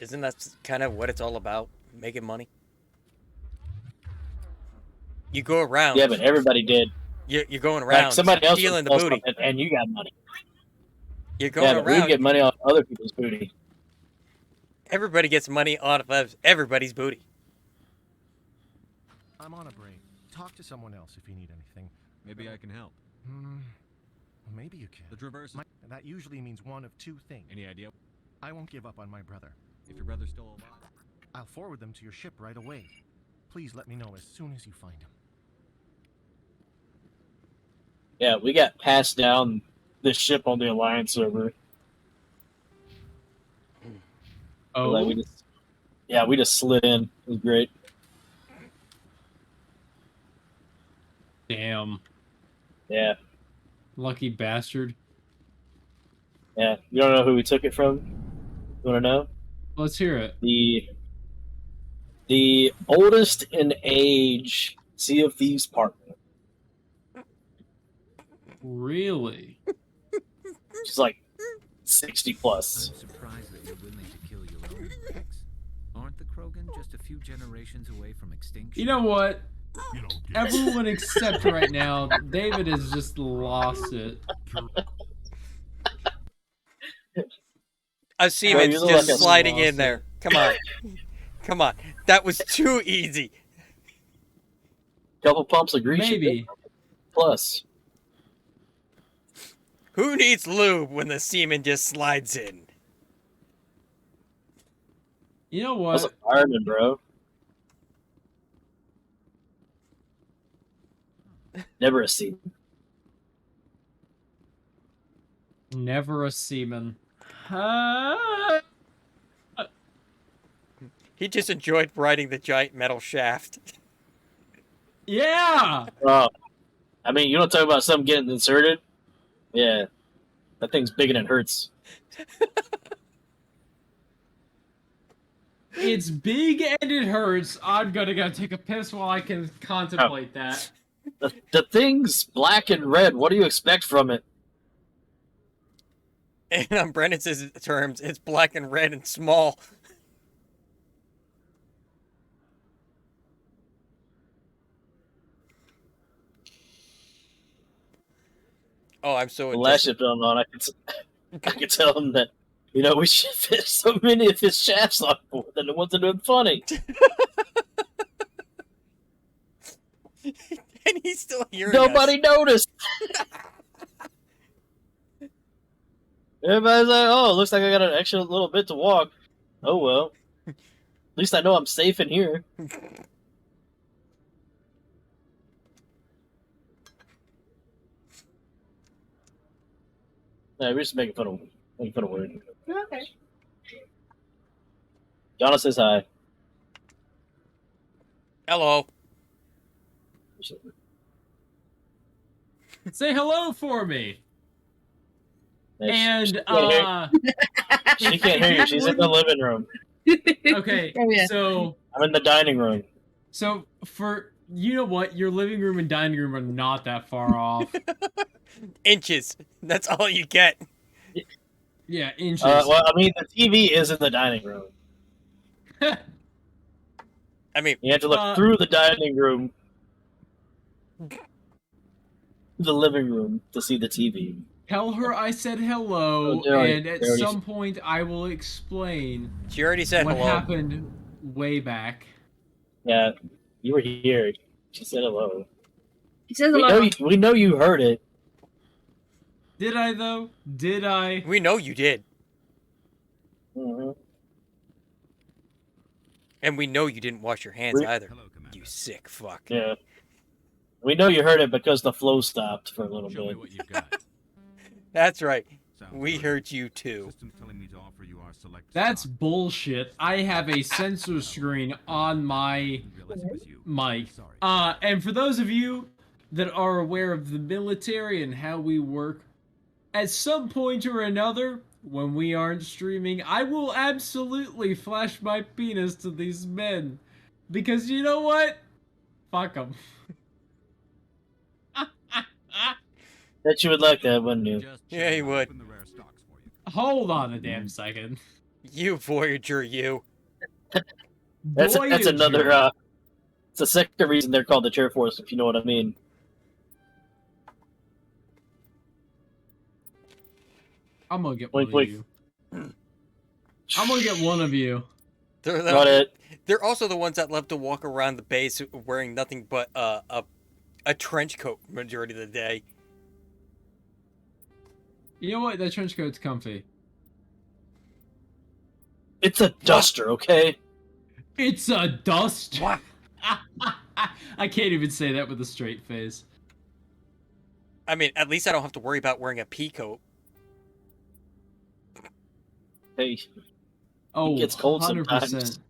Isn't that kind of what it's all about? Making money? You go around. Yeah, but everybody did. You're going around Like somebody else stealing the was booty. and you got money. You're going Yeah, but we around. get money off other people's booty. Everybody gets money out of everybody's booty. I'm on a break. Talk to someone else if you need anything. Maybe I can help. Maybe you can. The Traverse. That usually means one of two things. Any idea? I won't give up on my brother. If your brother's still alive. I'll forward them to your ship right away. Please let me know as soon as you find him. Yeah, we got passed down this ship on the Alliance server. Oh. Like we just slid in. It was great. Damn. Yeah. Lucky bastard. Yeah. You don't know who we took it from? You want to know? Let's hear it. The oldest in age Sea of Thieves partner. Really? She's like 60 plus. I'm surprised that you're willing to kill your own pigs. Aren't the Krogan just a few generations away from extinction? You know what? Everyone except right now, David has just lost it. A seaman's you look just like a sliding lost in there. Come on. Come on. That was too easy. Couple pumps of grease. Maybe. Plus. Who needs lube when the seaman just slides in? You know That's a what? fireman, bro. Never a seat. Never a seaman. He just enjoyed riding the giant metal shaft. Yeah! I mean, you don't talk about something getting inserted? Yeah. That thing's big and it hurts. It's big and it hurts. I'm gonna go take a piss while I can contemplate that. The thing's black and red. What do you expect from it? And on Brennan's terms, it's black and red and small. Oh, I'm so The last ship on, I could tell him that, you know, we should fit so many of his shafts on board that it wasn't even funny. And he's still hearing Nobody us. noticed. Everybody's like, oh, it looks like I got an extra little bit to walk. Oh, well. At least I know I'm safe in here. Nah, we're just making fun of Word. Okay. Donna says hi. Hello. Say hello for me. Nice. And She can't hear you. She's in the living room. Okay, Oh, yeah. so I'm in the dining room. so for you know what, your living room and dining room are not that far off. Inches. That's all you get. Yeah, inches. Well, I mean, the TV is in the dining room. I mean, You have to look through the dining room, the living room, to see the TV. Tell her I said hello, Oh, they already- and at they already- some point I will explain she already said what hello. happened way back. Yeah, you were here. She said hello. He says We hello. know, we know you heard it. Did I though? Did I? We know you did. Mhm. And we know you didn't wash your hands We- either. You sick fuck. Yeah. We know you heard it because the flow stopped for a little Show me bit. what you've got. That's right. Sounds We good. heard you too. System's telling me to offer you our select That's stock. bullshit. I have a sensor screen on my Didn't realize it was you. mic. Sorry. And for those of you that are aware of the military and how we work, at some point or another, when we aren't streaming, I will absolutely flash my penis to these men. Because you know what? Fuck them. Bet you would like that, wouldn't you? Just Yeah, he checking. would. Open the rare stocks for you. Hold on a damn second. You Voyager, you. That's Voyager. another. It's the second reason they're called the Chair Force, if you know what I mean. I'm gonna get one Wink, of wink. you. I'm gonna get one of you. They're, Got it. they're also the ones that love to walk around the base wearing nothing but a trench coat majority of the day. You know what? That trench coat's comfy. It's a duster, okay? It's a dust. I can't even say that with a straight face. I mean, at least I don't have to worry about wearing a pea coat. Hey, Oh, gets cold 100%. sometimes.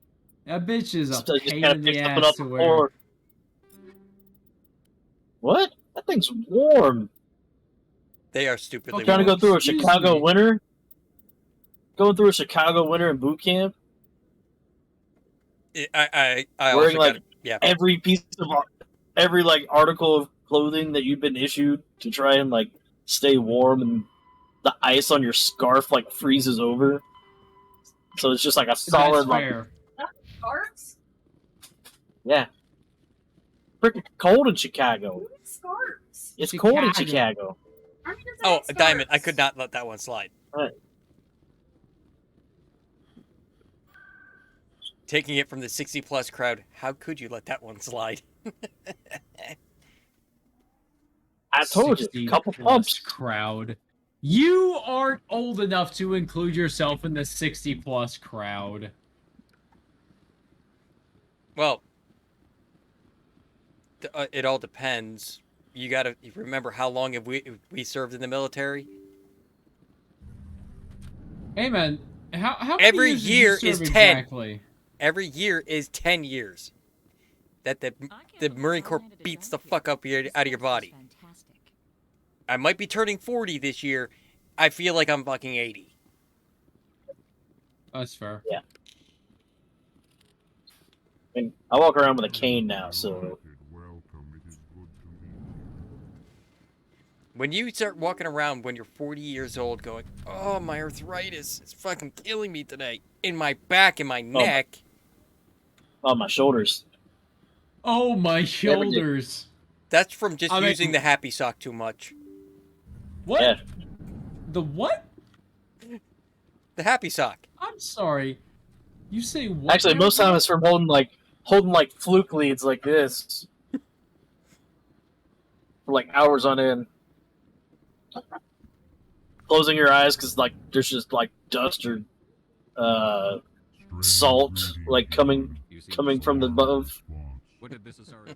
That bitch is a sometimes you pain just gotta in the pick something ass up to wear. before. What? That thing's warm. They are stupidly Trying to go through a Excuse Chicago me. winter? Going through a Chicago winter in boot camp? I Wearing, also like, got yeah. Every piece of every like article of clothing that you've been issued to try and like stay warm, and the ice on your scarf like freezes over. So it's just like a solid That's like fair. Scarves? Yeah. Freaking cold in Chicago. Scarves. It's cold in Chicago. Oh, Diamond, I could not let that one slide. Right. Taking it from the 60-plus crowd, how could you let that one slide? I told you, 60 couple plus pumps. crowd. You aren't old enough to include yourself in the 60-plus crowd. Well, it all depends. You gotta remember how long have we served in the military? Hey man, how many Every years did year you is serve 10. exactly? Every year is 10 years. That the Marine Corps beats the fuck up out of your body. I might be turning 40 this year. I feel like I'm fucking 80. That's fair. Yeah. I mean, I walk around with a cane now, so. When you start walking around when you're 40 years old going, oh, my arthritis is fucking killing me today. In my back and my neck. Oh, my shoulders. Oh, my shoulders. That's from just using the happy sock too much. What? Yeah. The what? The happy sock. I'm sorry. You say what? Actually, most time it's from holding like fluke leads like this. For like hours on end. Closing your eyes because like there's just like dust or salt like coming from the above. What did this SRS?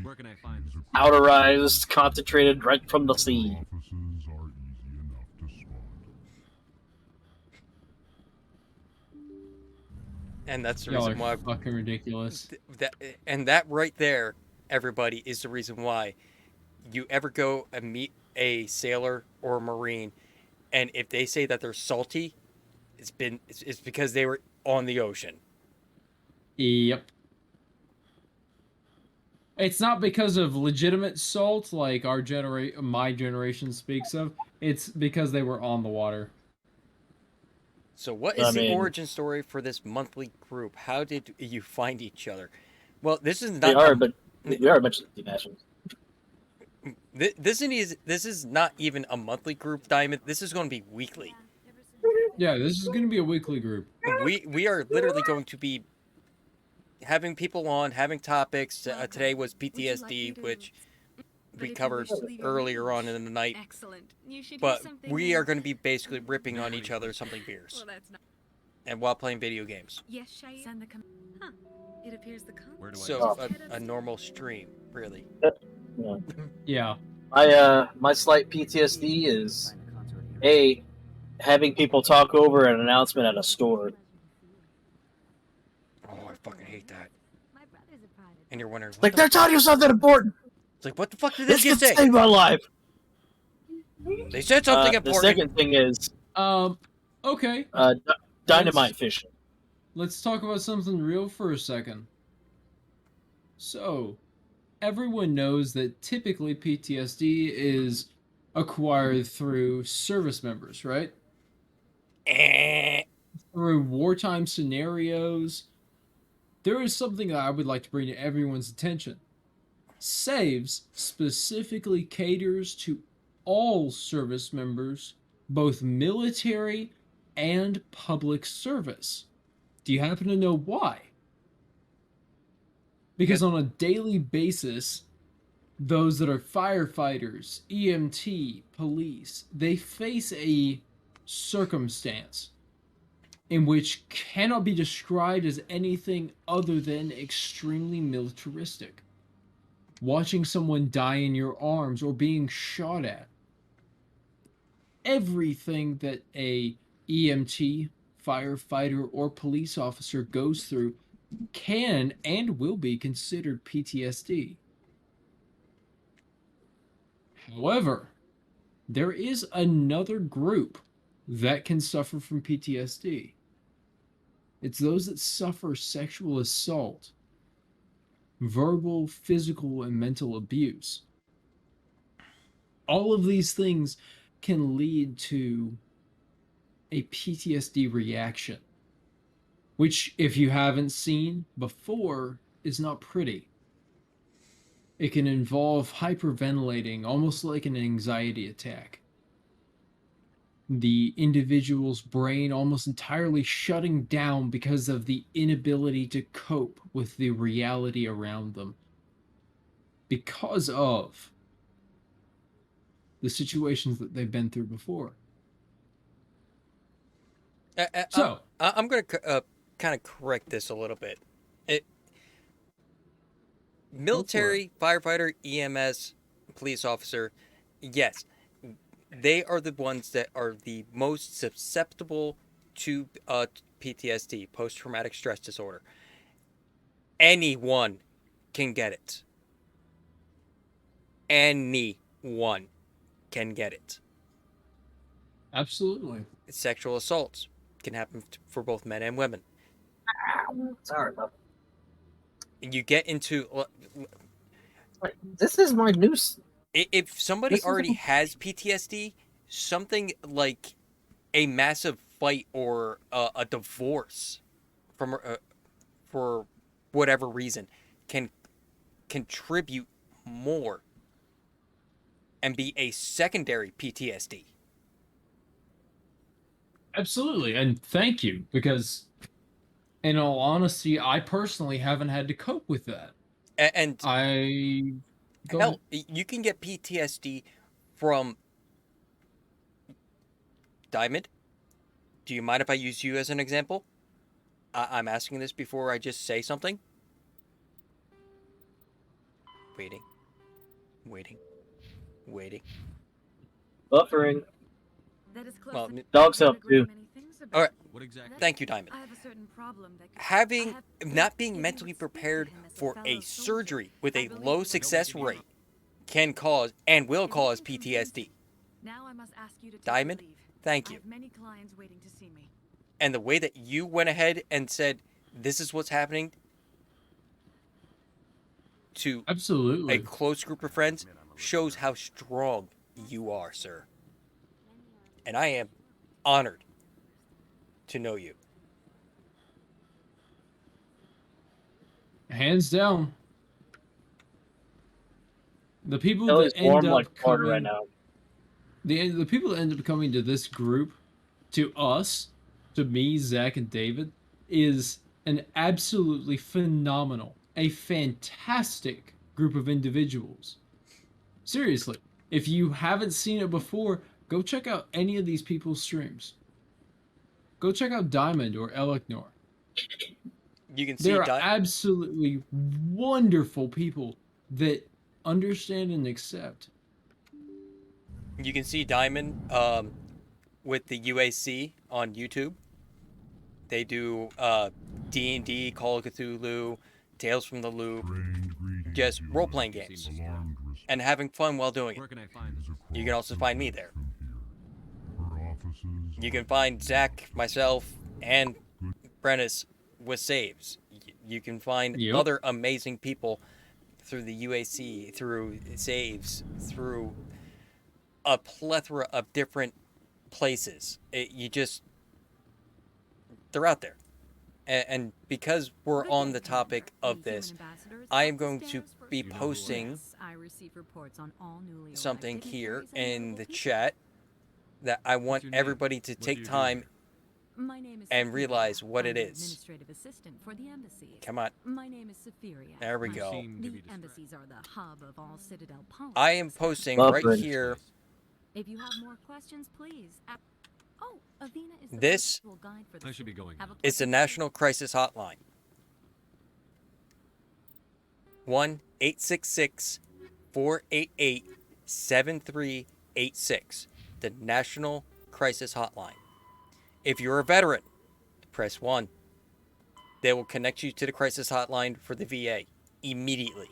Where can I find this? Outer eyes concentrated right from the sea. And that's the Y'all reason are why. fucking ridiculous. That right there, everybody, is the reason why you ever go and meet a sailor or a Marine, and if they say that they're salty, it's because they were on the ocean. Yep. It's not because of legitimate salt like my generation speaks of. It's because they were on the water. So what is the origin story for this monthly group? How did you find each other? Well, this is not. We are a bunch of nationals. This is not even a monthly group, Diamond. This is going to be weekly. Yeah, this is going to be a weekly group. We are literally going to be having people on, having topics. Today was PTSD, which we covered earlier on in the night. Excellent. You should But we are going to be basically ripping on each other something beers. Well, that's not. And while playing video games. Yes, Shay. Send the Huh. It appears the So a normal stream, really. Yeah. My slight PTSD is having people talk over an announcement at a store. Oh, I fucking hate that. And you're wondering, Like they're telling you something important. It's like, what the fuck did this This kid could say? save my life. They said something important. The second thing is okay. Dynamite fishing. Let's talk about something real for a second. So, everyone knows that typically PTSD is acquired through service members, right? Through wartime scenarios. There is something that I would like to bring to everyone's attention. SAVES specifically caters to all service members, both military and public service. Do you happen to know why? Because on a daily basis, those that are firefighters, EMT, police, they face a circumstance in which cannot be described as anything other than extremely militaristic. Watching someone die in your arms or being shot at. Everything that a EMT, firefighter, or police officer goes through can and will be considered PTSD. However, there is another group that can suffer from PTSD. It's those that suffer sexual assault, verbal, physical, and mental abuse. All of these things can lead to a PTSD reaction. which, if you haven't seen before, is not pretty. It can involve hyperventilating, almost like an anxiety attack. The individual's brain almost entirely shutting down because of the inability to cope with the reality around them. Because of the situations that they've been through before. So, I'm going to kind of correct this a little bit. Military, firefighter, EMS, police officer, yes, they are the ones that are the most susceptible to PTSD, post-traumatic stress disorder. Anyone can get it. Anyone can get it. Absolutely. Sexual assaults can happen for both men and women. Sorry, bub. You get into... This is my news. If somebody already has PTSD, something like a massive fight or a divorce from for whatever reason can contribute more and be a secondary PTSD. Absolutely, and thank you, because in all honesty, I personally haven't had to cope with that. And Go hell, ahead. you can get PTSD from Diamond. Do you mind if I use you as an example? I'm asking this before I just say something. Waiting. Buffering. Well, Dog's up too. all right. What exactly? Thank you, Diamond. I have a certain problem that Not being mentally prepared for a surgery with a low success rate can cause and will cause PTSD. Now I must ask you to take Diamond, leave. thank I you. have many clients waiting to see me. And the way that you went ahead and said, this is what's happening to Absolutely. a close group of friends shows how strong you are, sir. And I am honored to know you. Hands down. The people Kelly's that end warm up like water coming, right now. the people that end up coming to this group, to us, to me, Zach, and David, is an absolutely phenomenal, a fantastic group of individuals. Seriously, if you haven't seen it before, go check out any of these people's streams. Go check out Diamond or Elecnor. You can see They're absolutely wonderful people that understand and accept. You can see Diamond with the UAC on YouTube. They do D&D, Call of Cthulhu, Tales from the Loop, just role-playing games, and having fun while doing it. Where can I find them? You can also find me there. You can find Zach, myself, and Brennis with saves. You can find other amazing people through the UAC, through saves, through a plethora of different places. They're out there. And because we're on the topic of this, I am going to be posting something here in the chat that I want everybody to take time and realize what it is. Administrative assistant for the embassy. Come on. My name is Safiria. There we go. The embassies are the hub of all Citadel politics. I am posting right here. If you have more questions, please. Oh, Avina is the This virtual guide for I should be going. is the National Crisis Hotline. 1-866-488-7386. The National Crisis Hotline. If you're a veteran, press 1. They will connect you to the crisis hotline for the VA immediately.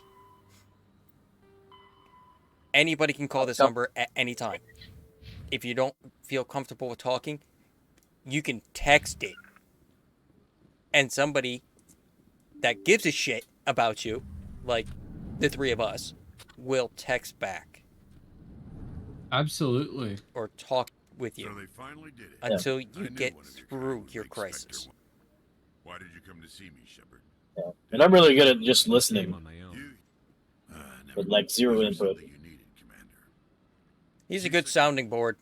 Anybody can call this number at any time. If you don't feel comfortable with talking, you can text it. And somebody that gives a shit about you, like the three of us, will text back. Absolutely. Or talk with you So they finally did it. until I you knew get one of these through guys your would expect crisis. Why did you come to see me, Shepard? Yeah. And I'm really good at just listening. With like zero input. He's a good sounding board.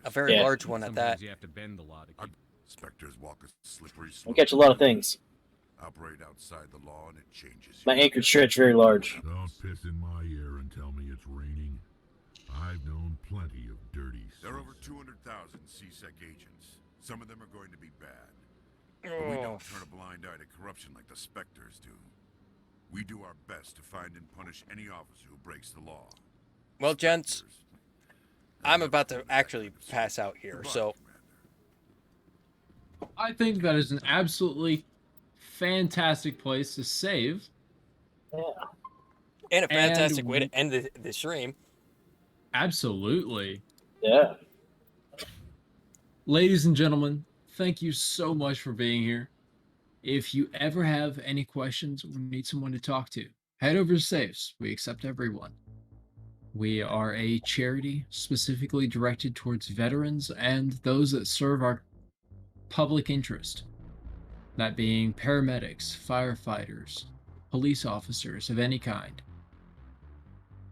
A very large one at that. Sometimes you have to bend a lot. Spectres walk a slippery I slope. catch a lot of things. Operate outside the law and it changes. My anchor stretch very large. Don't piss in my ear and tell me it's raining. I've known plenty of dirty There are over 200,000 CSEC agents. Some of them are going to be bad. But we don't turn a blind eye to corruption like the Spectres do. We do our best to find and punish any officer who breaks the law. Well, gents, I'm about to actually pass out here, so... I think that is an absolutely fantastic place to save. Yeah. And a fantastic way to end the stream. Absolutely. Yeah. Ladies and gentlemen, thank you so much for being here. If you ever have any questions or need someone to talk to, head over to Saves. We accept everyone. We are a charity specifically directed towards veterans and those that serve our public interest. That being paramedics, firefighters, police officers of any kind.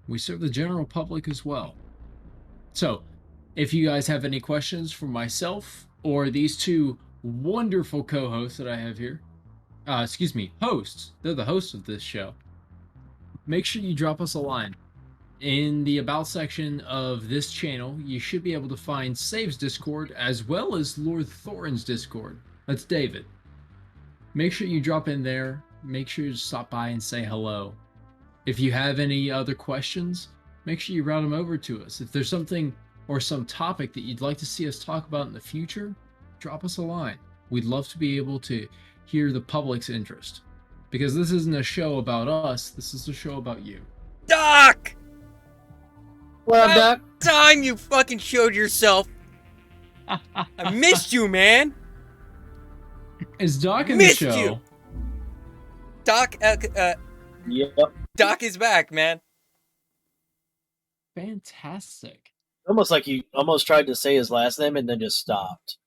We serve the general public as well. So, if you guys have any questions for myself or these two wonderful co-hosts that I have here, hosts, they're the hosts of this show, make sure you drop us a line. In the About section of this channel, you should be able to find Save's Discord as well as Lord Thorin's Discord. That's David. Make sure you drop in there. Make sure you stop by and say hello. If you have any other questions, make sure you route them over to us. If there's something or some topic that you'd like to see us talk about in the future, drop us a line. We'd love to be able to hear the public's interest. Because this isn't a show about us, this is a show about you. Doc! What up, Doc? Time you fucking showed yourself. I missed you, man. Is Doc in the Missed show? you. Doc, Yep. Doc is back, man. Fantastic. Almost like you almost tried to say his last name and then just stopped.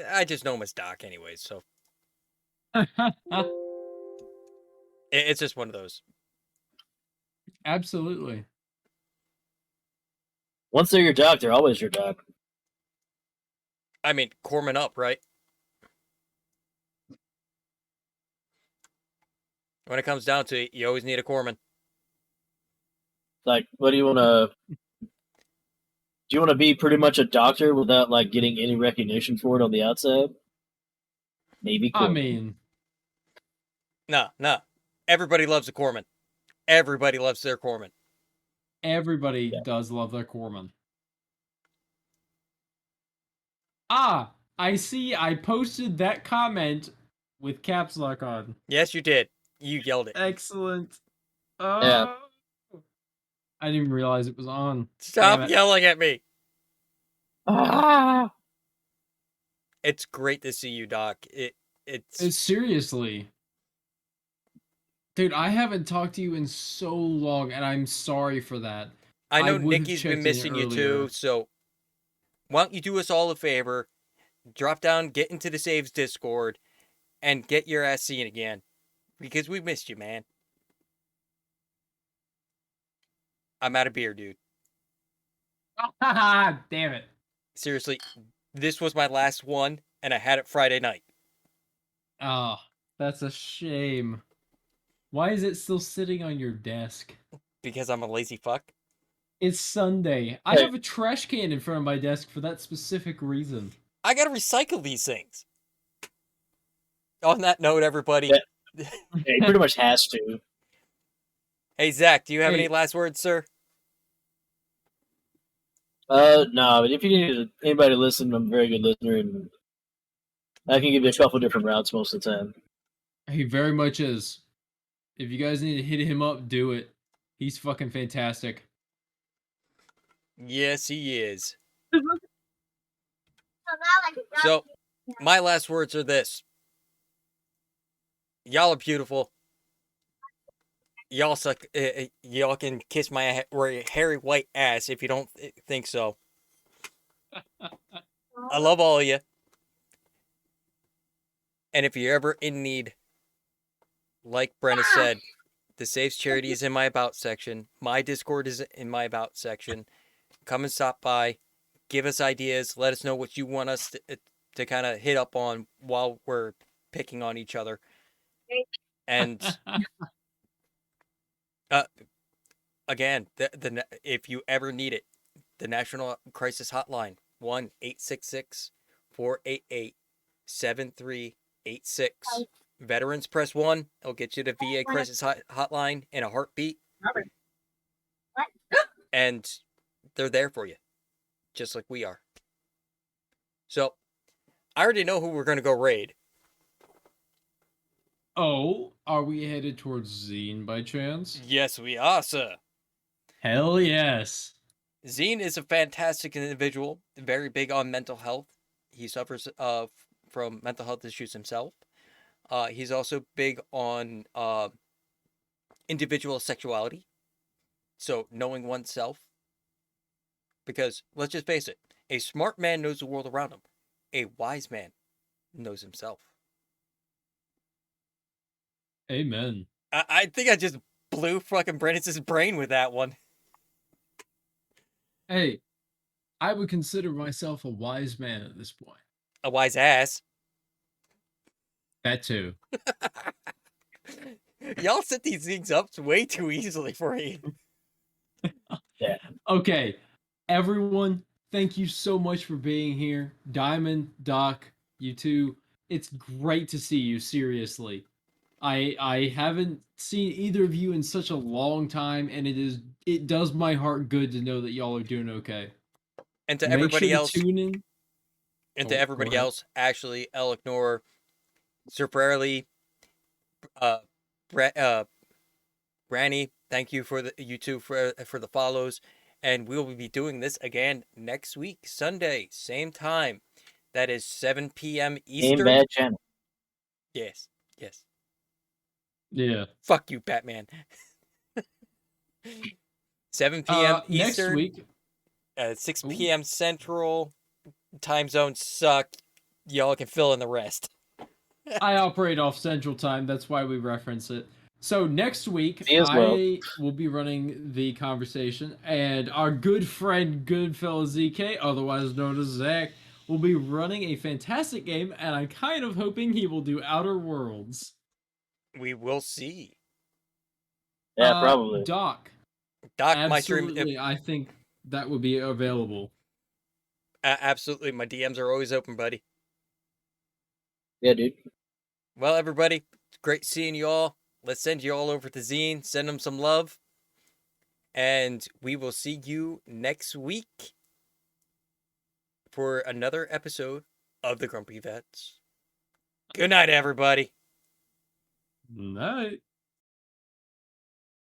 I just know him as Doc anyways, so. It's just one of those. Absolutely. Once they're your doc, they're always your doc. I mean, Corman up, right? When it comes down to it, you always need a Corman. Like, what do you want to... Do you want to be pretty much a doctor without, like, getting any recognition for it on the outside? Maybe Corman. I mean... No. Everybody loves a Corman. Everybody loves their Corman. Everybody does love their Corman. Ah, I see. I posted that comment with caps lock on. Yes, you did. You yelled it. Excellent. Oh, Yeah. I didn't even realize it was on. Stop yelling at me. Ah. It's great to see you, Doc. It's seriously. Dude, I haven't talked to you in so long, and I'm sorry for that. I know would have Nikki's been checked in missing you earlier. too, so why don't you do us all a favor? Drop down, get into the Saves Discord, and get your ass seen again. Because we missed you, man. I'm out of beer, dude. Damn it. Seriously, this was my last one, and I had it Friday night. Oh, that's a shame. Why is it still sitting on your desk? Because I'm a lazy fuck. It's Sunday. I have a trash can in front of my desk for that specific reason. I gotta recycle these things. On that note, everybody. Yeah, he pretty much has to. Hey, Zach, do you have any last words, sir? No, but if you need anybody to listen, I'm a very good listener, and I can give you a couple different routes most of the time. He very much is. If you guys need to hit him up, do it. He's fucking fantastic. Yes, he is. So, my last words are this. Y'all are beautiful. Y'all suck. Y'all can kiss my hairy white ass if you don't think so. I love all of you. And if you're ever in need, like Brenna said, the Saves charity is in my About section. My Discord is in my About section. Come and stop by. Give us ideas. Let us know what you want us to kind of hit up on while we're picking on each other. And again, if you ever need it, the National Crisis Hotline, 1-866-488-7386. Veterans press 1. It'll get you to VA Crisis Hotline in a heartbeat. And they're there for you, just like we are. So, I already know who we're going to go raid. Oh, are we headed towards Zine by chance? Yes, we are, sir. Hell yes. Zine is a fantastic individual, very big on mental health. He suffers from mental health issues himself. He's also big on individual sexuality, so knowing oneself. Because, let's just face it, a smart man knows the world around him. A wise man knows himself. Amen. I think I just blew fucking Brennan's brain with that one. Hey, I would consider myself a wise man at this point. A wise ass. That too. Y'all set these things up way too easily for me. Yeah. Okay, everyone, thank you so much for being here. Diamond, Doc, you two, it's great to see you, seriously. I haven't seen either of you in such a long time, and it does my heart good to know that y'all are doing okay. And to Make everybody sure else, to tune in. and Oh, to go everybody ahead. else, Ashley, Elknor, Sir Prayerly, Granny, thank you for you two for the follows, and we will be doing this again next week, Sunday, same time. That is 7 p.m. Eastern. Same bad channel. Yes, yes. Yeah. Fuck you, Batman. 7 p.m. Next Eastern. week. 6 p.m. Central. Time zones suck. Y'all can fill in the rest. I operate off Central Time, that's why we reference it. So next week, Me as well. I will be running the conversation, and our good friend Goodfellas ZK, otherwise known as Zach, will be running a fantastic game, and I'm kind of hoping he will do Outer Worlds. We will see. Yeah, probably. Doc. Doc, my stream. Absolutely, I think that would be available. Absolutely, my DMs are always open, buddy. Yeah, dude. Well, everybody, it's great seeing you all. Let's send you all over to Zine. Send them some love. And we will see you next week for another episode of The Grumpy Vets. Good night, everybody. Night.